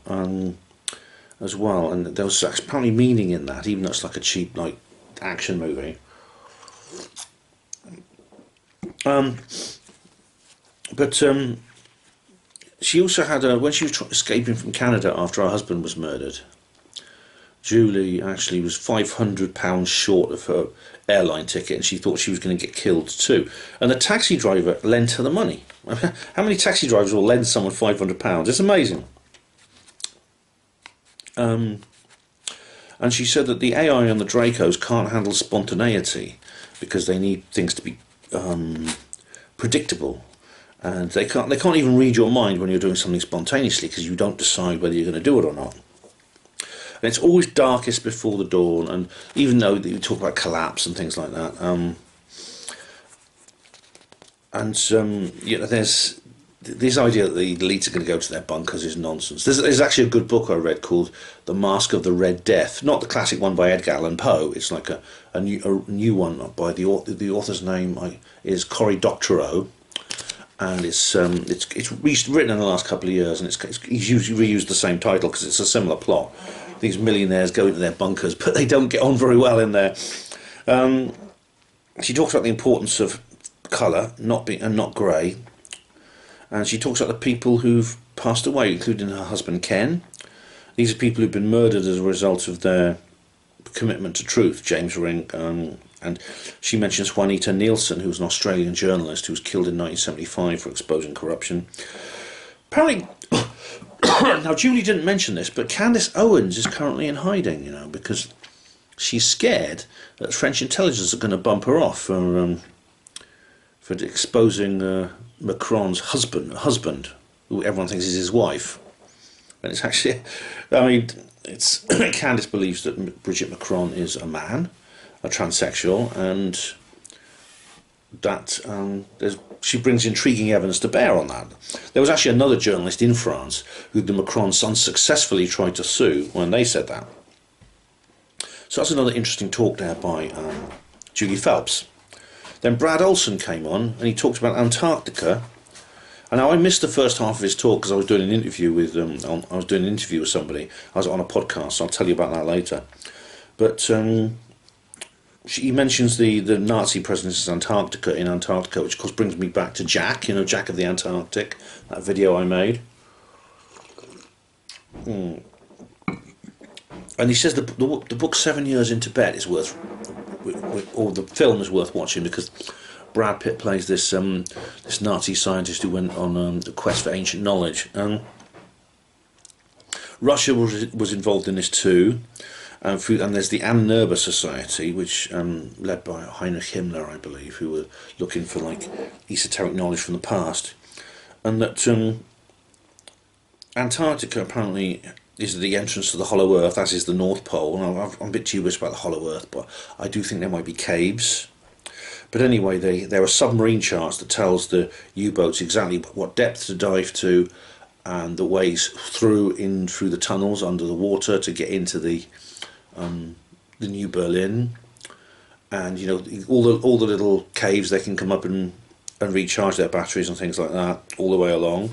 as well, and there was apparently meaning in that, even though it's like a cheap like action movie. She also had when she was escaping from Canada after her husband was murdered, Julie actually was £500 short of her airline ticket, and she thought she was going to get killed too. And the taxi driver lent her the money. How many taxi drivers will lend someone £500? It's amazing. And she said that the AI on the Dracos can't handle spontaneity because they need things to be predictable, and they can't even read your mind when you're doing something spontaneously because you don't decide whether you're going to do it or not. And it's always darkest before the dawn, and even though you talk about collapse and things like that, you know, there's this idea that the elites are going to go to their bunkers is nonsense. There's actually a good book I read called The Mask of the Red Death, not the classic one by Edgar Allan Poe. It's like a new one by the author's name is Cory Doctorow, and it's written in the last couple of years, and he's reused the same title because it's a similar plot. These millionaires go into their bunkers, but they don't get on very well in there. She talks about the importance of colour, not grey. And she talks about the people who've passed away, including her husband Ken. These are people who've been murdered as a result of their commitment to truth, James Ring. And she mentions Juanita Nielsen, who was an Australian journalist who was killed in 1975 for exposing corruption. Apparently, now Julie didn't mention this, but Candace Owens is currently in hiding, you know, because she's scared that French intelligence are going to bump her off for exposing Macron's husband, who everyone thinks is his wife. And it's actually, I mean, it's Candice believes that Brigitte Macron is a man, a transsexual, and that she brings intriguing evidence to bear on that. There was actually another journalist in France who the Macrons unsuccessfully tried to sue when they said that. So that's another interesting talk there by Julie Phelps. Then Brad Olson came on and he talked about Antarctica. And now I missed the first half of his talk because I was doing an interview with somebody. I was on a podcast, so I'll tell you about that later. But he mentions the Nazi presence in Antarctica, which of course brings me back to Jack, you know, Jack of the Antarctic, that video I made. And he says the book 7 Years in Tibet is worth, or the film is worth watching because Brad Pitt plays this Nazi scientist who went on a quest for ancient knowledge. Russia was involved in this too, and there's the Ann Nerber Society, which led by Heinrich Himmler, I believe, who were looking for like esoteric knowledge from the past, and that Antarctica apparently is the entrance to the Hollow Earth, as is the North Pole. And I'm a bit dubious about the Hollow Earth, but I do think there might be caves. But anyway, there are submarine charts that tells the U-boats exactly what depth to dive to, and the ways through the tunnels under the water to get into the New Berlin, and you know all the little caves they can come up and recharge their batteries and things like that all the way along.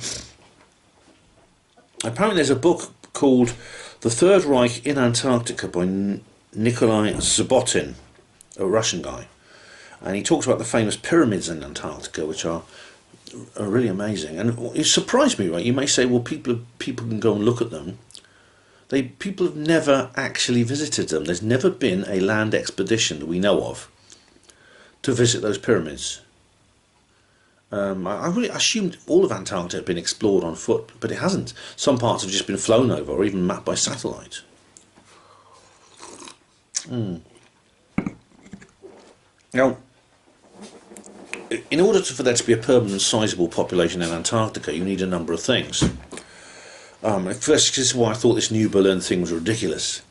Apparently, there's a book called The Third Reich in Antarctica by Nikolai Zabotin, a Russian guy. And he talks about the famous pyramids in Antarctica, which are really amazing. And it surprised me, right? You may say, well, people can go and look at them. People have never actually visited them. There's never been a land expedition that we know of to visit those pyramids. I really assumed all of Antarctica had been explored on foot, but it hasn't. Some parts have just been flown over or even mapped by satellite. Now, in order for there to be a permanent, sizable population in Antarctica, you need a number of things. First, this is why I thought this New Berlin thing was ridiculous,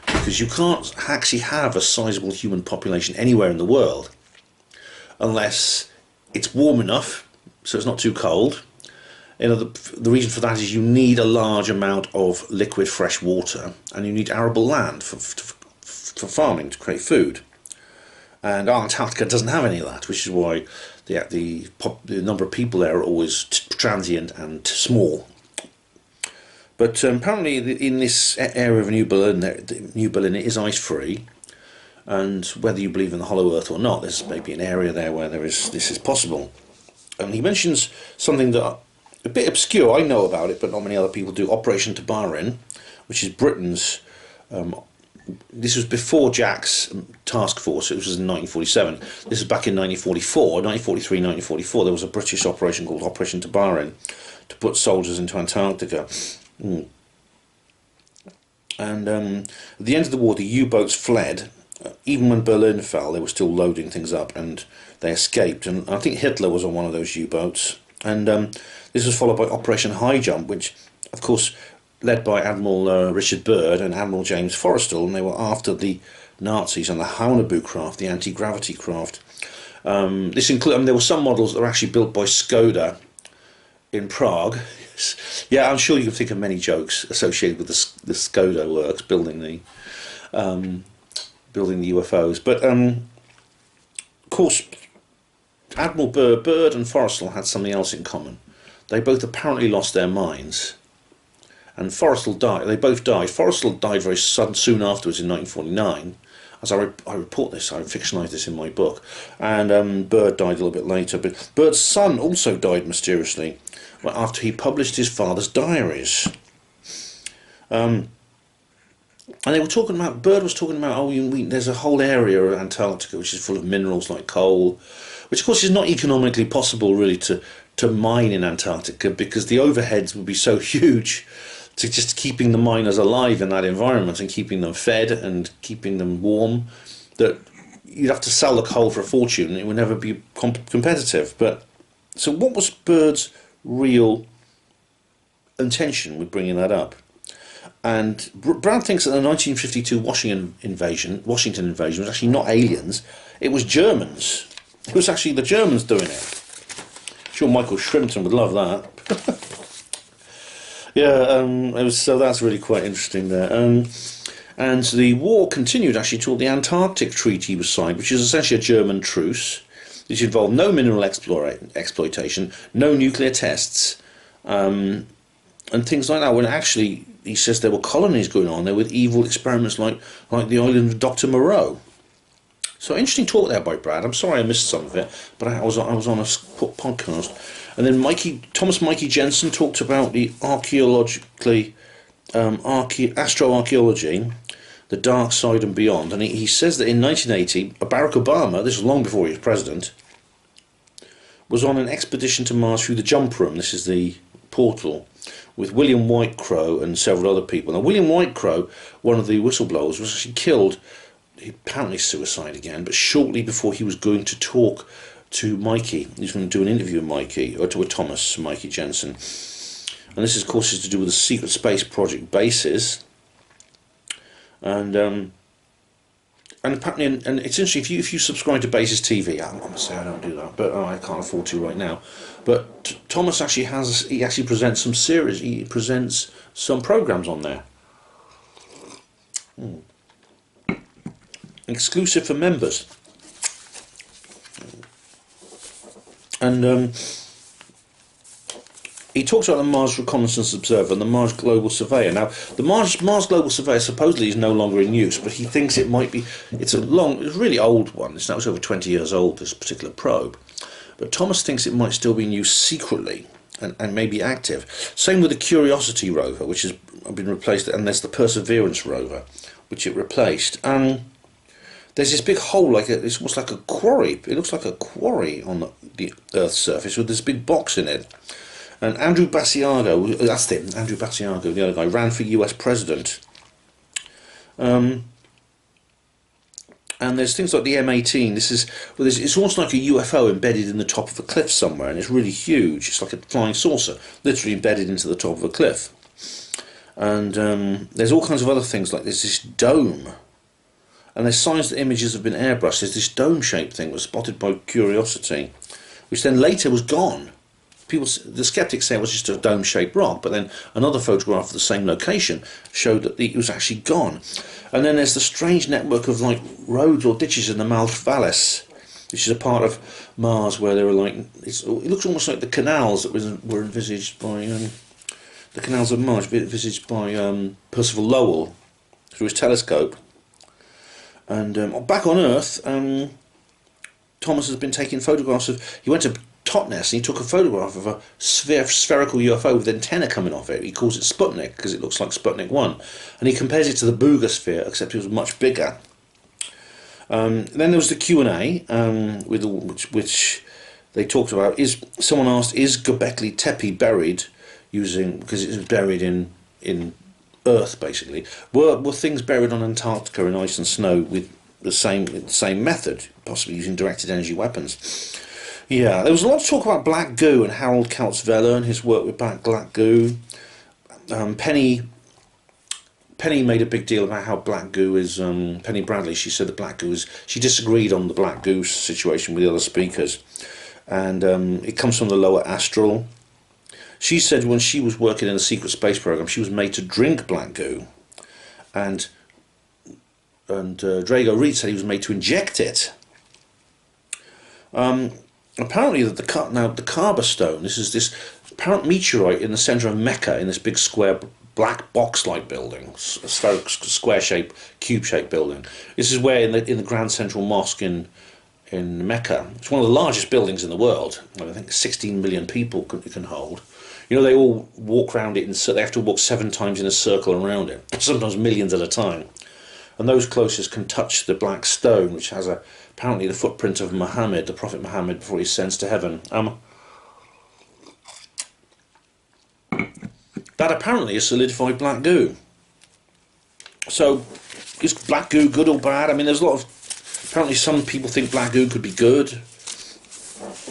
because you can't actually have a sizable human population anywhere in the world unless it's warm enough, so it's not too cold, The reason for that is you need a large amount of liquid fresh water, and you need arable land for farming to create food. And Antarctica doesn't have any of that, which is why the number of people there are always transient and small. But apparently in this area of New Berlin it is ice-free, and whether you believe in the hollow earth or not, there's maybe an area there where this is possible. And he mentions something that a bit obscure, I know about it, but not many other people do, Operation Tabarin, which is Britain's, this was before Jack's task force, it was in 1947, this is back in 1944, 1943, 1944, there was a British operation called Operation Tabarin to put soldiers into Antarctica. And at the end of the war, the U-boats fled. Even when Berlin fell, they were still loading things up, and they escaped. And I think Hitler was on one of those U-boats. And this was followed by Operation High Jump, which, of course, led by Admiral Richard Byrd and Admiral James Forrestal, and they were after the Nazis on the HPANWO craft, the anti-gravity craft. This included, there were some models that were actually built by Skoda in Prague. Yeah, I'm sure you can think of many jokes associated with the Skoda works building the UFOs. But of course, Admiral Byrd and Forrestal had something else in common. They both apparently lost their minds, and Forrestal died. They both died. Forrestal died very soon afterwards in 1949. As I report this, I fictionalised this in my book, and Byrd died a little bit later. But Byrd's son also died mysteriously after he published his father's diaries. And they were talking about, Byrd was talking about, there's a whole area of Antarctica which is full of minerals like coal, which of course is not economically possible really to mine in Antarctica, because the overheads would be so huge to just keeping the miners alive in that environment and keeping them fed and keeping them warm, that you'd have to sell the coal for a fortune and it would never be competitive. But so what was Byrd's real intention with bringing that up? And Brad thinks that the 1952 Washington invasion was actually not aliens, it was Germans. It was actually the Germans doing it. I'm sure Michael Shrimpton would love that. Yeah, so that's really quite interesting there. And the war continued actually till the Antarctic Treaty was signed, which is essentially a German truce, which involved no mineral exploitation, no nuclear tests, and things like that. When actually, he says there were colonies going on there with evil experiments like the island of Dr. Moreau. So interesting talk there by Brad. I'm sorry I missed some of it, but I was on a podcast. And then Thomas Mikey Jensen talked about the astroarchaeology, the dark side and beyond. And he says that in 1980, Barack Obama, this was long before he was president, was on an expedition to Mars through the jump room. This is the portal, with William Whitecrow and several other people. Now, William Whitecrow, one of the whistleblowers, was actually killed, apparently suicide again, but shortly before he was going to talk to Mikey. He was going to do an interview with Mikey, or to Thomas Mikey Jensen. And this, of course, is to do with the secret space project bases. And apparently, and it's interesting, if you subscribe to Bases TV, I'm going to say I don't do that, but I can't afford to right now. But Thomas actually presents some series, he presents some programs on there. Exclusive for members. And he talks about the Mars Reconnaissance Observer and the Mars Global Surveyor. Now, the Mars Global Surveyor supposedly is no longer in use, but he thinks it might be. It's a really old one. That was over 20 years old, this particular probe. But Thomas thinks it might still be in use secretly and maybe active. Same with the Curiosity rover, which has been replaced, and there's the Perseverance rover, which it replaced. There's this big hole, it's almost like a quarry. It looks like a quarry on the Earth's surface with this big box in it. And Andrew Basiago, that's it, Andrew Basiago, the other guy, ran for US president. And there's things like the M18. It's almost like a UFO embedded in the top of a cliff somewhere, and it's really huge. It's like a flying saucer, literally embedded into the top of a cliff. And there's all kinds of other things, like there's this dome. And there's signs that images have been airbrushed. There's this dome-shaped thing that was spotted by Curiosity, which then later was gone. the skeptics say it was just a dome-shaped rock, but then another photograph of the same location showed that it was actually gone. And then there's the strange network of like roads or ditches in the Malth Vallis, which is a part of Mars where there were like, it looks almost like the canals that were envisaged by the canals of Mars, envisaged by Percival Lowell through his telescope. And back on Earth, Thomas has been taking photographs of. He went to Totnes and he took a photograph of a spherical UFO with antenna coming off it. He calls it Sputnik because it looks like Sputnik 1, and he compares it to the Booger sphere, except it was much bigger. Then there was the Q&A, which they talked about. Someone asked, is Göbekli Tepe buried because it was buried in Earth basically? Were things buried on Antarctica in ice and snow with the same method, possibly using directed energy weapons? Yeah, there was a lot of talk about black goo and Harold Kautz-Vella and his work with black goo. Penny made a big deal about how black goo is. Penny Bradley, she said that black goo is. She disagreed on the black goo situation with the other speakers, and it comes from the lower astral. She said when she was working in a secret space program, she was made to drink black goo, and Drago Reed said he was made to inject it. Apparently that the Kaaba stone, this is this apparent meteorite in the centre of Mecca in this big square black box-like building, square-shaped, cube-shaped building. This is where in the Grand Central Mosque in Mecca, it's one of the largest buildings in the world. I think 16 million people it can hold. You know, they all walk around it, they have to walk 7 times in a circle around it, sometimes millions at a time. And those closest can touch the black stone, which has apparently the footprint of Muhammad, the Prophet Muhammad, before he ascends to heaven. That apparently is solidified black goo. So, is black goo good or bad? I mean, there's a lot of... Apparently some people think black goo could be good.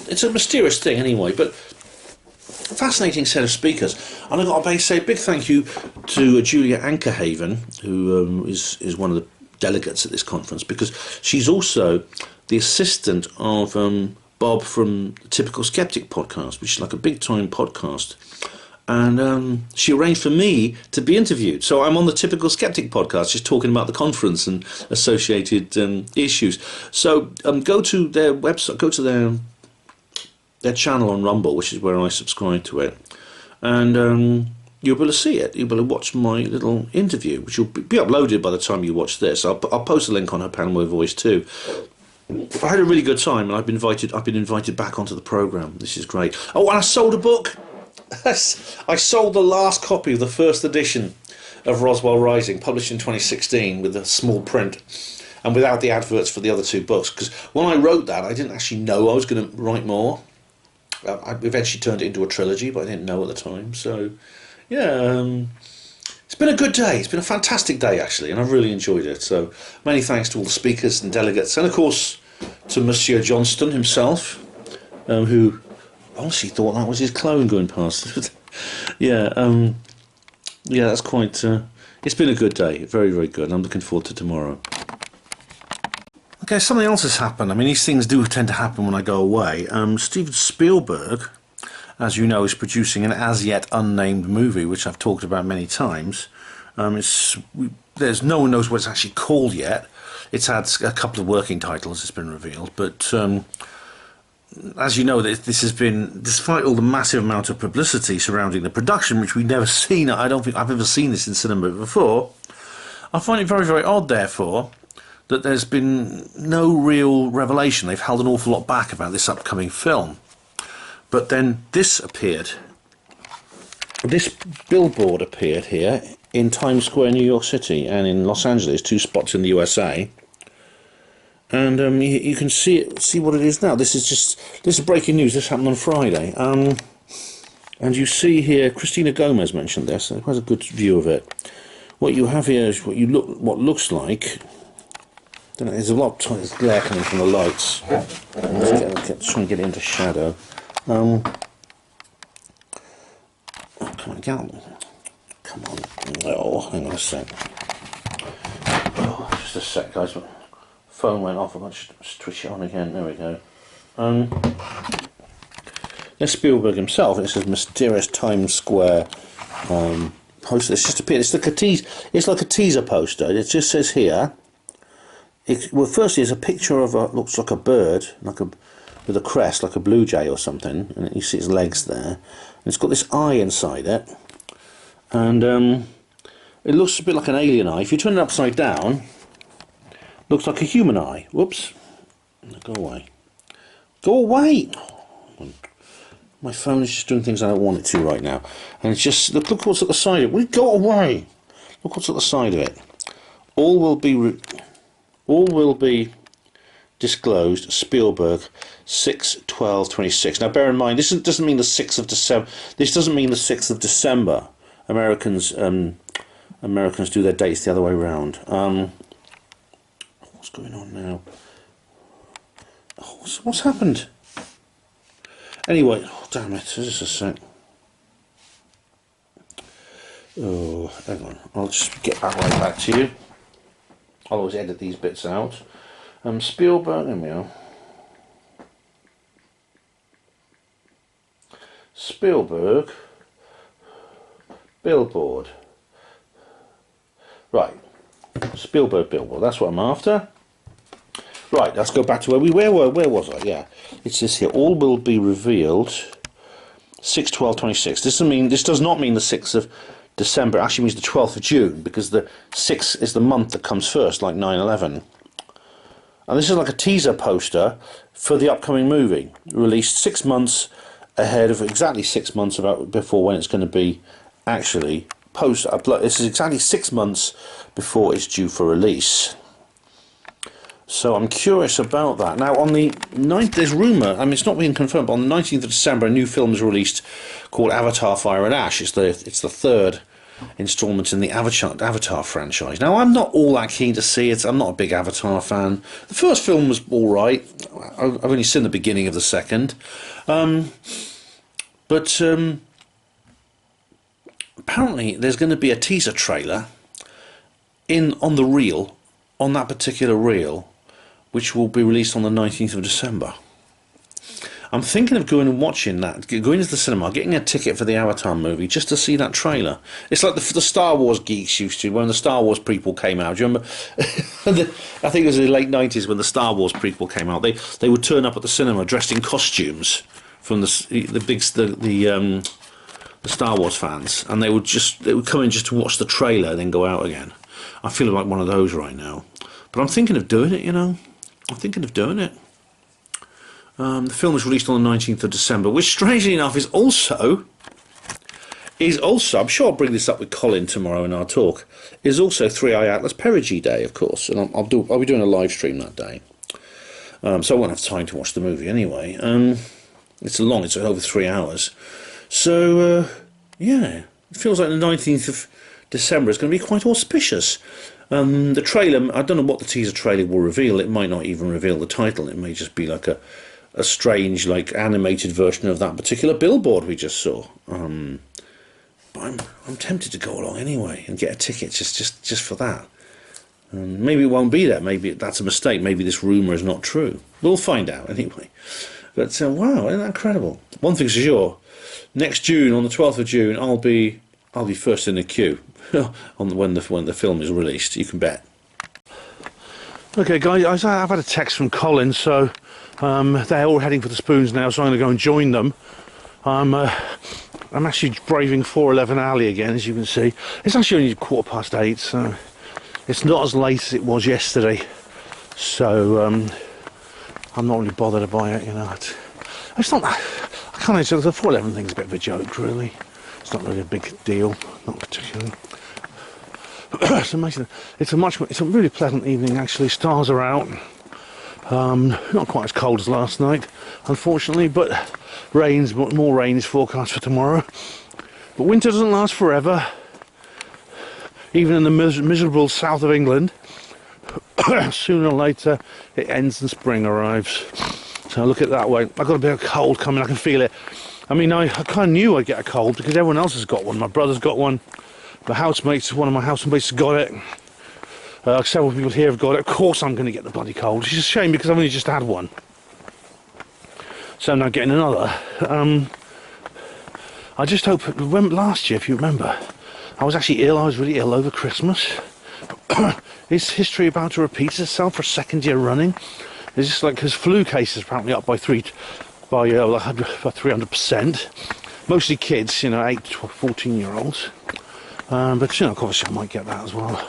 It's a mysterious thing anyway, but... Fascinating set of speakers. And I've got to say a big thank you to Julia Ankerhaven, who is one of the delegates at this conference, because she's also the assistant of Bob from the Typical Skeptic podcast, which is like a big-time podcast. And she arranged for me to be interviewed. So I'm on the Typical Skeptic podcast, just talking about the conference and associated issues. So go to their website, go to their channel on Rumble, which is where I subscribe to it, and you'll be able to see it. You'll be able to watch my little interview, which will be uploaded by the time you watch this. I'll post a link on HPANWO Voice too. I had a really good time, and I've been invited back onto the programme. This is great. Oh, and I sold a book. I sold the last copy of the first edition of Roswell Rising, published in 2016 with a small print and without the adverts for the other 2 books, because when I wrote that I didn't actually know I was going to write more. I eventually turned it into a trilogy, but I didn't know at the time. So, yeah, it's been a good day. It's been a fantastic day, actually, and I've really enjoyed it. So, many thanks to all the speakers and delegates, and of course to Monsieur Johnston himself, who honestly thought that was his clone going past. Yeah, that's quite. It's been a good day, very, very good. I'm looking forward to tomorrow. Okay, something else has happened. I mean, these things do tend to happen when I go away. Steven Spielberg, as you know, is producing an as-yet unnamed movie, which I've talked about many times. There's no one knows what it's actually called yet. It's had a couple of working titles, it's been revealed, but as you know, this has been, despite all the massive amount of publicity surrounding the production, which we've never seen, I don't think I've ever seen this in cinema before, I find it very, very odd, therefore, that there's been no real revelation. They've held an awful lot back about this upcoming film. But then this appeared. This billboard appeared here in Times Square, New York City, and in Los Angeles, 2 spots in the USA. And you can see what it is now. This is breaking news. This happened on Friday. And you see here, Christina Gomez mentioned this. It has a good view of it. What you have here is what looks like. There's a lot of glare coming from the lights. Let's try and get it into shadow. Oh, come on, get on. Come on. Oh, hang on a sec. Oh, just a sec, guys. Phone went off. I've got to switch it on again. There we go. There's Spielberg himself. It says mysterious Times Square poster. It's just appeared. It's like a teaser poster. It just says here. Well, firstly, it's a picture of looks like a bird, with a crest, like a blue jay or something, and you see its legs there. And it's got this eye inside it, and it looks a bit like an alien eye. If you turn it upside down, it looks like a human eye. Whoops! Go away! Go away! My phone is just doing things I don't want it to right now, and it's just look what's at the side of it. Will you go away? Look what's at the side of it. All will be disclosed. Spielberg, 6/12/26. Now, bear in mind, this doesn't mean the 6th of December. This doesn't mean the 6th of December. Americans do their dates the other way around. What's going on now? Oh, what's happened? Anyway, oh, damn it! Just a sec. Oh, hang on. I'll just get that right back to you. I'll always edit these bits out. Spielberg, there we are. Spielberg, billboard. Right, Spielberg billboard. That's what I'm after. Right, let's go back to where was I? Yeah, it says here all will be revealed. 6/12/26. This does not mean the 6th of December. It actually means the 12th of June, because the 6th is the month that comes first, like 9/11. And this is like a teaser poster for the upcoming movie, released 6 months ahead of, exactly 6 months before when it's going to be actually posted. This is exactly 6 months before it's due for release. So I'm curious about that. Now, on the 9th, there's rumour, I mean, it's not being confirmed, but on the 19th of December, a new film is released called Avatar: Fire and Ash. It's the third instalment in the Avatar franchise. Now, I'm not all that keen to see it. I'm not a big Avatar fan. The first film was all right. I've only seen the beginning of the second. But apparently, there's going to be a teaser trailer on the reel, on that particular reel, which will be released on the 19th of December. I'm thinking of going and watching that, going to the cinema, getting a ticket for the Avatar movie just to see that trailer. It's like the Star Wars geeks used to, when the Star Wars prequel came out. Do you remember? I think it was in the late 90s when the Star Wars prequel came out. They would turn up at the cinema dressed in costumes from the Star Wars fans, and they would come in just to watch the trailer and then go out again. I feel like one of those right now. But I'm thinking of doing it, you know. I'm thinking of doing it. The film was released on the 19th of December, which strangely enough is also, I'm sure I'll bring this up with Colin tomorrow in our talk, is also 3i Atlas Perigee Day, of course, and I'll be doing a live stream that day. So I won't have time to watch the movie anyway. It's over 3 hours. So, yeah, it feels like the 19th of December is going to be quite auspicious. The trailer, I don't know what the teaser trailer will reveal. It might not even reveal the title. It may just be like a strange, like, animated version of that particular billboard we just saw. But I'm tempted to go along anyway and get a ticket just for that. Maybe it won't be there. Maybe that's a mistake. Maybe this rumour is not true. We'll find out anyway. But wow, isn't that incredible? One thing's for sure. Next June, on the 12th of June, I'll be first in the queue when the film is released. You can bet. Okay, guys, I've had a text from Colin, so they're all heading for the spoons now, so I'm going to go and join them. I'm actually braving 411 Alley again, as you can see. It's actually only 8:15, so it's not as late as it was yesterday. So I'm not really bothered about it, you know. It's not. I can't answer. The 411 thing's a bit of a joke, really. It's not really a big deal, not particularly. It's amazing. It's a really pleasant evening actually. Stars are out. Not quite as cold as last night, unfortunately, but more rain is forecast for tomorrow. But winter doesn't last forever, even in the miserable south of England. Sooner or later it ends and spring arrives. So look at it that way. I've got a bit of cold coming, I can feel it. I mean, I kind of knew I'd get a cold because everyone else has got one. My brother's got one. One of my housemates has got it. Several people here have got it. Of course I'm going to get the bloody cold. It's just a shame because I've only just had one. So I'm now getting another. I just hope, last year, if you remember, I was actually ill. I was really ill over Christmas. Is history about to repeat itself for a second year running? It's just like, because flu cases apparently up by 300%. Mostly kids, you know, 8 to 14-year-olds. But, you know, obviously I might get that as well.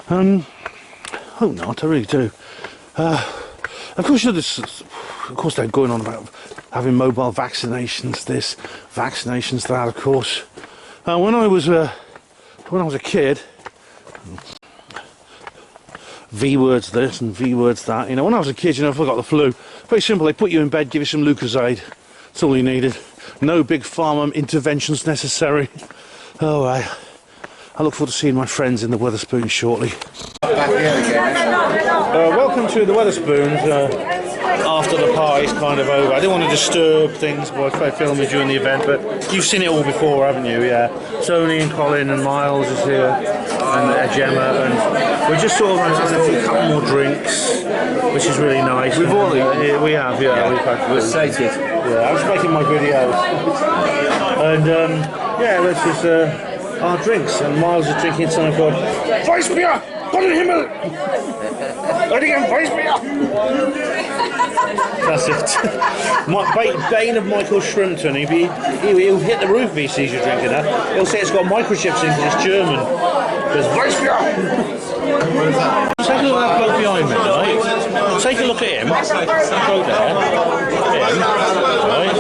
Hope not, I really do. Of course, you know, of course they're going on about having mobile vaccinations, this, vaccinations that, of course. When I was a kid, V words this and V words that, you know, when I was a kid, you know, if I got the flu, very simple, they put you in bed, give you some Lucozade, that's all you needed. No big pharma interventions necessary. Oh, I look forward to seeing my friends in the Wetherspoons shortly. Welcome to the Wetherspoons. After the party's kind of over. I didn't want to disturb things by filming during the event, but you've seen it all before, haven't you? Yeah. Tony and Colin and Miles is here, and Gemma, and we're just sort of having a couple more drinks, which is really nice. We've all eaten. We have, yeah. We've had. We're sated. Yeah, I was making my videos, and yeah, this is our drinks, and Miles is drinking something called Weissbier. Gotten Himmel! Again, Weissbier! That's it. Bane of Michael Shrimpton. He'll hit the roof if he sees you drinking that. He'll say it's got microchips in because it's German. There's Weissbier! Take a look at that bloke behind me, right? Take a look at him. Go there. Him. Right?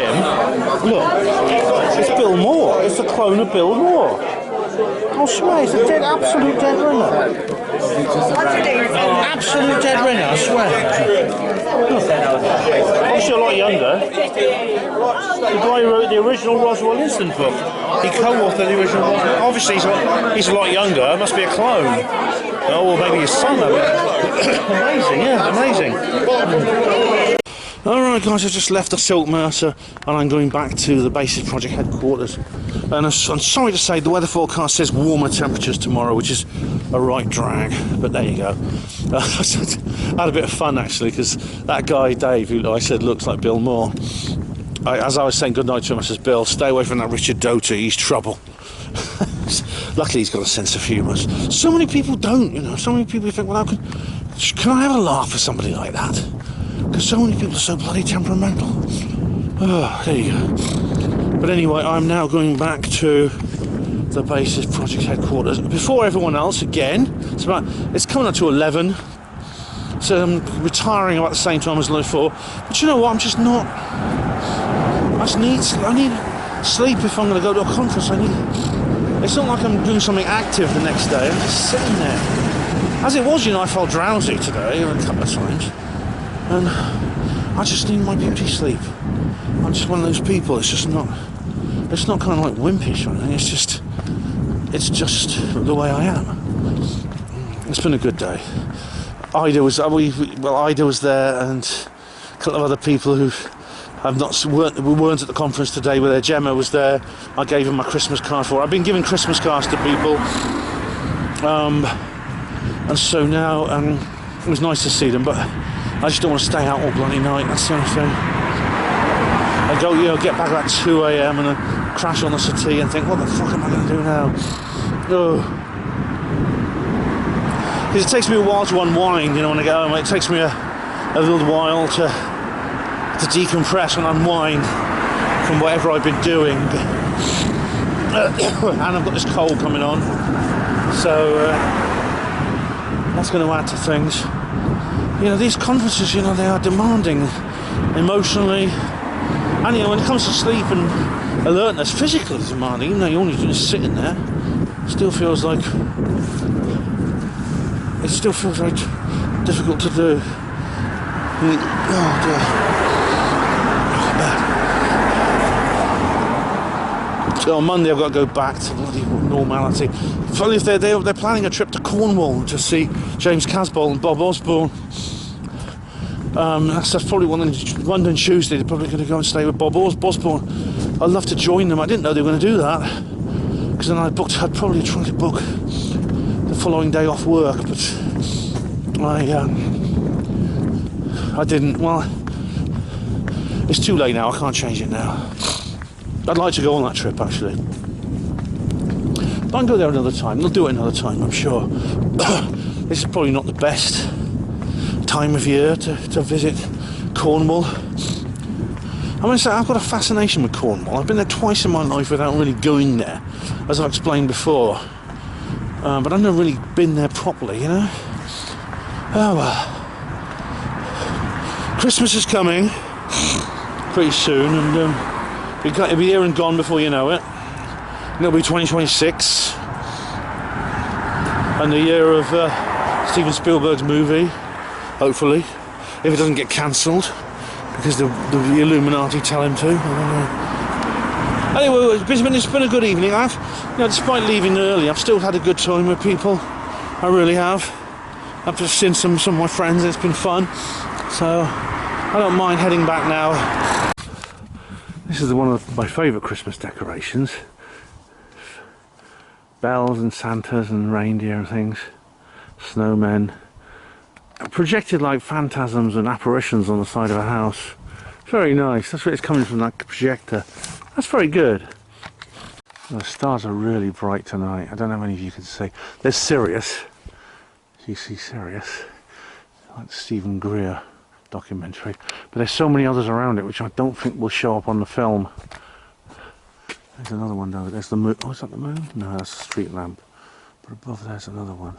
Him. Look. It's Bill Moore. It's the clone of Bill Moore. I swear, it's a absolute dead winner. Absolute dead winner, I swear. Obviously a lot younger. The guy who wrote the original Roswell Incident book. He co-authored the original Roswell. Obviously he's a lot younger, it must be a clone. Oh, or maybe his son. Amazing, yeah, amazing. Alright guys, I've just left the Silk Mercer and I'm going back to the Basis Project headquarters. And I'm sorry to say the weather forecast says warmer temperatures tomorrow, which is a right drag, but there you go. I had a bit of fun actually, because that guy Dave, who I said looks like Bill Moore, as I was saying goodnight to him, I says, Bill, stay away from that Richard Doty, he's trouble. Luckily he's got a sense of humour. So many people don't, you know, so many people think, well, can I have a laugh with somebody like that? Because so many people are so bloody temperamental. Oh, there you go. But anyway, I'm now going back to the Basis Project headquarters. Before everyone else, again, it's coming up to 11. So I'm retiring about the same time as before. But you know what, I'm just not... I need sleep if I'm going to go to a conference. It's not like I'm doing something active the next day. I'm just sitting there. As it was, you know, I felt drowsy today a couple of times. And I just need my beauty sleep. I'm just one of those people. It's not kind of like wimpish or anything. It's just the way I am. It's been a good day. Ida was there, and a couple of other people who weren't at the conference today were there. Gemma was there. I gave him my Christmas card for her. I've been giving Christmas cards to people, and so now it was nice to see them, but I just don't want to stay out all bloody night. That's the only thing. I go, you know, get back at 2 AM and I crash on the settee and think, what the fuck am I going to do now? Because it takes me a while to unwind, you know, when I go home. It takes me a little while to decompress and unwind from whatever I've been doing. And I've got this cold coming on, so that's going to add to things. You know, these conferences, you know, they are demanding emotionally, and you know, when it comes to sleep and alertness, physically demanding. Even though you're only just sitting there, it still feels very difficult to do. Oh dear. So on Monday I've got to go back to bloody normality. Funny if they're planning a trip to Cornwall to see James Casbolt and Bob Osborne. That's probably Monday and Tuesday. They're probably going to go and stay with Bob Osborne. I'd love to join them. I didn't know they were going to do that, because then I'd probably try to book the following day off work, but I didn't. Well, It's too late now, I can't change it now. I'd like to go on that trip actually. But I can go there another time. They'll do it another time, I'm sure. This is probably not the best time of year to visit Cornwall. I mean, I've got a fascination with Cornwall. I've been there twice in my life without really going there, as I've explained before. But I've never really been there properly, you know? Oh well. Christmas is coming pretty soon, and it'll be here and gone before you know it. And it'll be 2026. And the year of Steven Spielberg's movie, hopefully, if it doesn't get cancelled. Because the Illuminati tell him to. I don't know. Anyway, it's been a good evening. Despite leaving early, I've still had a good time with people. I really have. I've just seen some of my friends. It's been fun. So I don't mind heading back now. This is one of my favourite Christmas decorations. Bells and Santas and reindeer and things. Snowmen. Projected like phantasms and apparitions on the side of a house. Very nice. That's where it's coming from, that projector. That's very good. The stars are really bright tonight. I don't know how many of you can see. There's Sirius. You see Sirius, like the Stephen Greer documentary. But there's so many others around it which I don't think will show up on the film. There's another one down there. There's the moon. Oh, is that the moon? No, that's a street lamp. But above there's another one.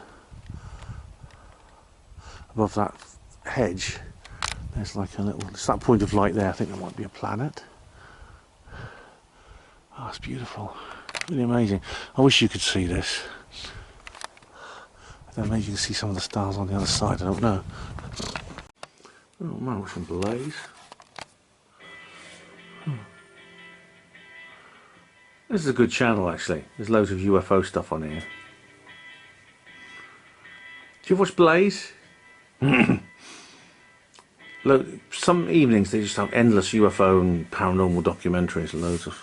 Above that hedge, there's like a little, it's that point of light there. I think there might be a planet. Oh, it's beautiful. Really amazing. I wish you could see this. I don't know, maybe you can see some of the stars on the other side, I don't know. Oh man, we some blaze. This is a good channel actually. There's loads of UFO stuff on here. Do you watch Blaze? Look, some evenings they just have endless UFO and paranormal documentaries, loads of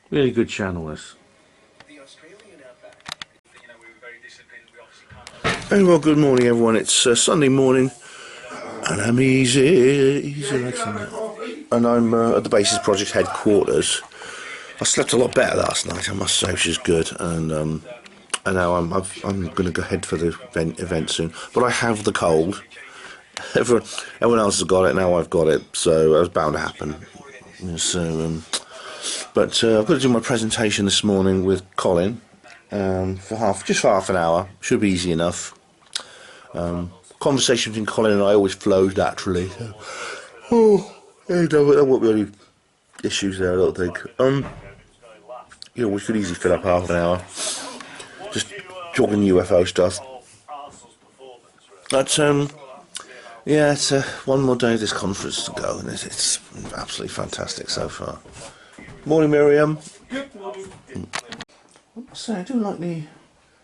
really good channel this. Very well, good morning everyone. It's Sunday morning and I'm easy and I'm at the Basis Project headquarters. I slept a lot better last night, I must say, which is good, and now I'm going to go ahead for the event soon. But I have the cold. Everyone else has got it. Now I've got it, so it was bound to happen. So, but I've got to do my presentation this morning with Colin for half an hour. Should be easy enough. Conversation between Colin and I always flows naturally. There won't be any issues there, I don't think. We could easily fill up half an hour. Just talking UFO stuff. But yeah, it's one more day of this conference to go, and it's absolutely fantastic so far. Morning, Miriam. Good morning. I must say, I do like the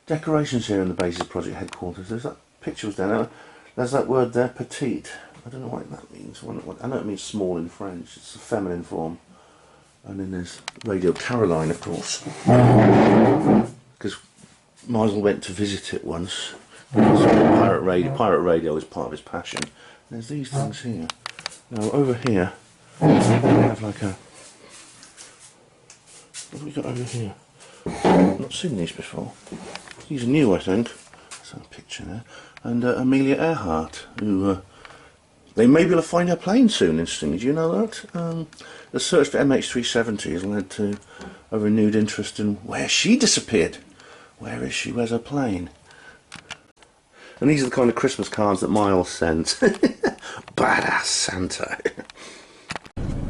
decorations here in the Basis Project headquarters. There's that picture was there. There's that word there, petite. I don't know what that means. I know it means small in French. It's a feminine form. And then there's Radio Caroline, of course. Because Michael went to visit it once. Pirate radio is part of his passion. There's these things here. Now over here, we have like a... What have we got over here? I've not seen these before. These are new, I think. There's a picture there. And Amelia Earhart, who... they may be able to find her plane soon, interestingly. Do you know that? The search for MH370 has led to a renewed interest in where she disappeared. Where is she? Where's her plane? And these are the kind of Christmas cards that Miles sends. Badass Santa.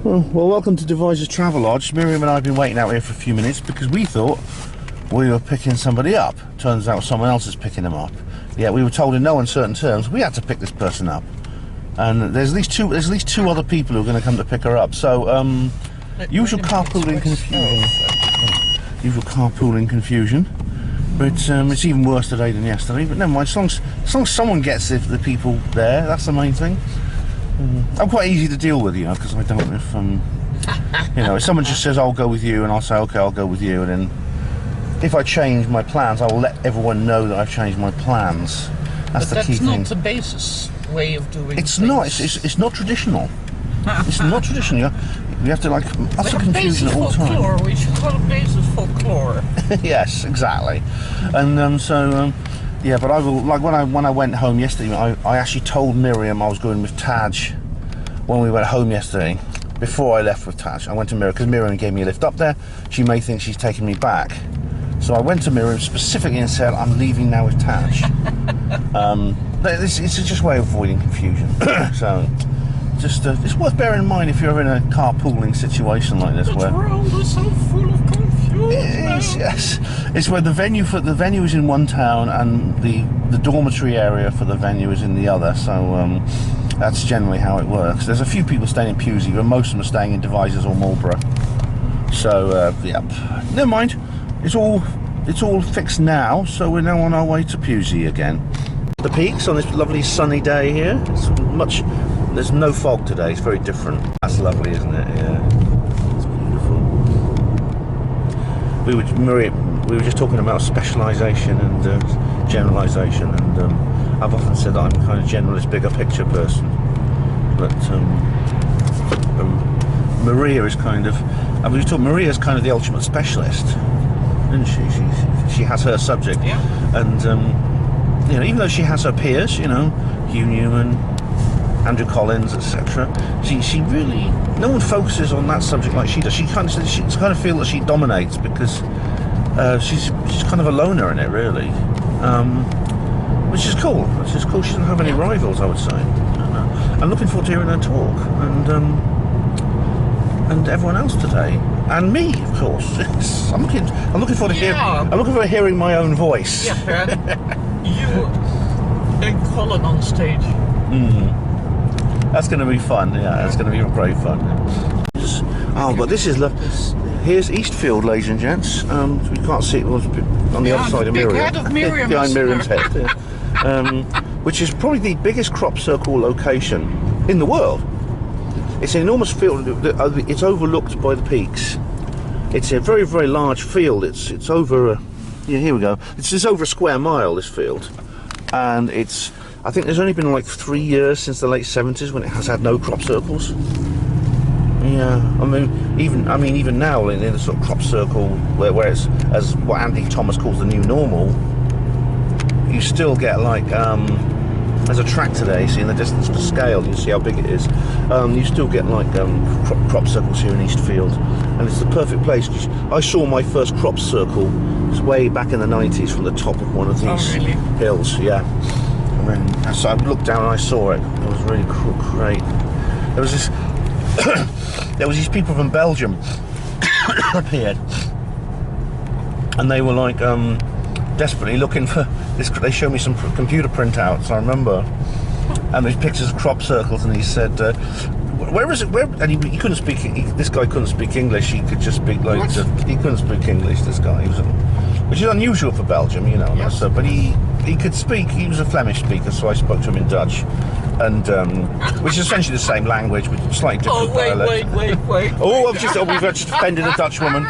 Well, welcome to Devices Travel Lodge. Miriam and I have been waiting out here for a few minutes because we thought we were picking somebody up. Turns out someone else is picking them up. Yeah, we were told in no uncertain terms we had to pick this person up. And there's at least two other people who are going to come to pick her up. So, usual carpooling confusion. Usual carpooling confusion. But it's even worse today than yesterday. But never mind. As long as someone gets the people there, that's the main thing. I'm quite easy to deal with, because I don't. If someone just says I'll go with you, and I'll say okay, I'll go with you, and then if I change my plans, I will let everyone know that I've changed my plans. That's the key thing. That's not the basis. way of doing It's things. not. It's not traditional. It's not traditional. We have to like utter confusion all the time. Folklore. We should call it basis folklore. Yes, exactly. And yeah, but I will like when I went home yesterday. I actually told Miriam I was going with Taj when we went home yesterday. Before I left with Taj, I went to Miriam because Miriam gave me a lift up there. She may think she's taking me back, so I went to Miriam specifically and said I'm leaving now with Taj. It's just a way of avoiding confusion. So. Just, it's worth bearing in mind if you're in a carpooling situation like this. The world is so full of confusion. It is, yes. It's where the venue is in one town and the dormitory area for the venue is in the other. So that's generally how it works. There's a few people staying in Pewsey, but most of them are staying in Devizes or Marlborough. So yeah, never mind. It's all fixed now. So we're now on our way to Pewsey again. The peaks on this lovely sunny day here. There's no fog today, it's very different. That's lovely, isn't it? Yeah. It's beautiful. We were just talking about specialisation and generalisation, and I've often said that I'm kind of generalist, bigger picture person. But Maria is kind of, Maria's kind of the ultimate specialist, isn't she? She has her subject. Yeah. And, you know, even though she has her peers, you know, Hugh Newman, Andrew Collins, etc. She really, no one focuses on that subject like she does. She kind of feel that she dominates because she's kind of a loner in it, really, which is cool. She doesn't have any rivals, I would say. I'm looking forward to hearing her talk, and everyone else today, and me, of course. I'm looking forward to hearing my own voice. Yeah, you and Colin on stage. That's going to be fun. Yeah, that's going to be great fun. Oh, but this is here's Eastfield, ladies and gents. We can't see it on the other side of Miriam. Head of Miriam Behind Miriam's head. Yeah. Which is probably the biggest crop circle location in the world. It's an enormous field. It's overlooked by the peaks. It's a very, very large field. It's over. Yeah, here we go. It's just over a square mile. This field, and I think there's only been like 3 years since the late 70s when it has had no crop circles. Yeah, I mean even now in the sort of crop circle where it's as what Andy Thomas calls the new normal, you still get like there's a tractor there, you see in the distance for scale, you see how big it is. You still get like crop circles here in Eastfield, and it's the perfect place. I saw my first crop circle way back in the 90s from the top of one of these hills. Yeah. So I looked down and I saw it. It was really great. There was this. There was these people from Belgium appeared, and they were like desperately looking for this. They showed me some computer printouts. I remember, and there's pictures of crop circles. And he said, "Where is it? Where?" And he couldn't speak. This guy couldn't speak English. He could just speak like. He couldn't speak English. This guy, which is unusual for Belgium, you know. Yeah. So, but he could speak. He was a Flemish speaker, so I spoke to him in Dutch, and which is essentially the same language, but slightly different dialect. Wait. Oh, we've just offended a Dutch woman.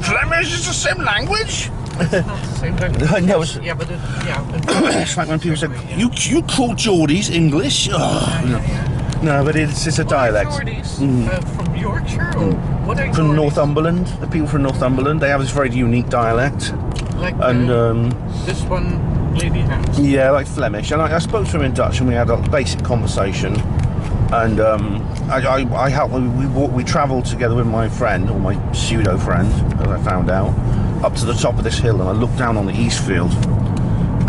Flemish is the same language. It's not the same language. No, it's like when people say, "You call Geordies English?" Oh, no, but it's a dialect. Geordies from Yorkshire or what are from Geordies? Northumberland. The people from Northumberland, they have this very unique dialect. Like this one lady has. Yeah, like Flemish. And I spoke to him in Dutch, and we had a basic conversation. And I helped. We travelled together with my friend, or my pseudo friend, as I found out, up to the top of this hill, and I looked down on the Eastfield,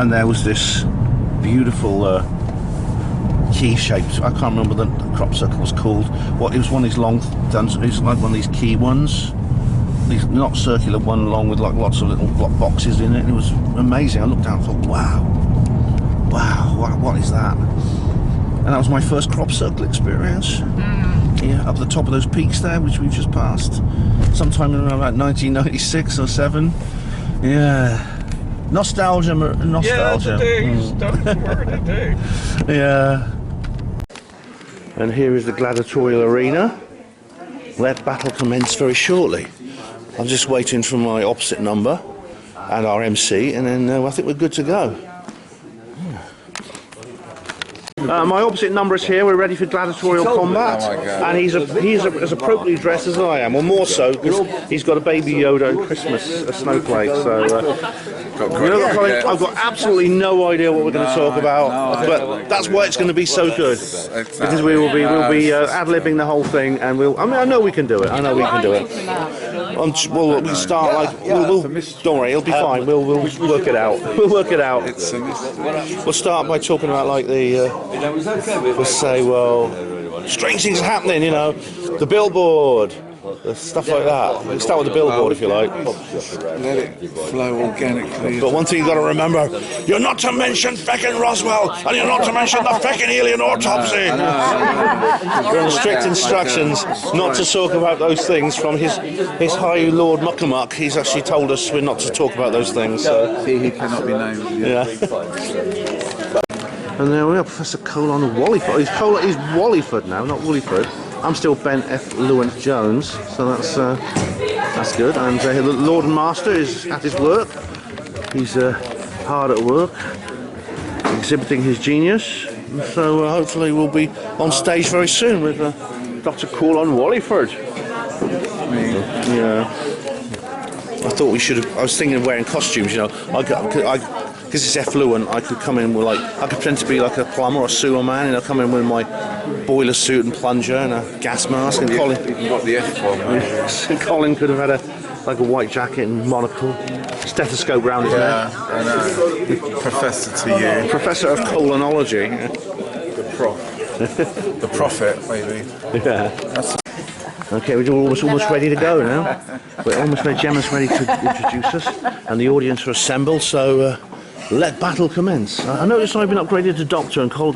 and there was this beautiful key shaped. I can't remember what the crop circle was called. It was one of these long. It was like one of these key ones. These not circular one, long with like lots of little block boxes in it. It was amazing. I looked down and thought, wow, what is that? And that was my first crop circle experience. Yeah, up the top of those peaks there, which we've just passed, sometime in about 1996 or 7. Yeah, nostalgia. Yeah, the days. Don't worry, the days. Yeah. And here is the gladiatorial arena. Let battle commence very shortly. I'm just waiting for my opposite number and our MC, and then I think we're good to go. My opposite number is here. We're ready for gladiatorial combat, Oh my God. and he's as appropriately dressed as I am, or more so, because he's got a Baby Yoda and Christmas snowflake. So, I've got absolutely no idea what we're going to talk about, but that's why it's going to be so good, because we'll be ad-libbing the whole thing, and I know we can do it. I know we can do it. Well, we start like we'll don't worry, it'll be fine. We'll work it out. We'll work it out. We'll start by talking about like we'll say, well, strange things are happening, you know, the billboard, stuff like that. We'll start with the billboard if you like. Let it flow organically. But one thing you've got to remember, you're not to mention feckin' Roswell, and you're not to mention the feckin' alien autopsy. We're on strict instructions not to talk about those things from his High Lord Muckamuck. He's actually told us we're not to talk about those things. So. He cannot be named. Yeah. And there we are, Professor Colon Wallyford. He's Wallyford now, not Woollyford. I'm still Ben F. Lewin-Jones, so that's good. And the Lord and Master is at his work. He's hard at work, exhibiting his genius. So hopefully we'll be on stage very soon with Dr. Colon Wallyford. Yeah. I thought we should have. I was thinking of wearing costumes. You know, because it's effluent, I could come in with I could pretend to be like a plumber or a sewer man, and I'll come in with my boiler suit and plunger and a gas mask. And Colin, you got the F-bomb. And Colin could have had a white jacket and monocle, stethoscope round his neck. I know. Professor to you. Professor of colonology. The prof. The prophet, maybe. Yeah. Okay, we're almost ready to go now. We're almost ready. Gemma's ready to introduce us, and the audience are assembled. So. Let battle commence. I noticed I've been upgraded to doctor, and Colin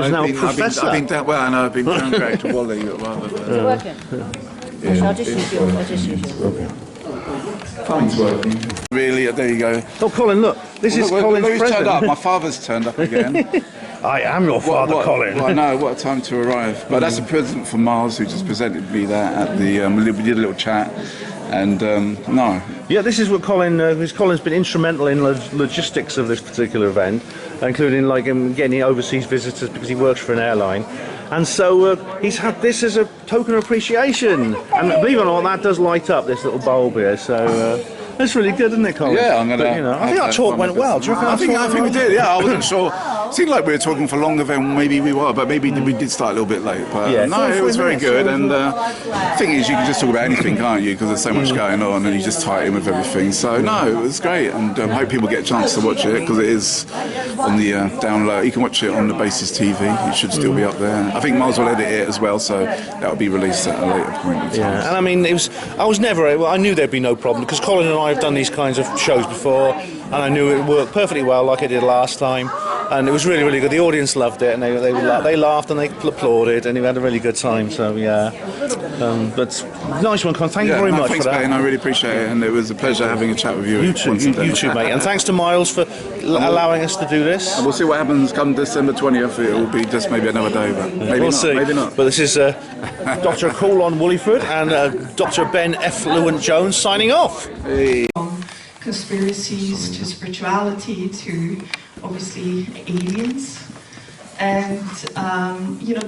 is now a professor. I've been downgraded to Wally. Is it working? I'll just use yours. Okay. Fine's working. Really? There you go. Oh, Colin, look. This is Colin's who's present. turned up? My father's turned up again. I am your father, Colin. Well, I know, what a time to arrive. But that's a present from Miles, who just presented me that at the... we did a little chat. And, no. Yeah, this is what Colin's been instrumental in logistics of this particular event, including getting overseas visitors because he works for an airline. And so he's had this as a token of appreciation. And believe it or not, that does light up, this little bulb here. So that's really good, isn't it, Colin? Yeah, I'm going to... I think our talk went well. Do you reckon I think we did, yeah. I wasn't sure. It seemed like we were talking for longer than maybe we were, but maybe we did start a little bit late. But yeah, no, it was very good. And the thing is, you can just talk about anything, can't you? Because there's so much going on, and you just tie it in with everything. So no, it was great, and I hope people get a chance to watch it, because it is on the download. You can watch it on the Basis TV. It should still be up there. I think Miles will edit it as well, so that will be released at a later point. Yeah, and I mean, I knew there'd be no problem, because Colin and I have done these kinds of shows before, and I knew it would work perfectly well, like I did last time. And it was really, really good. The audience loved it, and they laughed and they applauded, and we had a really good time. So yeah, but nice one, Con. Thank you very much thanks, for that. Ben. I really appreciate it, and it was a pleasure having a chat with you. You too, mate. And thanks to Miles for allowing us to do this. And we'll see what happens come December 20th. It will be just maybe another day, but maybe we'll not. See. Maybe not. But this is Dr. Colon Wallyford and Dr. Ben F. Lewin-Jones signing off. Hey. Conspiracies to spirituality to obviously aliens, and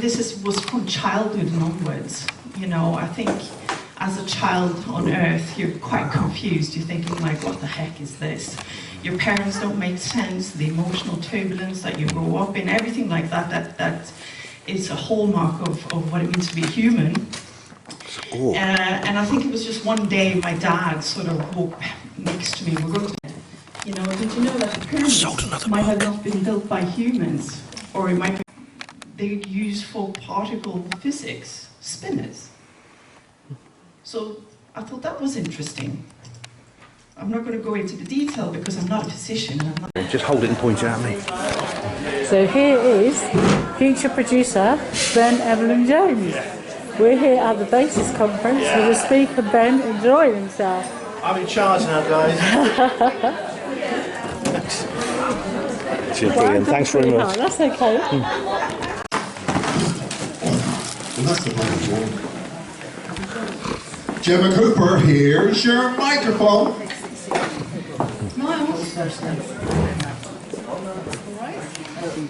this was from childhood and onwards. I think as a child on Earth, you're quite confused. You're thinking like, what the heck is this? Your parents don't make sense. The emotional turbulence that you grow up in, everything like that is a hallmark of what it means to be human. And I think it was just one day my dad sort of walked next to me. We're going to, did you know that the pyramids might have not been built by humans, or it might be they used for particle physics, spinners. So I thought that was interesting. I'm not going to go into the detail because I'm not a physician. And I'm not Just hold it and point it at me. So here is future producer Ben Emlyn-Jones. We're here at the Basis conference with the speaker Ben enjoying himself. I'm in charge now, guys. Brilliant. Thanks very much. That's okay. Gemma Cooper, here's your microphone. Right,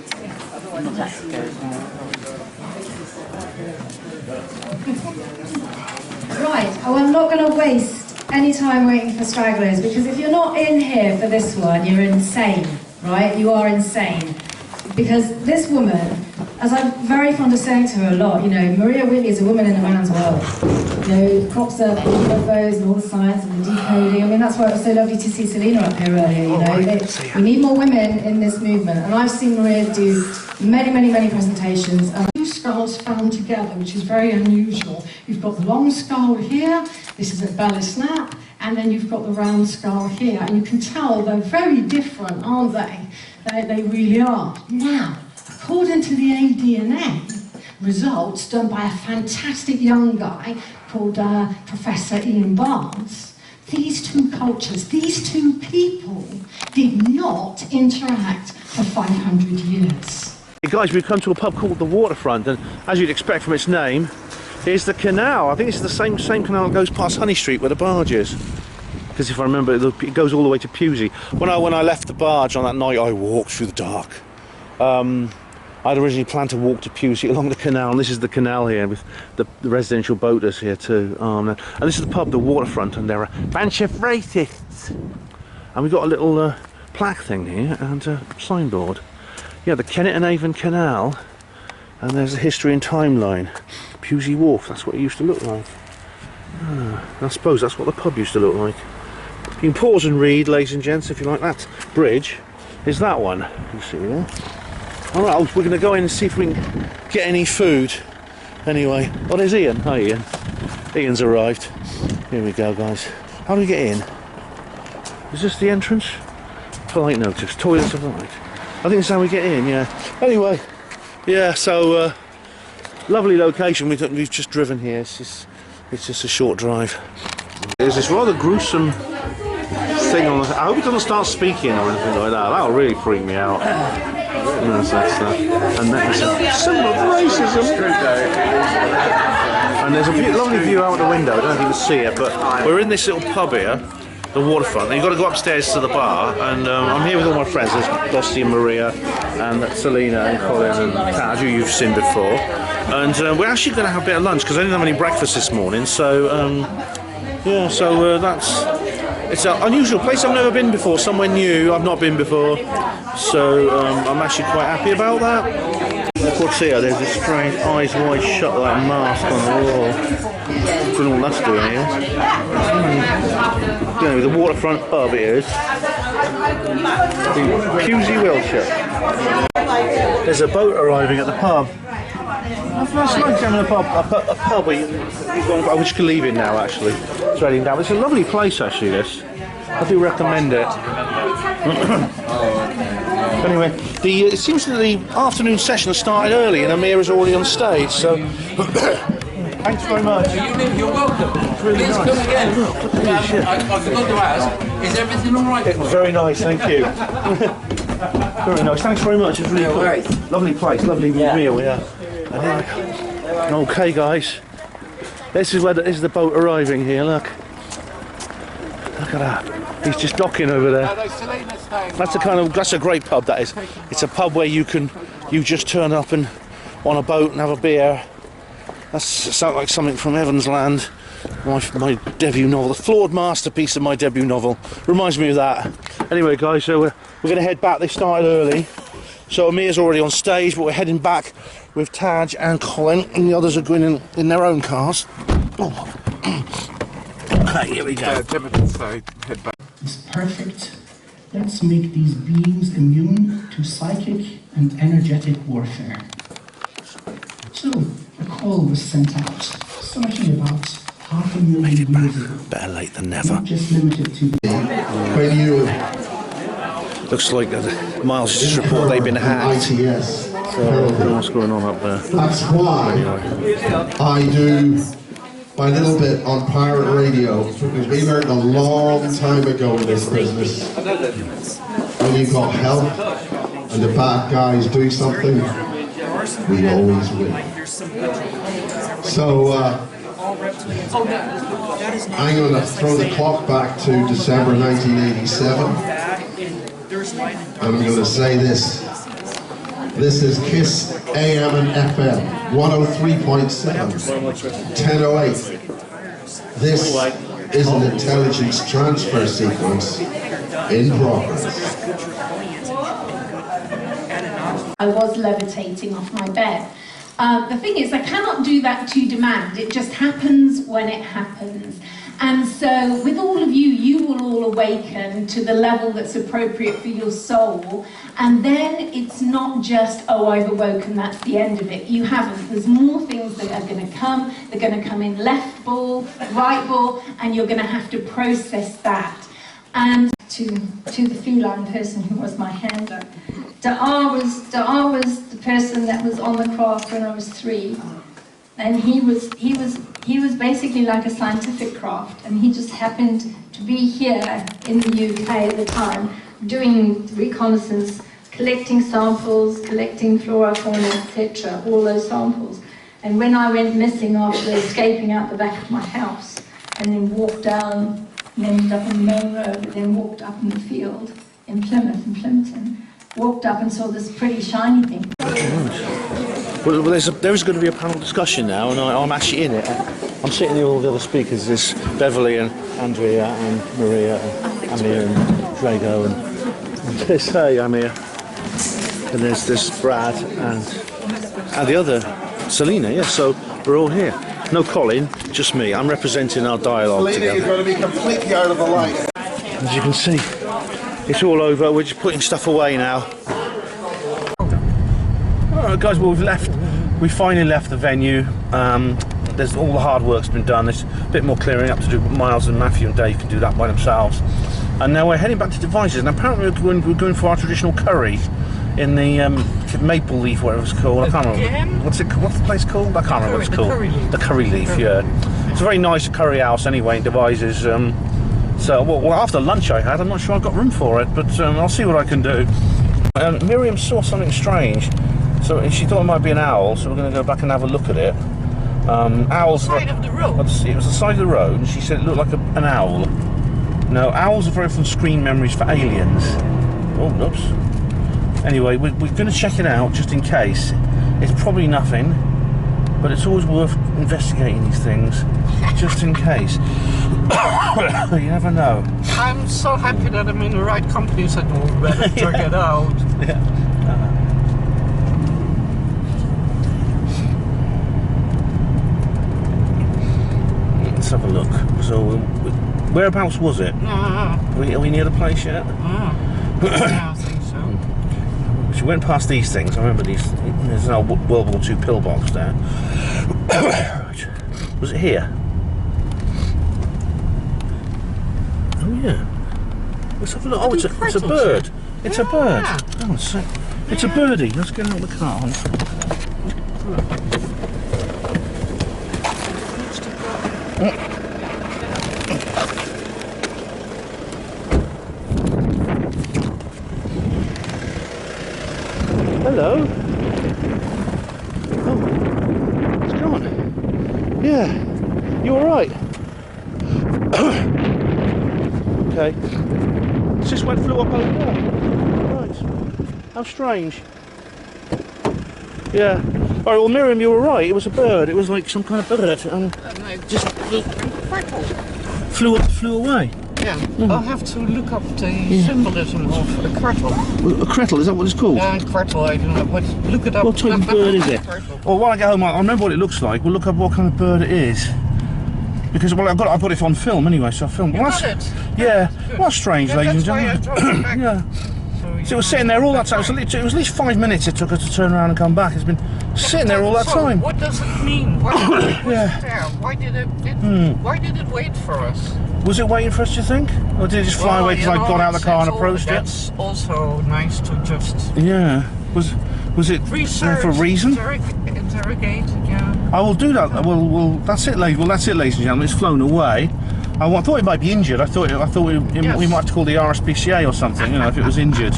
oh, I'm not going to waste any time waiting for stragglers, because if you're not in here for this one, you're insane, right? You are insane. Because this woman, as I'm very fond of saying to her a lot, you know, Maria Whitley is a woman in a man's world. You know, crop circles, UFOs, and all the science and the decoding. I mean, that's why it was so lovely to see Selena up here earlier, you know. We need more women in this movement. And I've seen Maria do many, many, many presentations. Two skulls found together, which is very unusual. You've got the long skull here, this is at Ballisnap, and then you've got the round skull here. And you can tell they're very different, aren't they? They really are. Now, according to the ADNA results done by a fantastic young guy called Professor Ian Barnes, these two cultures, these two people did not interact for 500 years. Hey guys, we've come to a pub called the Waterfront, and as you'd expect from its name, here's the canal. I think it's the same canal that goes past Honey Street where the barge is. Because if I remember, it goes all the way to Pewsey. When I left the barge on that night, I walked through the dark. I'd originally planned to walk to Pewsey along the canal, and this is the canal here with the residential boaters here too. And this is the pub, the Waterfront, and they're a bunch of racists. And we've got a little plaque thing here and a signboard. Yeah, the Kennet and Avon Canal, and there's a history and timeline. Pewsey Wharf, that's what it used to look like. I suppose that's what the pub used to look like. You can pause and read, ladies and gents, if you like. That bridge is that one. You can see there. Alright, we're going to go in and see if we can get any food. Anyway, oh, there's Ian. Hi, Ian. Ian's arrived. Here we go, guys. How do we get in? Is this the entrance? Polite notice. Toilets are right. I think that's how we get in, yeah. Anyway, yeah, so lovely location. We've just driven here. It's just a short drive. There's this rather gruesome thing on the... I hope it doesn't start speaking or anything like that. That'll really freak me out. No, and that's a symbol of racism. And there's a lovely view out the window. I don't know if you can see it, but we're in this little pub here, the Waterfront. And you've got to go upstairs to the bar, and I'm here with all my friends. There's Dossie and Maria, and Selena and Colin and Tad, who you've seen before. And we're actually going to have a bit of lunch because I didn't have any breakfast this morning. So yeah, so it's an unusual place. I've never been before, somewhere new. I've not been before, so I'm actually quite happy about that. What's here? There's this strange eyes wide shut like mask on the wall. I don't know what that's doing here. You know, the Waterfront pub it is. Pewsey, Wiltshire. There's a boat arriving at the pub. That's like having a pub where which you can leave in now actually. It's heading down. It's a lovely place actually, this. I do recommend it. Anyway, it seems that the afternoon session has started early and Amir is already on stage, so thanks very much. You're welcome. It's really Please nice. come again. Look, I forgot to ask, is everything alright? It was very nice, thank you. Very nice, thanks very much. It's really cool. Lovely place, lovely meal, yeah. Okay, guys, this is the boat arriving here. Look at that. He's just docking over there. That's a great pub. That is. It's a pub where you just turn up and on a boat and have a beer. That sounds like something from Heaven's Land, my debut novel, the flawed masterpiece of my debut novel. Reminds me of that. Anyway, guys, so we're going to head back. They started early, so Amir's already on stage, but we're heading back with Taj and Colin, and the others are going in their own cars. Oh. Okay, here we go. Head back. It's perfect. Let's make these beings immune to psychic and energetic warfare. So, a call was sent out, starting about 500,000 years ago. Better late than never. Not just limited to... When you... Looks like Miles just reported they've been hacked. ITS. So, what's going on up there? That's why I do my little bit on pirate radio, because we learned a long time ago in this business, when you've got help and the bad guys do something, we always win. So I'm going to throw the clock back to December 1987, and I'm going to say this: This is KISS AM and FM, 103.7, 1008. This is an intelligence transfer sequence in progress. I was levitating off my bed. The thing is, I cannot do that to demand. It just happens when it happens. And so with all of you, you will all awaken to the level that's appropriate for your soul. And then it's not just, oh, I've awoken, that's the end of it. You haven't. There's more things that are going to come. They're going to come in left ball, right ball, and you're going to have to process that. And to the feline person who was my handler, Da'ar was the person that was on the craft when I was 3. And he was basically like a scientific craft, and he just happened to be here in the UK at the time, doing reconnaissance, collecting samples, collecting flora, fauna, etc., all those samples. And when I went missing after escaping out the back of my house, and then walked down, and ended up on the main road, and then walked up in the field in Plymouth, in Plimpton, walked up and saw this pretty shiny thing. Well, there's going to be a panel discussion now, and I'm actually in it. I'm sitting with all the other speakers. There's Beverly and Andrea and Maria and Amir and Drago and there's Amir. And there's Brad and the other Selena. Yeah, so we're all here. No Colin, just me. I'm representing our dialogue Selena together. is going to be completely out of the light. As you can see, it's all over. We're just putting stuff away now. Alright guys, well we finally left the venue. There's all the hard work's been done. There's a bit more clearing up to do. Miles and Matthew and Dave can do that by themselves. And now we're heading back to Devizes, and apparently we're going for our traditional curry in the maple leaf, whatever it's called. I can't remember. What's the place called? I can't remember what it's called. The curry leaf, yeah. It's a very nice curry house anyway in Devizes. So well, after lunch I had, I'm not sure I've got room for it, but I'll see what I can do. Miriam saw something strange. So she thought it might be an owl, so we're going to go back and have a look at it. Owls. Side of the road. It was the side of the road, and she said it looked like an owl. No, owls are very often screen memories for aliens. Oh, oops. Anyway, we're going to check it out just in case. It's probably nothing, but it's always worth investigating these things just in case. You never know. I'm so happy that I'm in the right company, so I don't better check it out. Yeah. Let's have a look. So, whereabouts was it? Are we near the place yet? Yeah, I think so. She went past these things. I remember these. There's an old World War II pillbox there. Was it here? Oh yeah. Let's have a look. Oh, it's a bird. It's a bird. Oh, it's a birdie. Let's get out of the car. Hello. Oh, it's gone. Yeah, you all right? Okay. It just flew up over there. Right. How strange. Yeah. All right. Well, Miriam, you were right. It was a bird. It was like some kind of bird, and just flew away. Yeah, I'll have to look up the symbolism of a kwartel. A kwartel, is that what it's called? Yeah, kwartel, I don't know, but look it up. What type of bird is it? Well, when I get home, I remember what it looks like. We'll look up what kind of bird it is. Because, well, I got it on film anyway, so I filmed. Well, it? Yeah, well, strange, ladies and gentlemen. Yeah. So it was sitting there all that time. It was at least 5 minutes it took us to turn around and come back. It's been sitting there all that time. What does it mean? Why was it there? Why did it wait for us? Was it waiting for us, do you think? Or did it just fly away because I got out of the car and approached it? That's also nice to just... Yeah. Was it research, for a reason? Interrogate, yeah. I will do that. Well, that's it, ladies. Well, that's it, ladies and gentlemen. It's flown away. I thought it might be injured. I thought we might have to call the RSPCA or something, you know, if it was injured.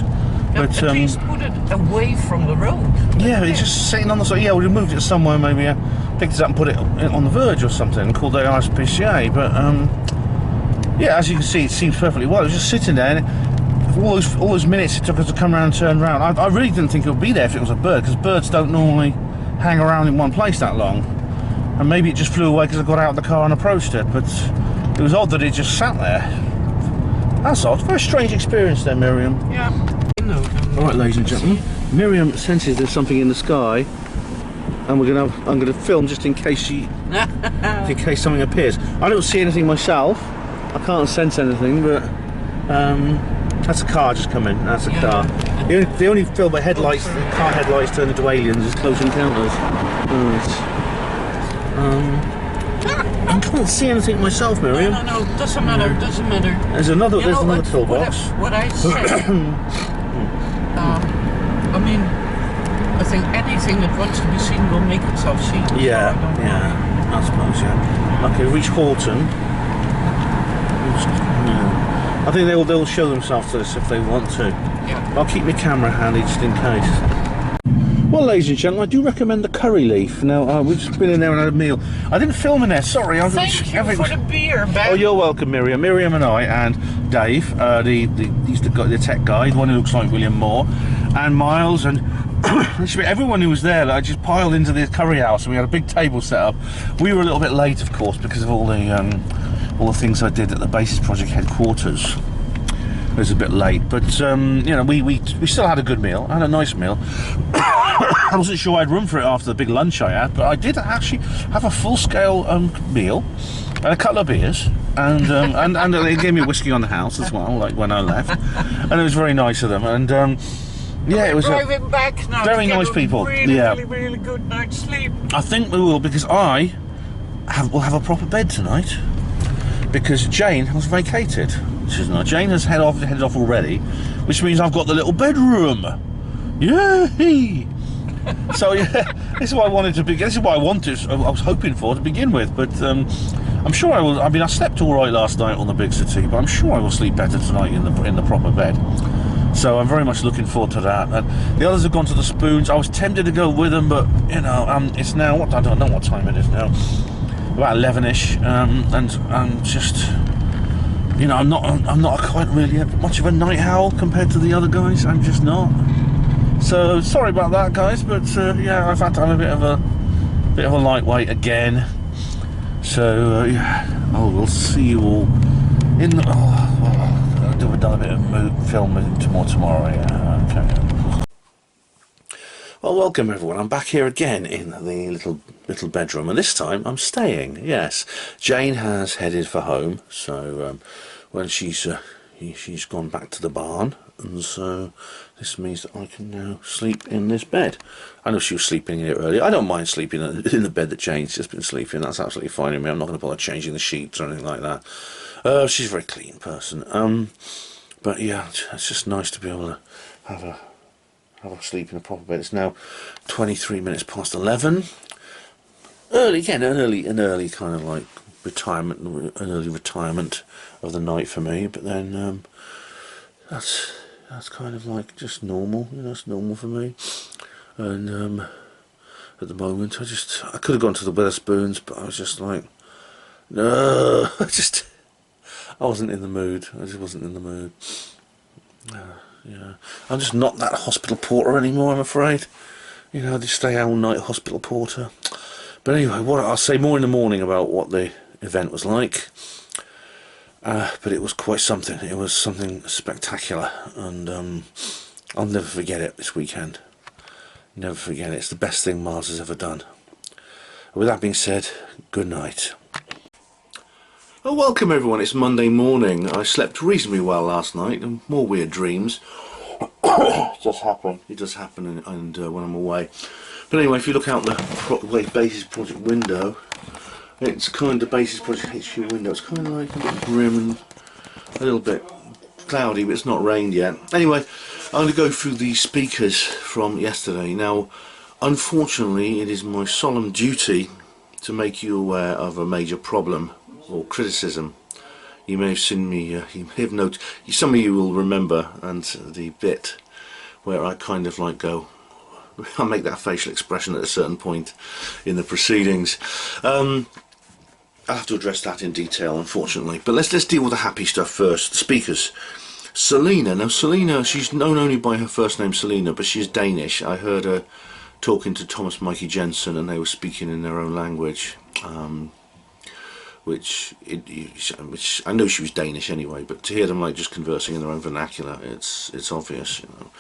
But at least put it away from the road. Yeah, it's just sitting on the side. Yeah, we moved it somewhere, maybe picked it up and put it on the verge or something, and called the RSPCA. But yeah, as you can see, it seems perfectly well. It was just sitting there. And all those minutes it took us to come around and turn around. I really didn't think it would be there if it was a bird, because birds don't normally hang around in one place that long. And maybe it just flew away because I got out of the car and approached it, but it was odd that it just sat there. That's odd. Very strange experience there, Miriam. Yeah. Alright, ladies and gentlemen, Miriam senses there's something in the sky, and I'm gonna film just in case something appears. I don't see anything myself. I can't sense anything, but that's a car just come in. That's a car. The only film where car headlights turn into aliens is Close Encounters. I can't see anything myself, Miriam. No, doesn't matter, doesn't matter. There's another toolbox. What I said, I mean, I think anything that wants to be seen will make itself seen. Yeah, I suppose, yeah. Okay, reach Horton. I think they'll show themselves to us if they want to. Yeah. I'll keep my camera handy just in case. Well, ladies and gentlemen, I do recommend the curry leaf. Now, we've just been in there and had a meal. I didn't film in there, sorry. Thank you for the beer, Ben. Oh, you're welcome, Miriam. Miriam and I and Dave, he's the tech guy, the one who looks like William Moore, and Miles, and everyone who was there. I just piled into the curry house, and we had a big table set up. We were a little bit late, of course, because of all the things I did at the Basis Project headquarters. It was a bit late, but you know, we still had a good meal, had a nice meal. I wasn't sure I had room for it after the big lunch I had, but I did actually have a full-scale meal and a couple of beers, and they gave me whiskey on the house as well, like when I left, and it was very nice of them. And yeah, it was driving back now. Very nice people. Really good night's sleep. I think we will, because will have a proper bed tonight, because Jane has vacated. She's not. Jane has headed off already, which means I've got the little bedroom. Yay! So yeah, this is what I wanted to begin. This is what I was hoping for to begin with. But I'm sure I will. I mean, I slept all right last night on the big city, but I'm sure I will sleep better tonight in the proper bed. So I'm very much looking forward to that. And the others have gone to the Spoons. I was tempted to go with them, but you know, it's now. I don't know what time it is now. About 11ish, and I'm just. You know, I'm not quite really much of a night owl compared to the other guys. I'm just not. So sorry about that, guys. But yeah, I've had to have a bit of a lightweight again. So yeah, we'll see you all in the. I've done a bit of filming tomorrow. Yeah, okay. Well, welcome everyone. I'm back here again in the little bedroom, and this time I'm staying. Yes, Jane has headed for home, so when she's gone back to the barn, and so this means that I can now sleep in this bed. I know she was sleeping here earlier. I don't mind sleeping in the bed that Jane's just been sleeping. That's absolutely fine with me. I'm not going to bother changing the sheets or anything like that. She's a very clean person. But yeah, it's just nice to be able to have a sleep in a proper bed. It's now 23 minutes past 11. Early again, an early kind of like retirement, an early retirement of the night for me. But then that's kind of like just normal. You know, it's normal for me. And at the moment, I could have gone to the Wetherspoons, but I was just like, no, I wasn't in the mood. I just wasn't in the mood. Yeah, I'm just not that hospital porter anymore, I'm afraid. You know, I just stay all night hospital porter. But anyway, I'll say more in the morning about what the event was like. But it was quite something. It was something spectacular, and I'll never forget it this weekend. Never forget it. It's the best thing Mars has ever done. With that being said, good night. Oh, welcome everyone. It's Monday morning. I slept reasonably well last night, and more weird dreams. It does happen, and when I'm away. But anyway, if you look out the Basis Project window, it's kind of Basis Project HQ window. It's kind of like a bit grim and a little bit cloudy, but it's not rained yet. Anyway, I'm going to go through the speakers from yesterday. Now, unfortunately, it is my solemn duty to make you aware of a major problem or criticism. You may have seen me, you may have noted, some of you will remember, and the bit where I kind of like go, I make that facial expression at a certain point in the proceedings. I'll have to address that in detail, unfortunately. But let's deal with the happy stuff first, the speakers. Selena. Now Selena, she's known only by her first name Selena, but she's Danish. I heard her talking to Thomas Mikey Jensen and they were speaking in their own language, which I know she was Danish anyway, but to hear them like just conversing in their own vernacular, it's obvious, you know.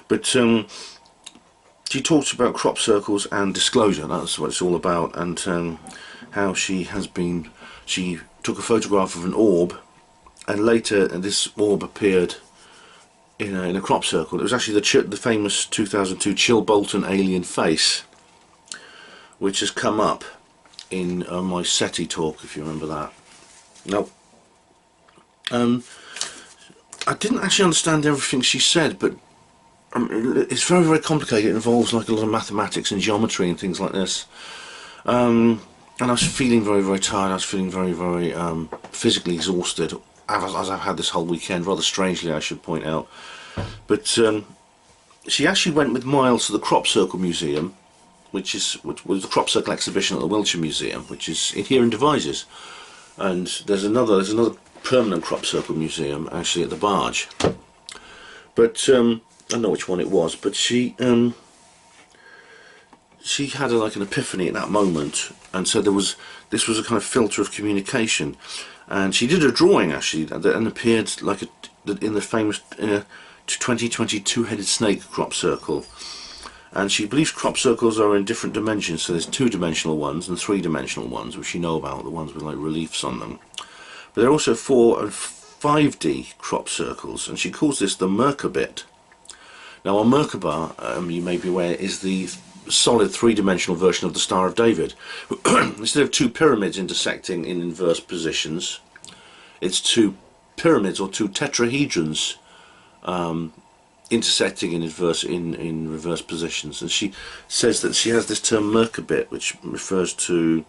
But she talks about crop circles and disclosure. That's what it's all about, and how she took a photograph of an orb, and later this orb appeared in a crop circle. It was actually the famous 2002 Chill Bolton alien face, which has come up in my SETI talk, if you remember that. Now, I didn't actually understand everything she said, but it's very, very complicated. It involves like a lot of mathematics and geometry and things like this. And I was feeling very, very tired. I was feeling very, very physically exhausted, as I've had this whole weekend, rather strangely I should point out. But she actually went with Miles to the Crop Circle Museum, which was the Crop Circle exhibition at the Wiltshire Museum, which is here in Devizes. And there's another permanent Crop Circle Museum actually at the Barge. But I don't know which one it was, but she had like an epiphany at that moment, and so this was a kind of filter of communication. And she did a drawing actually and appeared like in the famous 2020 two-headed snake crop circle. And she believes crop circles are in different dimensions, so there's two-dimensional ones and three-dimensional ones, which you know about, the ones with like reliefs on them. But there are also 4 and 5D crop circles, and she calls this the Merkabah. Now, a Merkabah, you may be aware, is the solid three-dimensional version of the Star of David. Instead of 2 pyramids intersecting in inverse positions, it's 2 pyramids or 2 tetrahedrons intersecting in reverse positions. And she says that she has this term Merkabah, which refers to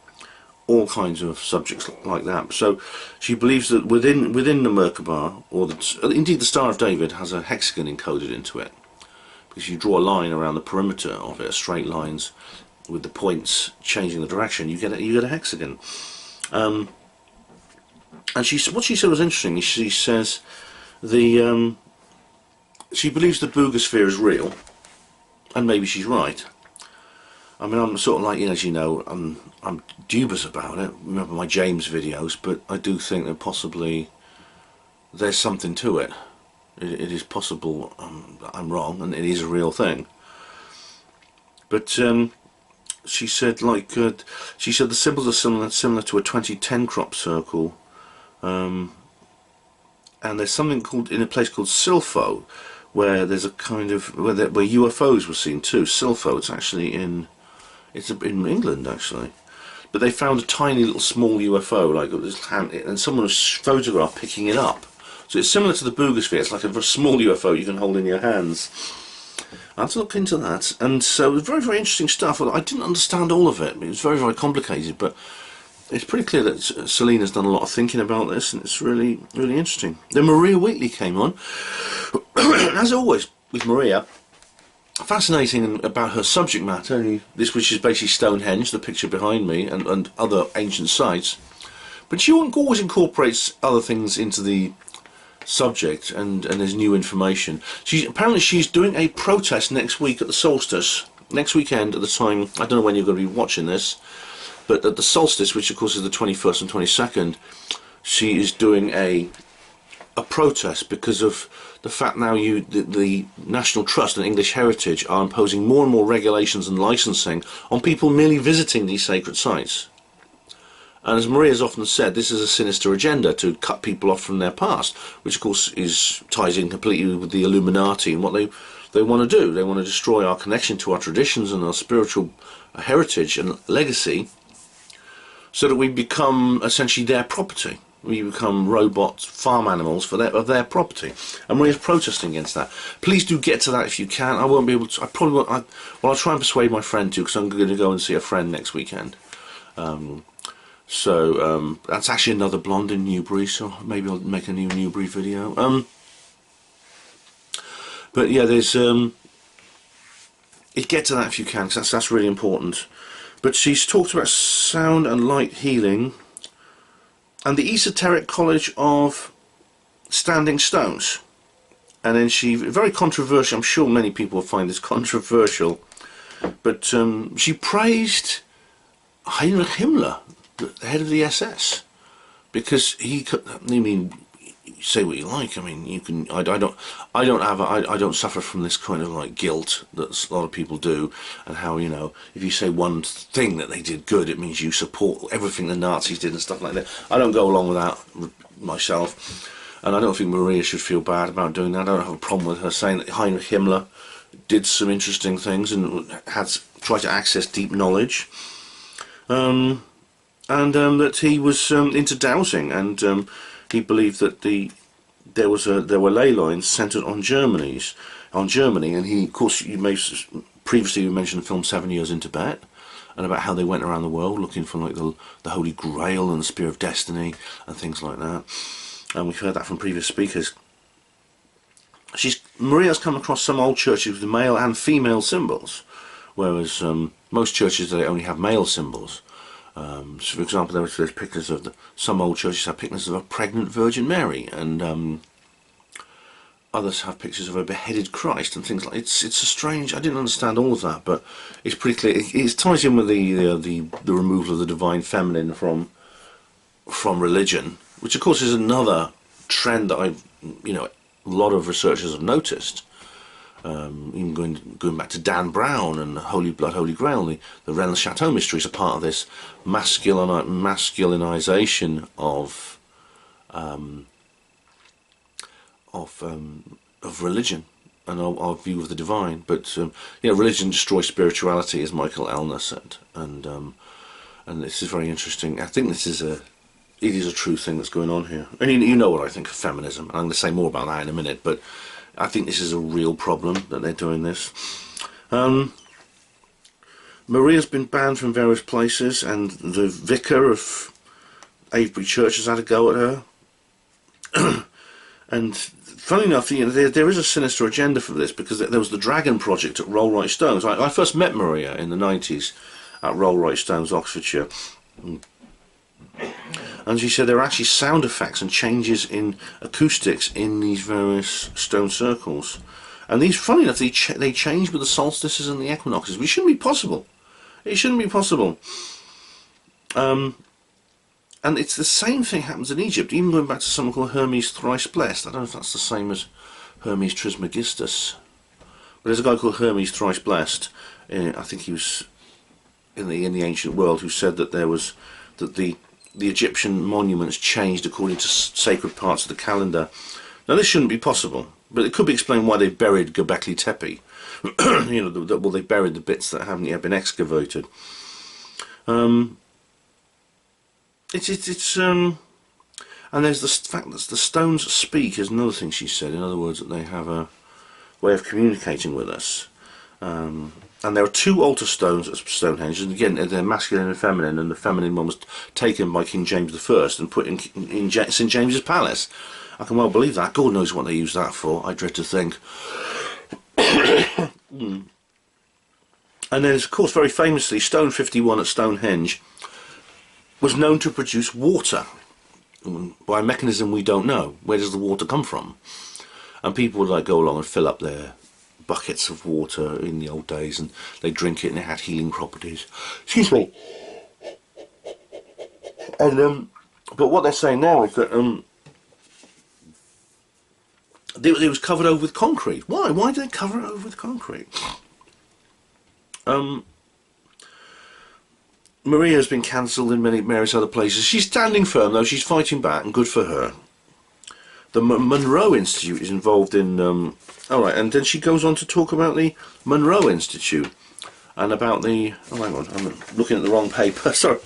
all kinds of subjects like that. So she believes that within the Merkabah, or indeed the Star of David, has a hexagon encoded into it. Because you draw a line around the perimeter of it, straight lines with the points changing the direction, you get a hexagon. And what she said was interesting. She says she believes the boogosphere is real, and maybe she's right. I mean, I'm sort of like, as you know, I'm dubious about it. Remember my James videos, but I do think that possibly there's something to it. It is possible I'm wrong, and it is a real thing. But she said, the symbols are similar to a 2010 crop circle, and there's something called in a place called Silpho, where there's a kind of where UFOs were seen too. Silpho, it's actually in England actually, but they found a tiny little small UFO, like it was and someone was photographed picking it up. So it's similar to the boogosphere. It's like a small UFO you can hold in your hands. I have to look into that. And so it was very, very interesting stuff. I didn't understand all of it. It was very, very complicated, but it's pretty clear that Selena's done a lot of thinking about this, and it's really, really interesting. Then Maria Wheatley came on. As always with Maria, fascinating about her subject matter, which is basically Stonehenge, the picture behind me, and other ancient sites. But she always incorporates other things into the subject, and there's new information. Apparently she's doing a protest next week at the solstice, next weekend at the time, I don't know when you're going to be watching this, but at the solstice, which of course is the 21st and 22nd, she is doing a protest because of the fact now the National Trust and English Heritage are imposing more and more regulations and licensing on people merely visiting these sacred sites. And as Maria's often said, this is a sinister agenda to cut people off from their past, which of course ties in completely with the Illuminati and what they want to do. They want to destroy our connection to our traditions and our spiritual heritage and legacy, so that we become essentially their property. We become robot farm animals of their property. And Maria's protesting against that. Please do get to that if you can. I won't be able to. I probably won't. I'll try and persuade my friend to, because I'm going to go and see a friend next weekend. So that's actually another blonde in Newbury, so maybe I'll make a new Newbury video. But yeah, there's get to that if you can, because that's really important. But she's talked about sound and light healing, and the Esoteric College of Standing Stones. and then she, very controversial, I'm sure many people find this controversial, but she praised Heinrich Himmler, the head of the SS, because he could, I mean, say what you like, I mean, you can, I don't suffer from this kind of like guilt that a lot of people do, and how, you know, if you say one thing that they did good, it means you support everything the Nazis did and stuff like that. I don't go along with that myself, and I don't think Maria should feel bad about doing that. I don't have a problem with her saying that Heinrich Himmler did some interesting things and had tried to access deep knowledge, and that he was into dowsing, and he believed that there were ley lines centred on Germany, and he, of course, previously you mentioned the film 7 Years in Tibet, and about how they went around the world looking for like the Holy Grail and the Spear of Destiny and things like that, and we've heard that from previous speakers. Maria's come across some old churches with male and female symbols, whereas most churches, they only have male symbols. So for example, there's pictures of some old churches have pictures of a pregnant Virgin Mary, and others have pictures of a beheaded Christ and things like. It's a strange. I didn't understand all of that, but it's pretty clear. It ties in with the removal of the divine feminine from religion, which of course is another trend that a lot of researchers have noticed. Even going back to Dan Brown and Holy Blood, Holy Grail, the Rennes Chateau mysteries are part of this masculinization of religion and our view of the divine. But religion destroys spirituality, as Michael Elner said, and this is very interesting. I think it is a true thing that's going on here. And you know what I think of feminism. I'm going to say more about that in a minute, but I think this is a real problem that they're doing this. Maria's been banned from various places, and the vicar of Avebury Church has had a go at her. And funny enough, there is a sinister agenda for this, because there was the Dragon Project at Rollright Stones. I first met Maria in the 90s at Rollright Stones, Oxfordshire. And she said there are actually sound effects and changes in acoustics in these various stone circles. And these, funny enough, they change with the solstices and the equinoxes, which shouldn't be possible. It shouldn't be possible. And it's the same thing happens in Egypt, even going back to someone called Hermes Thrice Blessed. I don't know if that's the same as Hermes Trismegistus. But there's a guy called Hermes Thrice Blessed, I think he was in the ancient world, who said that the Egyptian monuments changed according to sacred parts of the calendar. Now this shouldn't be possible, but it could be explained why they buried Göbekli Tepe. They buried the bits that haven't yet been excavated. And there's the fact that the stones speak is another thing she said. In other words, that they have a way of communicating with us. And there are two altar stones at Stonehenge, and again they're masculine and feminine, and the feminine one was taken by King James I and put in St James's Palace. I can well believe that. God knows what they used that for, I dread to think. And then, of course, very famously, Stone 51 at Stonehenge was known to produce water by a mechanism we don't know. Where does the water come from? And people would go along and fill up their buckets of water in the old days, and they drink it, and it had healing properties. Excuse me. And but what they're saying now is that it was covered over with concrete. Why? Why did they cover it over with concrete? Maria has been cancelled in various other places. She's standing firm, though. She's fighting back, and good for her. The Monroe Institute is involved in... Alright, and then she goes on to talk about the Monroe Institute and about the... Oh, hang on, I'm looking at the wrong paper. Sorry.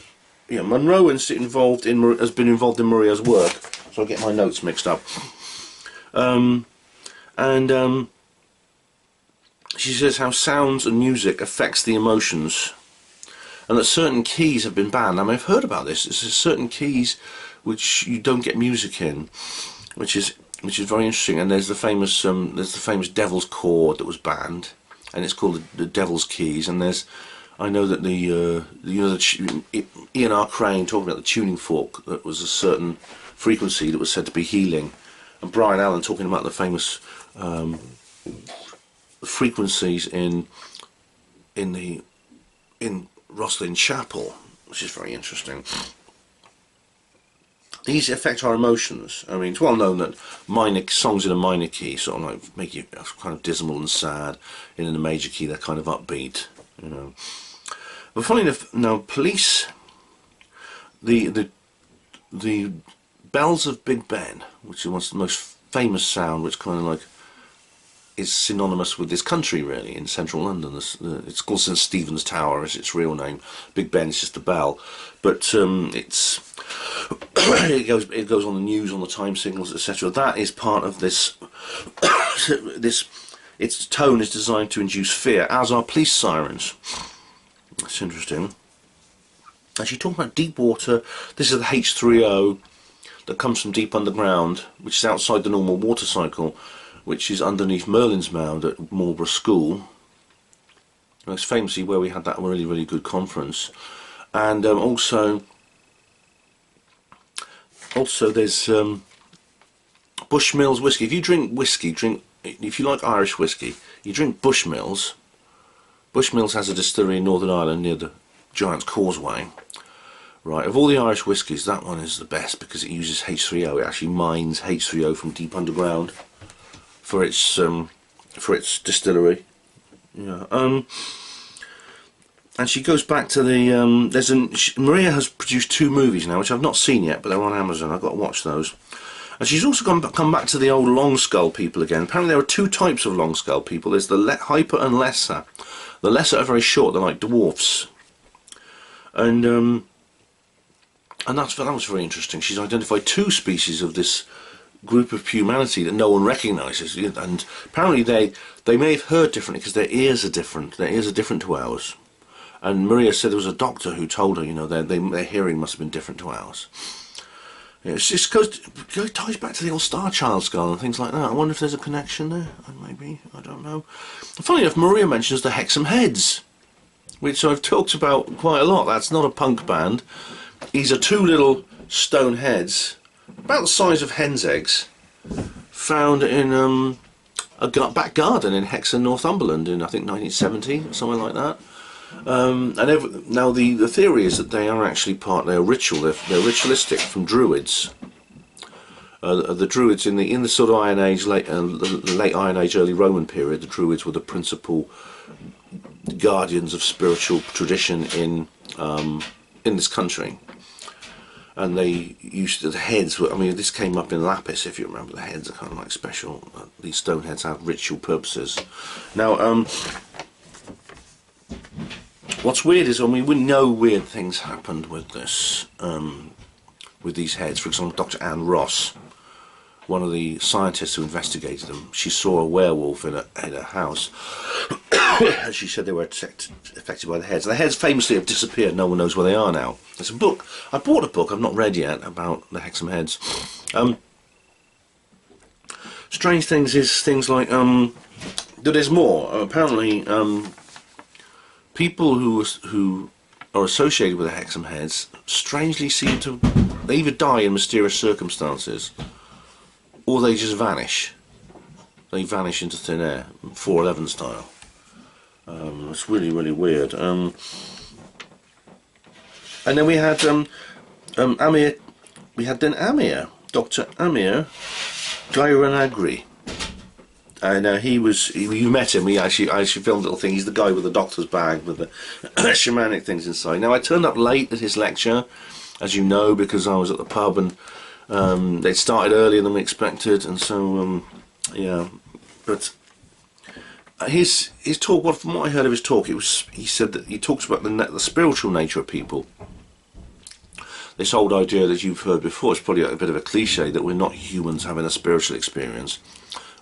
Yeah, Monroe Institute has been involved in Maria's work, so I get my notes mixed up. She says how sounds and music affects the emotions, and that certain keys have been banned. I mean, I've heard about this. There's certain keys which you don't get music in, which is very interesting. And there's the famous Devil's Chord that was banned, and it's called the Devil's Keys. And I know that Ian R. Crane talking about the tuning fork, that was a certain frequency that was said to be healing. and Brian Allen talking about the famous frequencies in Rosslyn Chapel, which is very interesting. These affect our emotions. I mean, it's well known that songs in a minor key sort of like make you kind of dismal and sad. In a major key, they're kind of upbeat, you know. But funny enough, now police, the bells of Big Ben, which is the most famous sound, which kind of like is synonymous with this country really in central London. It's called St Stephen's Tower is its real name. Big Ben is just a bell, but it goes on the news, on the time signals, etc. That is part of this. Its tone is designed to induce fear, as are police sirens. That's interesting. Actually, talking about deep water, this is the H3O that comes from deep underground, which is outside the normal water cycle, which is underneath Merlin's Mound at Marlborough School. That's famously where we had that really, really good conference. And also there's Bushmills whiskey. If you drink whiskey, if you like Irish whiskey, you drink Bushmills. Bushmills has a distillery in Northern Ireland near the Giant's Causeway. Right, of all the Irish whiskies, that one is the best because it uses H3O. It actually mines H3O from deep underground for its distillery. Yeah. And she goes back to the Maria has produced 2 movies now, which I've not seen yet, but they're on Amazon. I've got to watch those. And she's also come back to the old long skull people again. Apparently there are 2 types of long skull people. There's the hyper and lesser. The lesser are very short. They're like dwarfs. And that was very interesting. She's identified 2 species of this group of humanity that no one recognises, and apparently they may have heard differently because their ears are different. Their ears are different to ours. And Maria said there was a doctor who told her, you know, their hearing must have been different to ours. It just ties back to the old Star Child skull and things like that. I wonder if there's a connection there. Maybe, I don't know. Funny enough, Maria mentions the Hexham Heads, which I've talked about quite a lot. That's not a punk band. These are 2 little stone heads, about the size of hen's eggs, found in a back garden in Hexham, Northumberland in I think 1970, something like that. Now the theory is that they are actually they're ritualistic from Druids. The Druids in the sort of Iron Age, late Iron Age, early Roman period, the Druids were the principal guardians of spiritual tradition in this country. And they used the heads. I mean, this came up in Lapis, if you remember. The heads are kind of like special. These stone heads have ritual purposes. Now, what's weird is, I mean, we know weird things happened with this, with these heads. For example, Dr. Anne Ross, one of the scientists who investigated them, she saw a werewolf in a house. And she said they were affected by the heads. And the heads famously have disappeared. No one knows where they are now. There's a book. I bought a book I've not read yet about the Hexham Heads. Strange things is things like there's more. Apparently, people who are associated with the Hexham Heads strangely seem to they either die in mysterious circumstances, or they just vanish. They vanish into thin air, 411 style. It's really, really weird. And then we had Amir. We had then Amir, Dr. Amir Gairanagri. And you met him. I actually filmed a little thing. He's the guy with the doctor's bag with the shamanic things inside. Now I turned up late at his lecture, as you know, because I was at the pub and they started earlier than we expected, and so yeah. But his talk, from what I heard of his talk, he said that he talks about the spiritual nature of people. This old idea that you've heard before, it's probably a bit of a cliche, that we're not humans having a spiritual experience.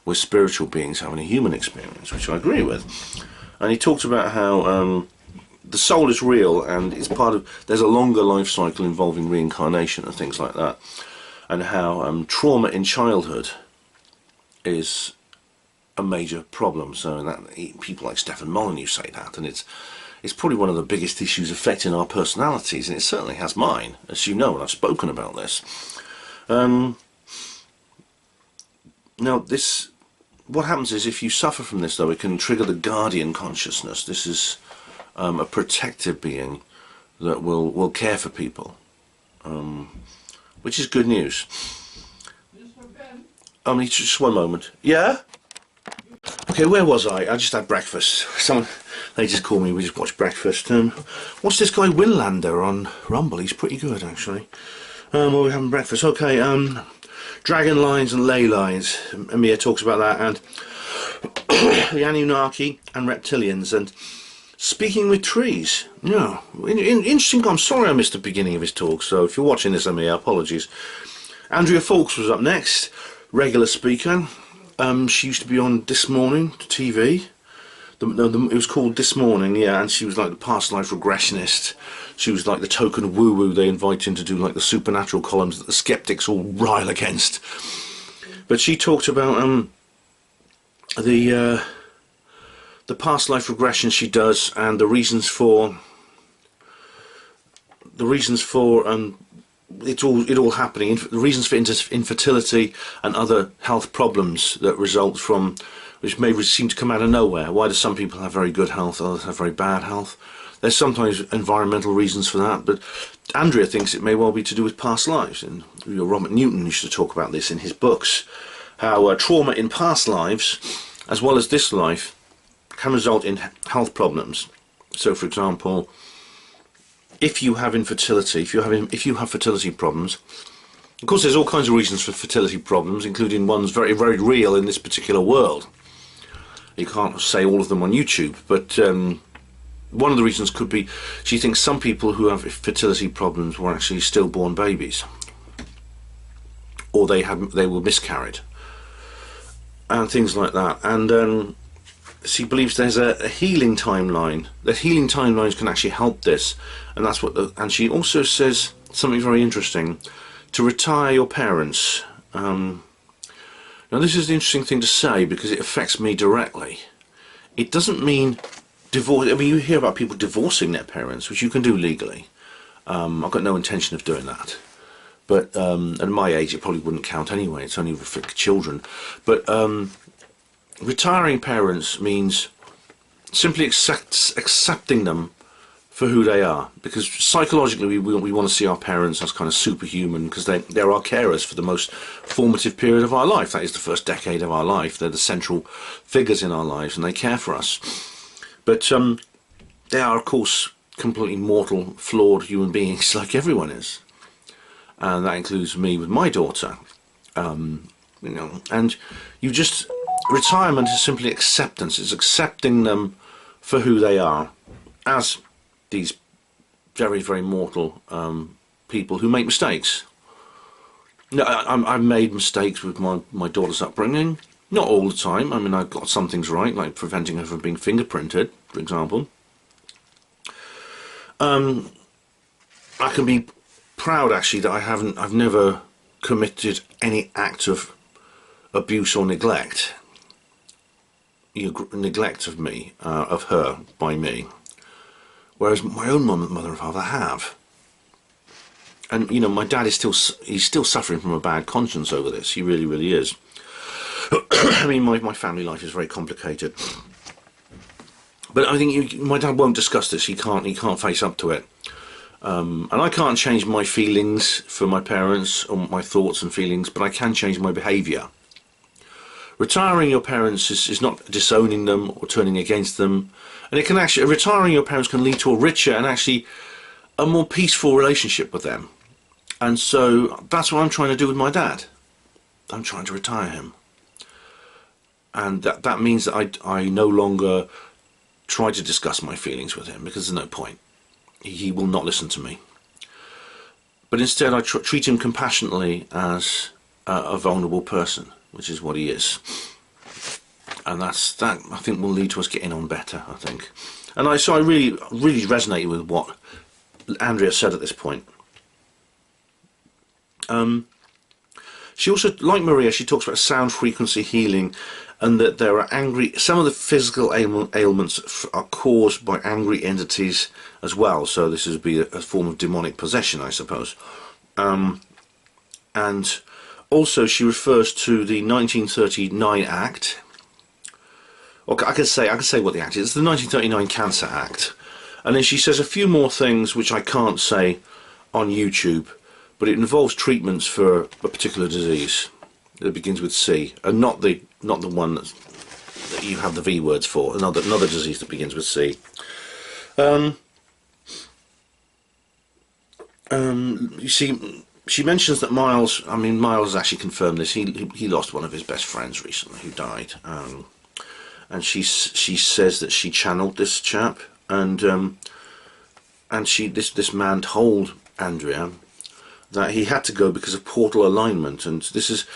We're spiritual beings having a human experience, which I agree with. And he talked about how the soul is real, and it's there's a longer life cycle involving reincarnation and things like that, and how trauma in childhood is a major problem. So that people like Stephen Molyneux say that, and it's probably one of the biggest issues affecting our personalities, and it certainly has mine, as you know, and I've spoken about this. Now this, what happens is if you suffer from this though, it can trigger the guardian consciousness. This is a protective being that will care for people, which is good news. Just one moment. Yeah? Okay, where was I? I just had breakfast. They just called me, we just watched breakfast. What's this guy Winlander on Rumble? He's pretty good actually. We're having breakfast. Okay, dragon lines and ley lines. Amir talks about that, and the Anunnaki and reptilians, and speaking with trees. Yeah, interesting. I'm sorry I missed the beginning of his talk, so if you're watching this, Amir, apologies. Andrea Fawkes was up next, regular speaker. She used to be on This Morning TV. It was called This Morning, yeah, and she was like the past life regressionist. She was like the token woo-woo they invite in to do like the supernatural columns that the skeptics all rile against. But she talked about the past life regression she does, and the reasons for it all happening, the reasons for infertility and other health problems that result from, which may seem to come out of nowhere. Why do some people have very good health, others have very bad health? There's sometimes environmental reasons for that, but Andrea thinks it may well be to do with past lives, and Robert Newton used to talk about this in his books, how trauma in past lives, as well as this life, can result in health problems. So for example, if you have infertility, if you have fertility problems, of course there's all kinds of reasons for fertility problems, including ones very, very real in this particular world. You can't say all of them on YouTube, but one of the reasons could be she thinks some people who have fertility problems were actually stillborn babies, or they were miscarried, and things like that. And she believes there's a healing timeline. The healing timelines can actually help this, and that's what. And she also says something very interesting: to retire your parents. Now this is the interesting thing to say because it affects me directly. It doesn't mean divorce. I mean, you hear about people divorcing their parents, which you can do legally. I've got no intention of doing that. But at my age, it probably wouldn't count anyway. It's only for children. But retiring parents means simply accepting them for who they are, because psychologically we want to see our parents as kind of superhuman, because they're our carers for the most formative period of our life. That is the first decade of our life. They're the central figures in our lives, and they care for us. But they are, of course, completely mortal, flawed human beings like everyone is, and that includes me with my daughter. You know, and retirement is simply acceptance. It's accepting them for who they are, as these very, very mortal people who make mistakes. No, I've made mistakes with my daughter's upbringing. Not all the time. I mean, I've got some things right, like preventing her from being fingerprinted, for example. I can be proud, actually, that I've never committed any act of abuse or neglect. Neglect of me, of her, by me. Whereas my own mother and father have. And, you know, my dad is he's still suffering from a bad conscience over this. He really, really is. I mean, my family life is very complicated. But I think my dad won't discuss this. He can't face up to it. And I can't change my feelings for my parents, or my thoughts and feelings, but I can change my behaviour. Retiring your parents is not disowning them or turning against them. And it can actually, retiring your parents can lead to a richer and actually a more peaceful relationship with them. And so that's what I'm trying to do with my dad. I'm trying to retire him. And that means that I no longer try to discuss my feelings with him, because there's no point. He will not listen to me. But instead I treat him compassionately as a vulnerable person, which is what he is. And that I think will lead to us getting on better, I think. And so I really resonated with what Andrea said at this point. She also, like Maria, she talks about sound frequency healing, and that there are some of the physical ailments are caused by angry entities as well. So this would be a form of demonic possession, I suppose. And also she refers to the 1939 Act. Okay, I can say what the Act is. It's the 1939 Cancer Act. And then she says a few more things which I can't say on YouTube, but it involves treatments for a particular disease that begins with C, and not the one that you have the V words for. Another disease that begins with C. You see, she mentions that Miles. I mean, Miles actually confirmed this. He lost one of his best friends recently, who died. And she says that she channeled this chap, and this man told Andrea that he had to go because of portal alignment, and this is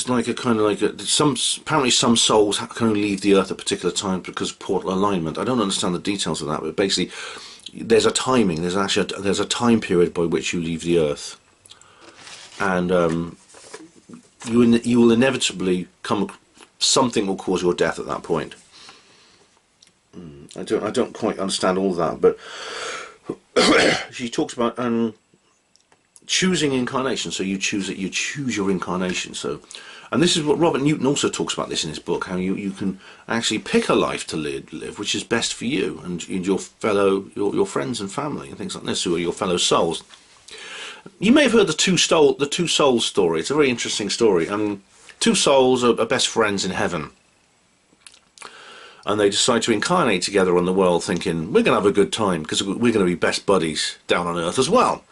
like a kind of like apparently some souls can only leave the earth at particular times because of portal alignment. I don't understand the details of that, but basically there's a timing. There's a time period by which you leave the earth, and you will inevitably something will cause your death at that point. I don't quite understand all that, but she talks about choosing incarnation. So you choose your incarnation. So, and this is what Robert Newton also talks about this in his book, how you can actually pick a life to live which is best for you and your fellow your friends and family and things like this, who are your fellow souls. You may have heard the two souls story. It's a very interesting story. Two souls are best friends in heaven, and they decide to incarnate together on the world, thinking we're going to have a good time because we're going to be best buddies down on earth as well.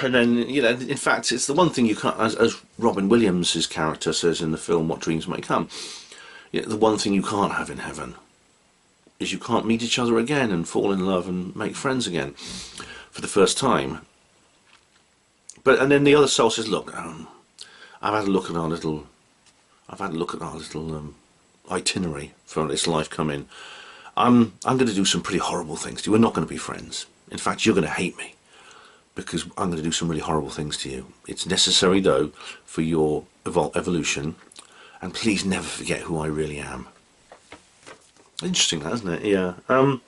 And then, in fact, it's the one thing you can't, as Robin Williams' character says in the film What Dreams May Come, the one thing you can't have in heaven is you can't meet each other again and fall in love and make friends again for the first time. And then the other soul says, look, I've had a look at our little itinerary for this life coming. I'm going to do some pretty horrible things to you. We're not going to be friends. In fact, you're going to hate me because I'm going to do some really horrible things to you. It's necessary, though, for your evolution, and please never forget who I really am. Interesting, isn't it? Yeah. Now,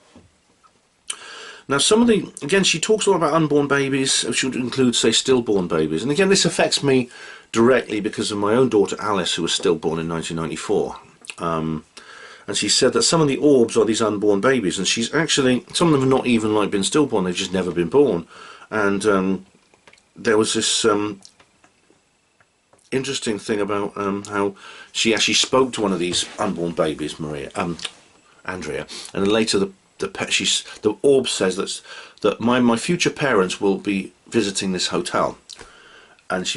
again, she talks a lot about unborn babies. She would include, say, stillborn babies. And again, this affects me directly because of my own daughter Alice, who was stillborn in 1994. And she said that some of the orbs are these unborn babies, and some of them have not even been stillborn, they've just never been born. And there was this interesting thing about how she actually spoke to one of these unborn babies, Andrea, and then later the orb says that my future parents will be visiting this hotel. And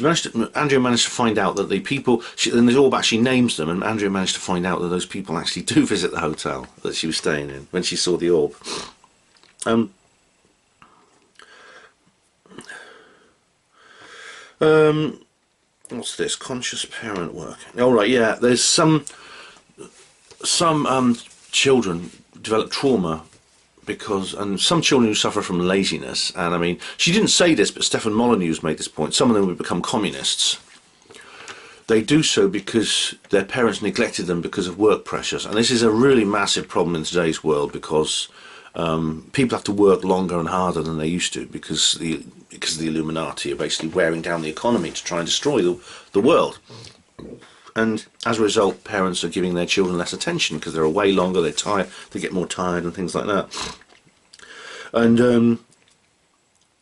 Andrea managed to find out that the people, and the orb actually names them, and Andrea managed to find out that those people actually do visit the hotel that she was staying in when she saw the orb. What's this? Conscious parent work. Oh right, yeah. There's some children develop trauma and some children who suffer from laziness, and I mean, she didn't say this, but Stefan Molyneux's made this point. Some of them would become communists. They do so because their parents neglected them because of work pressures, and this is a really massive problem in today's world because people have to work longer and harder than they used to because the Illuminati are basically wearing down the economy to try and destroy the world. And as a result, parents are giving their children less attention because they're away longer, they're tired, they get more tired and things like that. And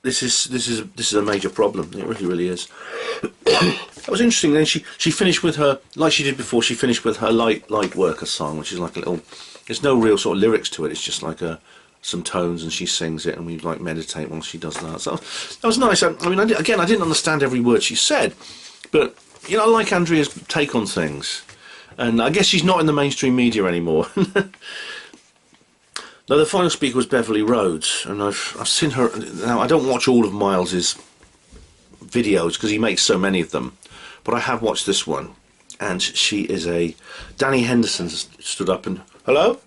this is a major problem. It really, really is. That was interesting. Then she finished with her, like she did before. She finished with her light worker song, which is like a little. There's no real sort of lyrics to it. It's just like some tones, and she sings it, and we meditate while she does that. So that was nice. I mean, I didn't understand every word she said, but. I like Andrea's take on things, and I guess she's not in the mainstream media anymore. Now, the final speaker was Beverly Rhodes, and I've seen her. Now, I don't watch all of Miles's videos because he makes so many of them, but I have watched this one, and she is Danny Henderson stood up and hello.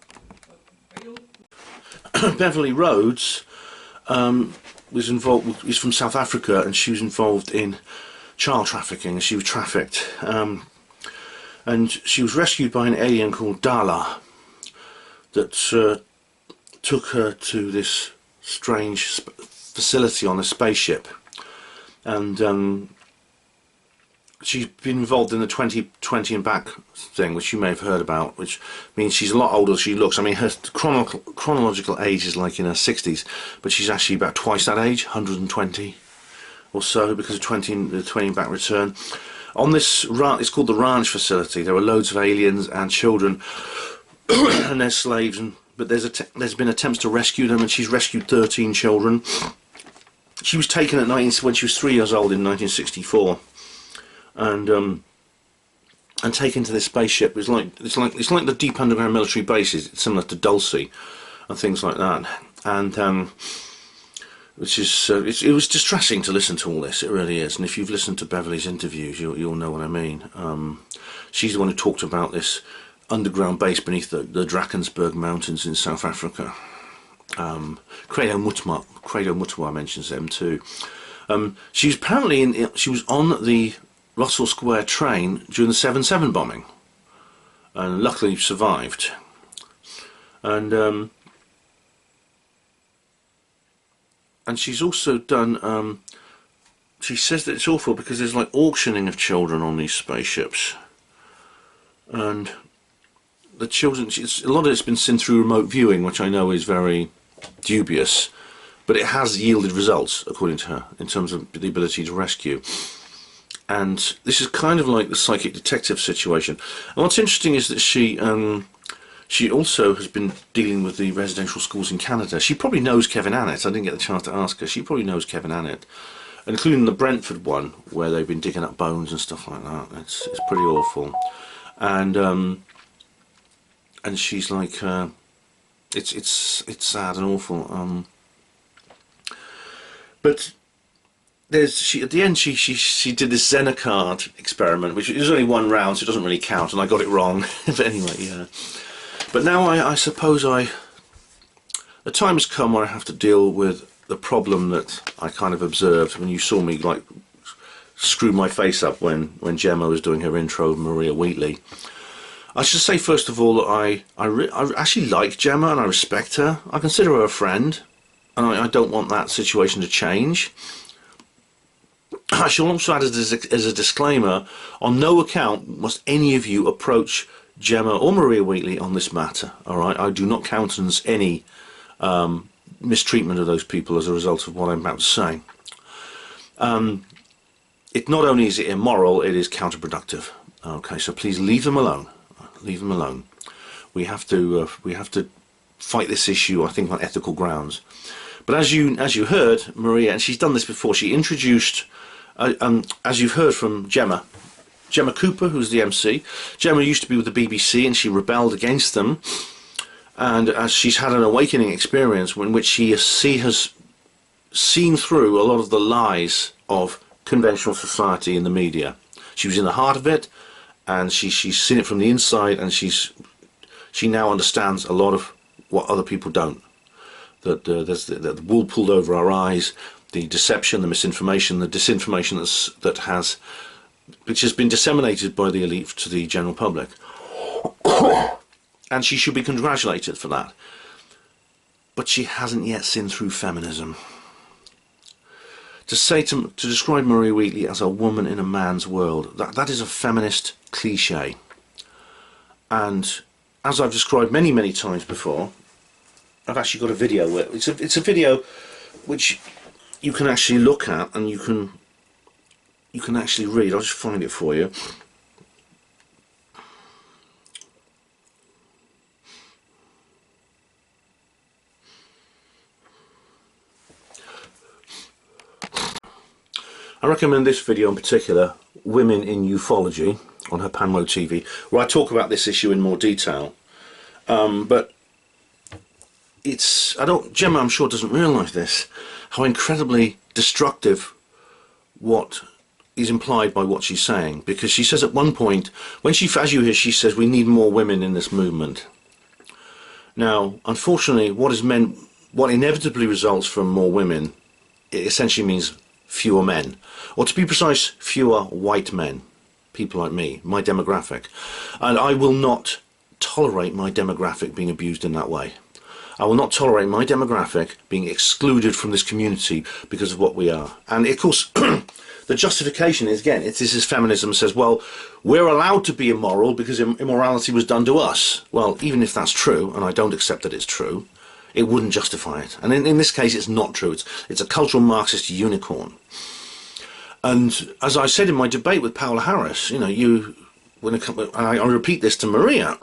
Beverly Rhodes was involved. Is from South Africa, and she was involved in child trafficking. She was trafficked, and she was rescued by an alien called Dala that took her to this strange facility on a spaceship, and she's been involved in the 2020 and back thing, which you may have heard about, which means she's a lot older than she looks. I mean, her chronological age is like in her 60s, but she's actually about twice that age, 120 or so, because of the 20 and back return. On this ranch, it's called the ranch facility. There are loads of aliens and children and they're slaves, but there's been attempts to rescue them, and she's rescued 13 children. She was taken at when she was 3 years old in 1964. And taken to this spaceship. It's like the deep underground military bases. It's similar to Dulcie and things like that. And which is it was distressing to listen to all this. It really is. And if you've listened to Beverly's interviews, you'll know what I mean. She's the one who talked about this underground base beneath the Drakensberg Mountains in South Africa. Credo Mutwa mentions them too. She was apparently she was on the Russell Square train during the 7/7 bombing, and luckily survived. And she's also done. She says that it's awful because there's like auctioning of children on these spaceships, and the children. A lot of it's been seen through remote viewing, which I know is very dubious, but it has yielded results, according to her, in terms of the ability to rescue. And this is kind of like the psychic detective situation. And what's interesting is that she also has been dealing with the residential schools in Canada. She probably knows Kevin Annett. I didn't get the chance to ask her. She probably knows Kevin Annett, including the Brentford one, where they've been digging up bones and stuff like that. It's pretty awful. And she's like, it's sad and awful. But at the end she did this Xenocard experiment, which is only one round, so it doesn't really count, and I got it wrong. But anyway, yeah. But now I suppose the time has come where I have to deal with the problem that I kind of observed when you saw me like screw my face up when Gemma was doing her intro of Maria Wheatley. I should say first of all that I actually like Gemma and I respect her. I consider her a friend, and I don't want that situation to change. I shall also add as a disclaimer, on no account must any of you approach Gemma or Maria Wheatley on this matter. Alright, I do not countenance any mistreatment of those people as a result of what I'm about to say. It not only is it immoral, it is counterproductive. Okay, so please leave them alone. Leave them alone. We have to fight this issue, I think, on ethical grounds. But as you heard, Maria, and she's done this before, she introduced, as you've heard from Gemma Cooper, who's the MC. Gemma used to be with the BBC and she rebelled against them, and as she's had an awakening experience in which she has seen through a lot of the lies of conventional society and the media. She was in the heart of it, and she's seen it from the inside, and she now understands a lot of what other people don't. That there's the wool pulled over our eyes, the deception, the misinformation, the disinformation which has been disseminated by the elite to the general public. And she should be congratulated for that. But she hasn't yet seen through feminism. To describe Maria Wheatley as a woman in a man's world, that is a feminist cliche. And as I've described many times before, I've actually got a video where it's a video which you can actually look at and you can actually read. I'll just find it for you. I recommend this video in particular, Women in Ufology, on HPANWO TV, where I talk about this issue in more detail. But Gemma, I'm sure, doesn't realise this, how incredibly destructive what is implied by what she's saying. Because she says at one point, as you hear, she says, we need more women in this movement. Now, unfortunately, what inevitably results from more women, it essentially means fewer men. Or to be precise, fewer white men. People like me, my demographic. And I will not tolerate my demographic being abused in that way. I will not tolerate my demographic being excluded from this community because of what we are. And of course, the justification is, again, this is feminism says, well, we're allowed to be immoral because immorality was done to us. Well, even if that's true, and I don't accept that it's true, it wouldn't justify it. And in this case, it's not true. It's a cultural Marxist unicorn. And as I said in my debate with Paola Harris, you know, I repeat this to Maria.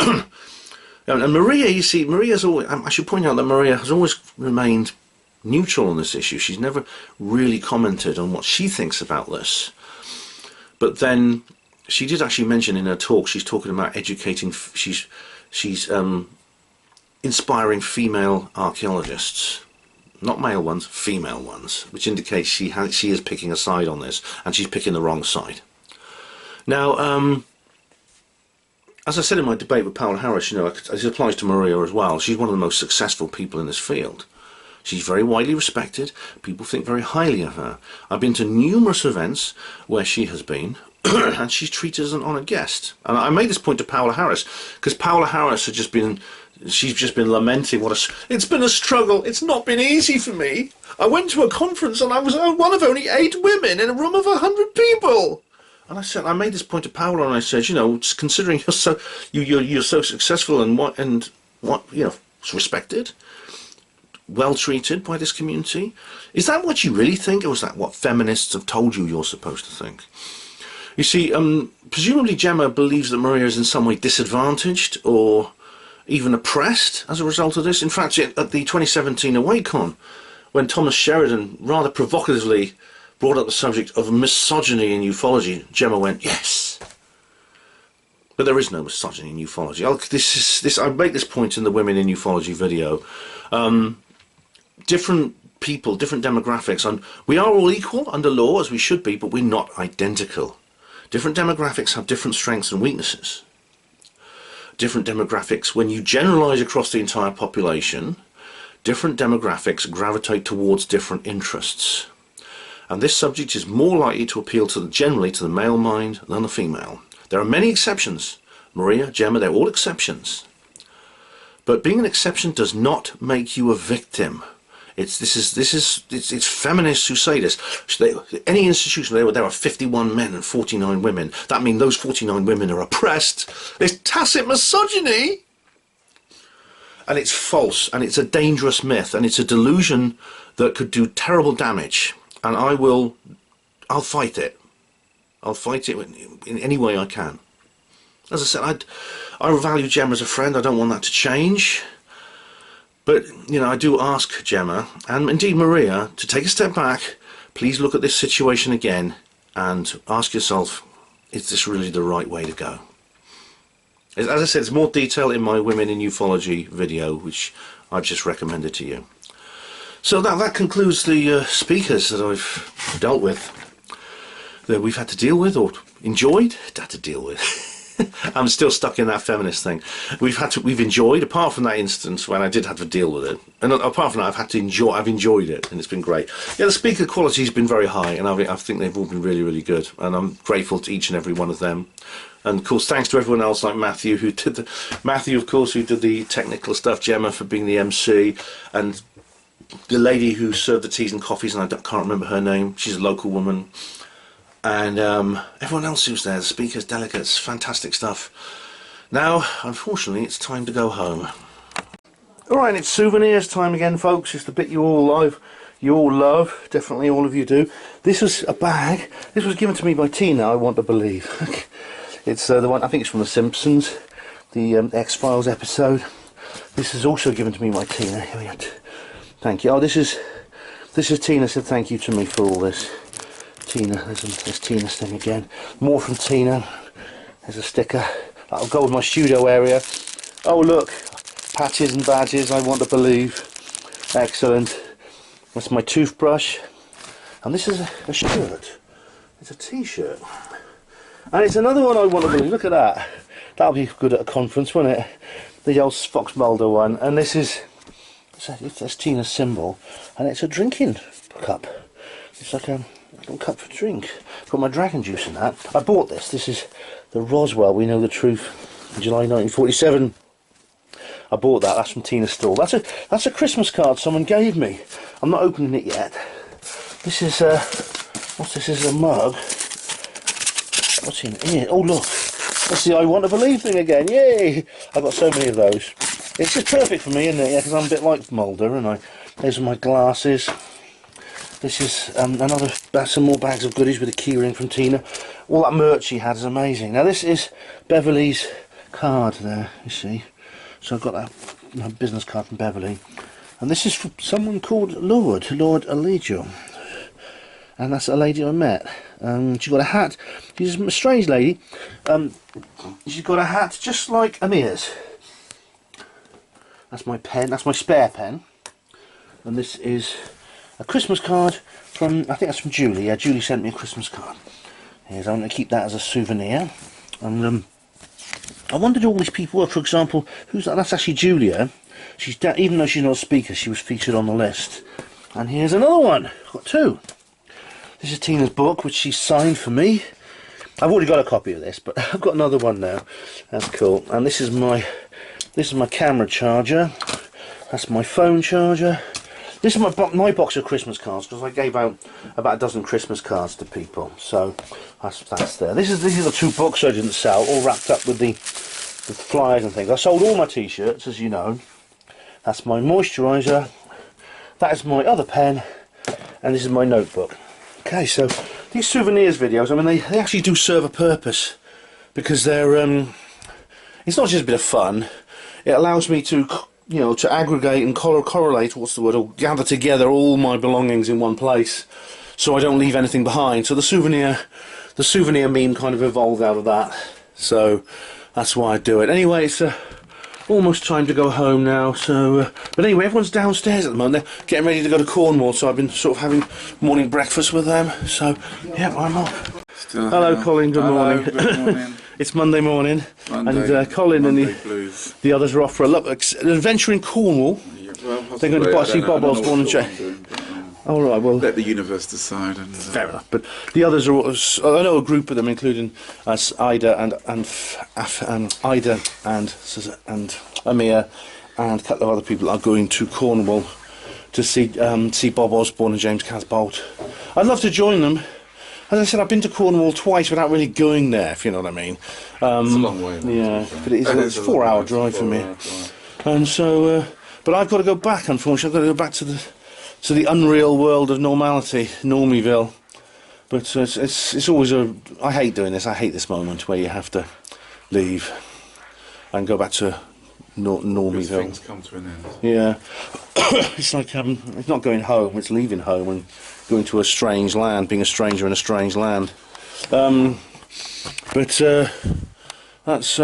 And Maria, you see, Maria's always, I should point out that Maria has always remained neutral on this issue. She's never really commented on what she thinks about this. But then she did actually mention in her talk, she's talking about educating, she's inspiring female archaeologists. Not male ones, female ones, which indicates she is picking a side on this, and she's picking the wrong side. Now, as I said in my debate with Paola Harris, you know, it applies to Maria as well. She's one of the most successful people in this field. She's very widely respected. People think very highly of her. I've been to numerous events where she has been, and she's treated as an honoured guest. And I made this point to Paola Harris, because Paola Harris had she's just been lamenting it's been a struggle. It's not been easy for me. I went to a conference and I was one of only 8 women in a room of 100 people. And I made this point to Paola, and I said, you know, considering you're so successful and what you know, respected, well treated by this community, is that what you really think, or is that what feminists have told you you're supposed to think? You see, presumably Gemma believes that Maria is in some way disadvantaged or even oppressed as a result of this. In fact, at the 2017 AwakeCon, when Thomas Sheridan rather provocatively brought up the subject of misogyny in ufology, Gemma went, yes. But there is no misogyny in ufology. I make this point in the Women in Ufology video. Different people, different demographics, and we are all equal under law, as we should be, but we're not identical. Different demographics have different strengths and weaknesses. Different demographics, when you generalise across the entire population, different demographics gravitate towards different interests. And this subject is more likely to appeal generally to the male mind than the female. There are many exceptions. Maria, Gemma, they're all exceptions. But being an exception does not make you a victim. It's feminists who say this. Any institution there are 51 men and 49 women. That means those 49 women are oppressed. It's tacit misogyny. And it's false, and it's a dangerous myth, and it's a delusion that could do terrible damage. And I'll fight it. I'll fight it in any way I can. As I said, I value Gemma as a friend. I don't want that to change. But, you know, I do ask Gemma, and indeed Maria, to take a step back. Please look at this situation again and ask yourself, is this really the right way to go? As I said, there's more detail in my Women in Ufology video, which I've just recommended to you. So that concludes the speakers that I've dealt with, that we've had to deal with, or enjoyed, had to deal with. I'm still stuck in that feminist thing. We've enjoyed, apart from that instance when I did have to deal with it, and apart from that, I've enjoyed it, and it's been great. Yeah, the speaker quality has been very high, and I think they've all been really, really good, and I'm grateful to each and every one of them. And of course, thanks to everyone else, like Matthew, who did the technical stuff, Gemma for being the MC, and the lady who served the teas and coffees, and I can't remember her name. She's a local woman. And everyone else who's there, the speakers, delegates, fantastic stuff. Now, unfortunately, it's time to go home. Alright, it's souvenirs time again, folks. It's the bit you all love, definitely all of you do. This was a bag. This was given to me by Tina, I want to believe. It's the one, I think it's from The Simpsons, the X-Files episode. This is also given to me by Tina. Here we go. Thank you. Oh, this is Tina said thank you to me for all this. Tina, there's Tina's thing again. More from Tina. There's a sticker. That'll go with my studio area. Oh look, patches and badges, I want to believe. Excellent. That's my toothbrush. And this is a shirt. It's a t-shirt. And it's another one I want to believe. Look at that. That'll be good at a conference, won't it? The old Fox Mulder one. And this is, that's Tina's symbol. And it's a drinking cup. It's like a little cup for drink. Got my dragon juice in that. I bought this. This is the Roswell, We Know the Truth, July 1947. I bought that. That's from Tina's store. That's a Christmas card someone gave me. I'm not opening it yet. This is what's this? This is a mug. What's in here? Oh look, that's the I Want to Believe thing again. Yay! I've got so many of those. It's just perfect for me, isn't it? Yeah, because I'm a bit like Mulder, and there's my glasses. This is some more bags of goodies with a key ring from Tina. All that merch she had is amazing. Now this is Beverly's card there, you see. So I've got that business card from Beverly. And this is from someone called Lord Allegio. And that's a lady I met. She got a hat. She's a strange lady. She's got a hat just like Amir's. That's my pen. That's my spare pen. And this is a Christmas card from, I think that's from Julie. Yeah, Julie sent me a Christmas card. Here's, I'm going to keep that as a souvenir. And I wondered who all these people were. For example, who's that? That's actually Julia. She's even though she's not a speaker, she was featured on the list. And here's another one. I've got two. This is Tina's book, which she signed for me. I've already got a copy of this, but I've got another one now. That's cool. And this is my camera charger. That's my phone charger. This is my box of Christmas cards, because I gave out about a dozen Christmas cards to people. So that's there. These are the two books I didn't sell, all wrapped up with the flyers and things. I sold all my t-shirts, as you know. That's my moisturiser. That is my other pen, and this is my notebook. Okay, so these souvenirs videos, I mean, they actually do serve a purpose, because they're it's not just a bit of fun. It allows me to, you know, to aggregate and correlate, what's the word, or gather together all my belongings in one place, so I don't leave anything behind. So the souvenir meme kind of evolved out of that. So that's why I do it. Anyway, it's almost time to go home now. So, but anyway, everyone's downstairs at the moment. They're getting ready to go to Cornwall, so I've been sort of having morning breakfast with them. So yeah, I'm off. Hello, Colin. Good morning. Good morning. It's Monday morning, Monday, and Colin Monday and the others are off for an adventure in Cornwall. Yeah, well, they're going to see Bob Osborne and Jay. All right, well, let the universe decide. And fair enough. But the others are. I know a group of them, including Ida and Amir, and a couple of other people are going to Cornwall to see Bob Osborne and James Casbolt. I'd love to join them. As I said, I've been to Cornwall twice without really going there, if you know what I mean. It's a long way. Yeah, but it's a 4-hour drive for me. And so, but I've got to go back. Unfortunately, I've got to go back to the unreal world of normality, Normiville. But it's always I hate doing this. I hate this moment where you have to leave and go back to Normiville. Things come to an end. Yeah, it's like it's not going home. It's leaving home and going to a strange land, being a stranger in a strange land. But that's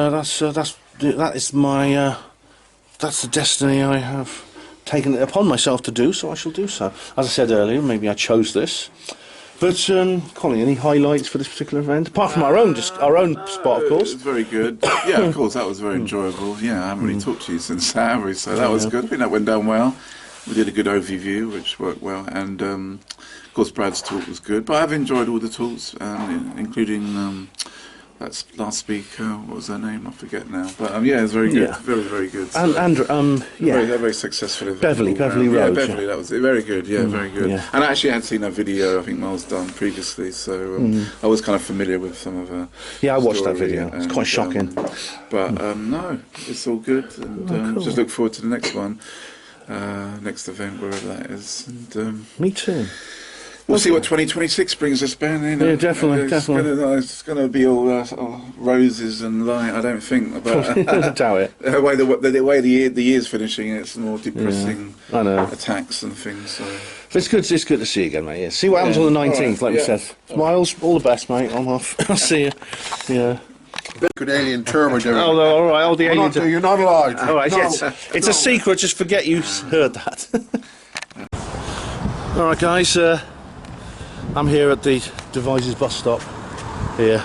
the destiny I have taken it upon myself to do. So I shall do so. As I said earlier, maybe I chose this. But Colin, any highlights for this particular event apart from our own spot, of course? It was very good. Yeah, of course, that was very enjoyable. Yeah, I haven't really talked to you since Saturday, so that was good. I think that went down well. We did a good overview, which worked well, and of course Brad's talk was good. But I've enjoyed all the talks, including that last speaker. What was her name? I forget now. But yeah, it was very good, very, very good. So, very successful event. Beverly Road. Yeah, Beverly, that was very good. Yeah, very good. Yeah. And I actually had seen a video I think Miles done previously, so I was kind of familiar with some of her. Yeah, I watched that video. It's quite shocking. But no, it's all good, and cool. Just look forward to the next one. Next event, wherever that is. And, me too. We'll see what 2026 brings us, Ben. You know, yeah, definitely. It's going to be all roses and light. I don't think. But I doubt it. The way the year's finishing, it's more depressing attacks and things. So. It's good to see you again, mate. Yeah. See what happens on the 19th, like we said. Miles, all the best, mate. I'm off. I'll see you. Yeah. Good alien term or Oh, no, all right. The alien term. You're not allowed. All right, it's a secret. Just forget you heard that. All right, guys. I'm here at the Devizes bus stop. Here,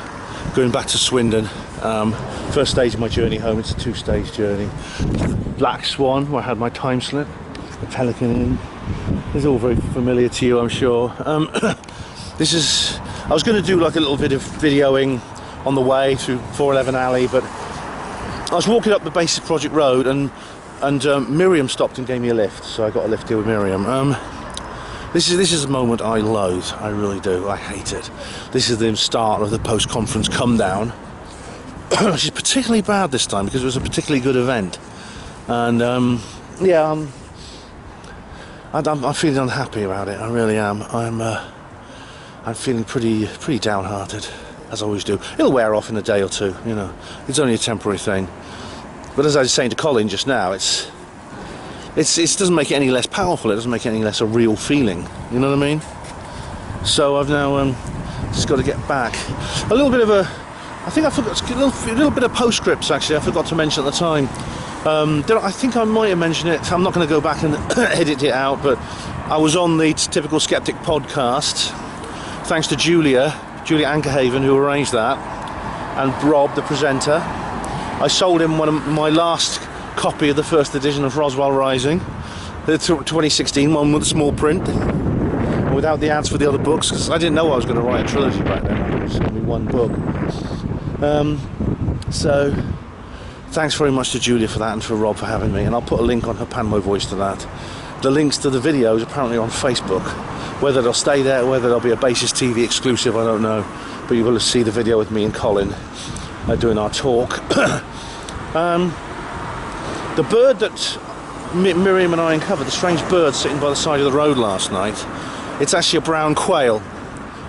going back to Swindon. First stage of my journey home. It's a 2-stage journey. Black Swan, where I had my time slip. The Pelican Inn. It's all very familiar to you, I'm sure. This is. I was going to do like a little bit of videoing on the way through 411 Alley, but I was walking up the Basic Project Road and And Miriam stopped and gave me a lift, so I got a lift here with Miriam. This is a moment I loathe. I really do. I hate it. This is the start of the post-conference come down, which is particularly bad this time because it was a particularly good event. And yeah, I'm feeling unhappy about it. I really am. I'm feeling pretty downhearted, as I always do. It'll wear off in a day or two. You know, it's only a temporary thing. But as I was saying to Colin just now, it doesn't make it any less powerful. It doesn't make it any less a real feeling. You know what I mean? So I've now just got to get back. A little bit of I think I forgot a little bit of postscripts. Actually, I forgot to mention at the time. I think I might have mentioned it. I'm not going to go back and edit it out, but I was on the Typical Skeptic podcast, thanks to Julia Ankerhaven, who arranged that, and Rob, the presenter. I sold him my last copy of the first edition of Roswell Rising, the 2016 one with the small print, without the ads for the other books, because I didn't know I was going to write a trilogy back then. I thought it was going to be one book. So thanks very much to Julia for that, and for Rob for having me, and I'll put a link on her HPANWO voice to that. The links to the videos apparently are on Facebook. Whether they'll stay there, whether they'll be a Basis TV exclusive, I don't know, but you will see the video with me and Colin doing our talk. The bird that Miriam and I uncovered, the strange bird sitting by the side of the road last night, it's actually a brown quail.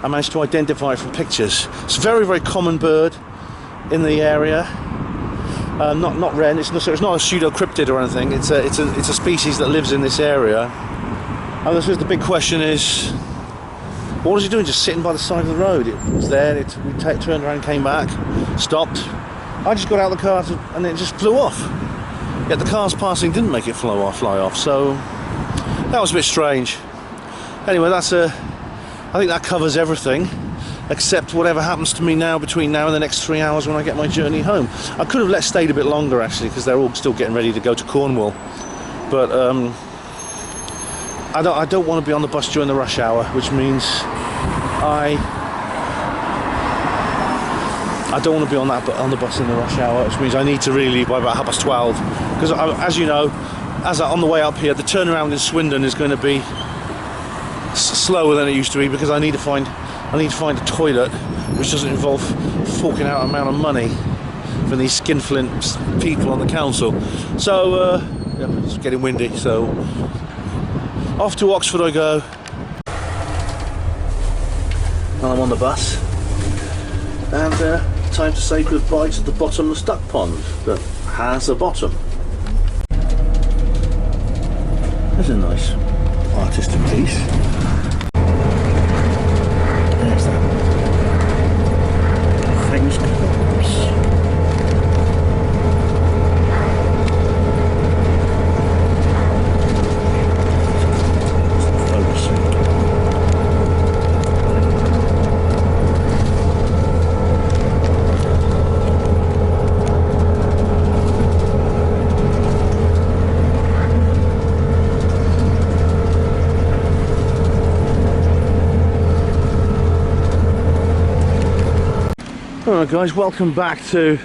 I managed to identify it from pictures. It's a very, very common bird in the area. Not rare. It's not a pseudocryptid or anything. It's a species that lives in this area. And this is the big question: is what was he doing? Just sitting by the side of the road? It was there. We turned around, came back, stopped. I just got out of the car and it just flew off. Yet the cars passing didn't make it fly off. So that was a bit strange. Anyway, I think that covers everything, except whatever happens to me now between now and the next 3 hours when I get my journey home. I could have stayed a bit longer actually, because they're all still getting ready to go to Cornwall. But I don't want to be on the bus during the rush hour, which means I don't want to be on the bus in the rush hour, which means I need to really leave by about 12:30. Because as you know, on the way up here, the turnaround in Swindon is going to be slower than it used to be, because I need to find a toilet which doesn't involve forking out an amount of money from these skinflint people on the council. So yeah, it's getting windy, so off to Oxford I go. And I'm on the bus, and time to say goodbye to the bottomless duck pond that has a bottom. There's a nice artistic piece. There's that famous corpse. Alright guys, welcome back to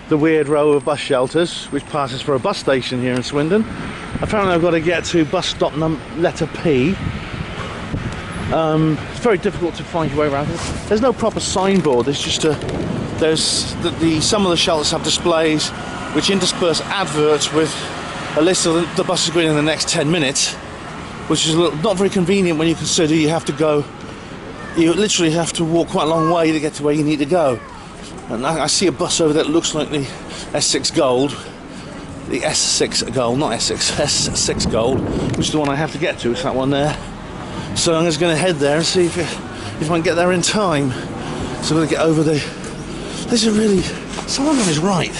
the weird row of bus shelters which passes for a bus station here in Swindon. Apparently I've got to get to bus stop letter P. It's very difficult to find your way around it. There's no proper signboard, there's just some of the shelters have displays which intersperse adverts with a list of the buses going in the next 10 minutes, which is not very convenient when you consider you literally have to walk quite a long way to get to where you need to go. And I see a bus over there that looks like the S6 Gold. The S6 Gold, not S6, S6 Gold, which is the one I have to get to. It's that one there. So I'm just going to head there and see if I can get there in time. So I'm going to get over the... This is really... Someone is right.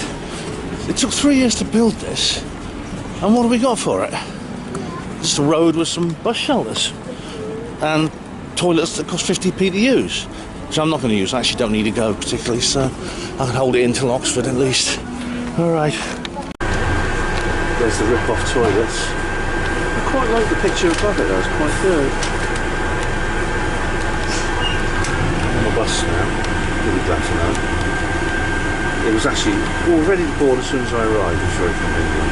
It took 3 years to build this. And what have we got for it? Just a road with some bus shelters. And toilets that cost 50p to use. Which I'm not going to use. I actually don't need to go particularly, so I can hold it in till Oxford at least. Alright. There's the rip-off toilets. I quite like the picture above it though, it's quite good. I'm on the bus now, really glad to know. It was actually all ready to board as soon as I arrived, which was very convenient.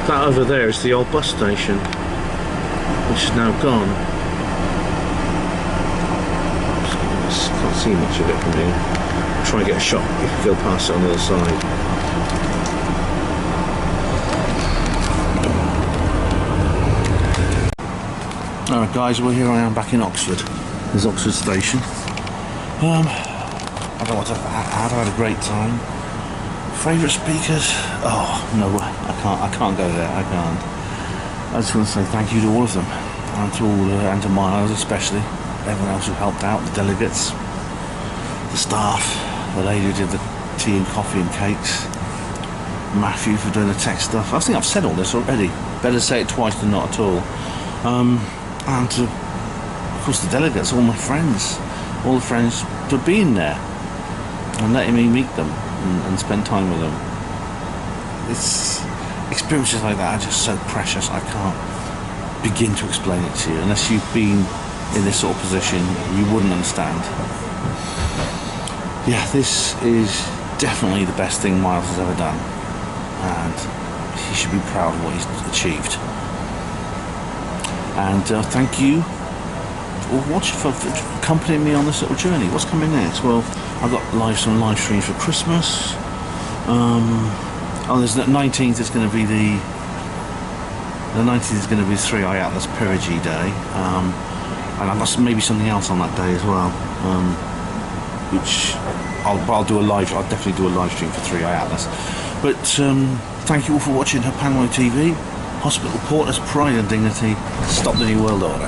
That over there is the old bus station, which is now gone. Can't see much of it from here. I'll try and get a shot if you go past it on the other side. Alright guys, well here I am back in Oxford. There's Oxford Station. I don't want to. I've had a great time. Favourite speakers? Oh no, I can't go there. I can't. I just want to say thank you to all of them, and to all and to Miles especially, everyone else who helped out, the delegates, the staff, the lady who did the tea and coffee and cakes, Matthew for doing the tech stuff. I think I've said all this already. Better say it twice than not at all. And to, of course, the delegates, all my friends, all the friends for being there and letting me meet them and spend time with them. It's experiences like that are just so precious. I can't begin to explain it to you. Unless you've been in this sort of position, you wouldn't understand. Yeah, this is definitely the best thing Miles has ever done, and he should be proud of what he's achieved. And thank you for watching, for accompanying me on this little journey. What's coming next? Well, I've got some live streams for Christmas. There's the 19th is going to be the 19th is going to be 3i Atlas Perigee Day, and I've got maybe something else on that day as well, which I'll do a live. I'll definitely do a live stream for 3i Atlas. But thank you all for watching HPANWO TV. Hospital Porters, Pride and Dignity. Stop the New World Order.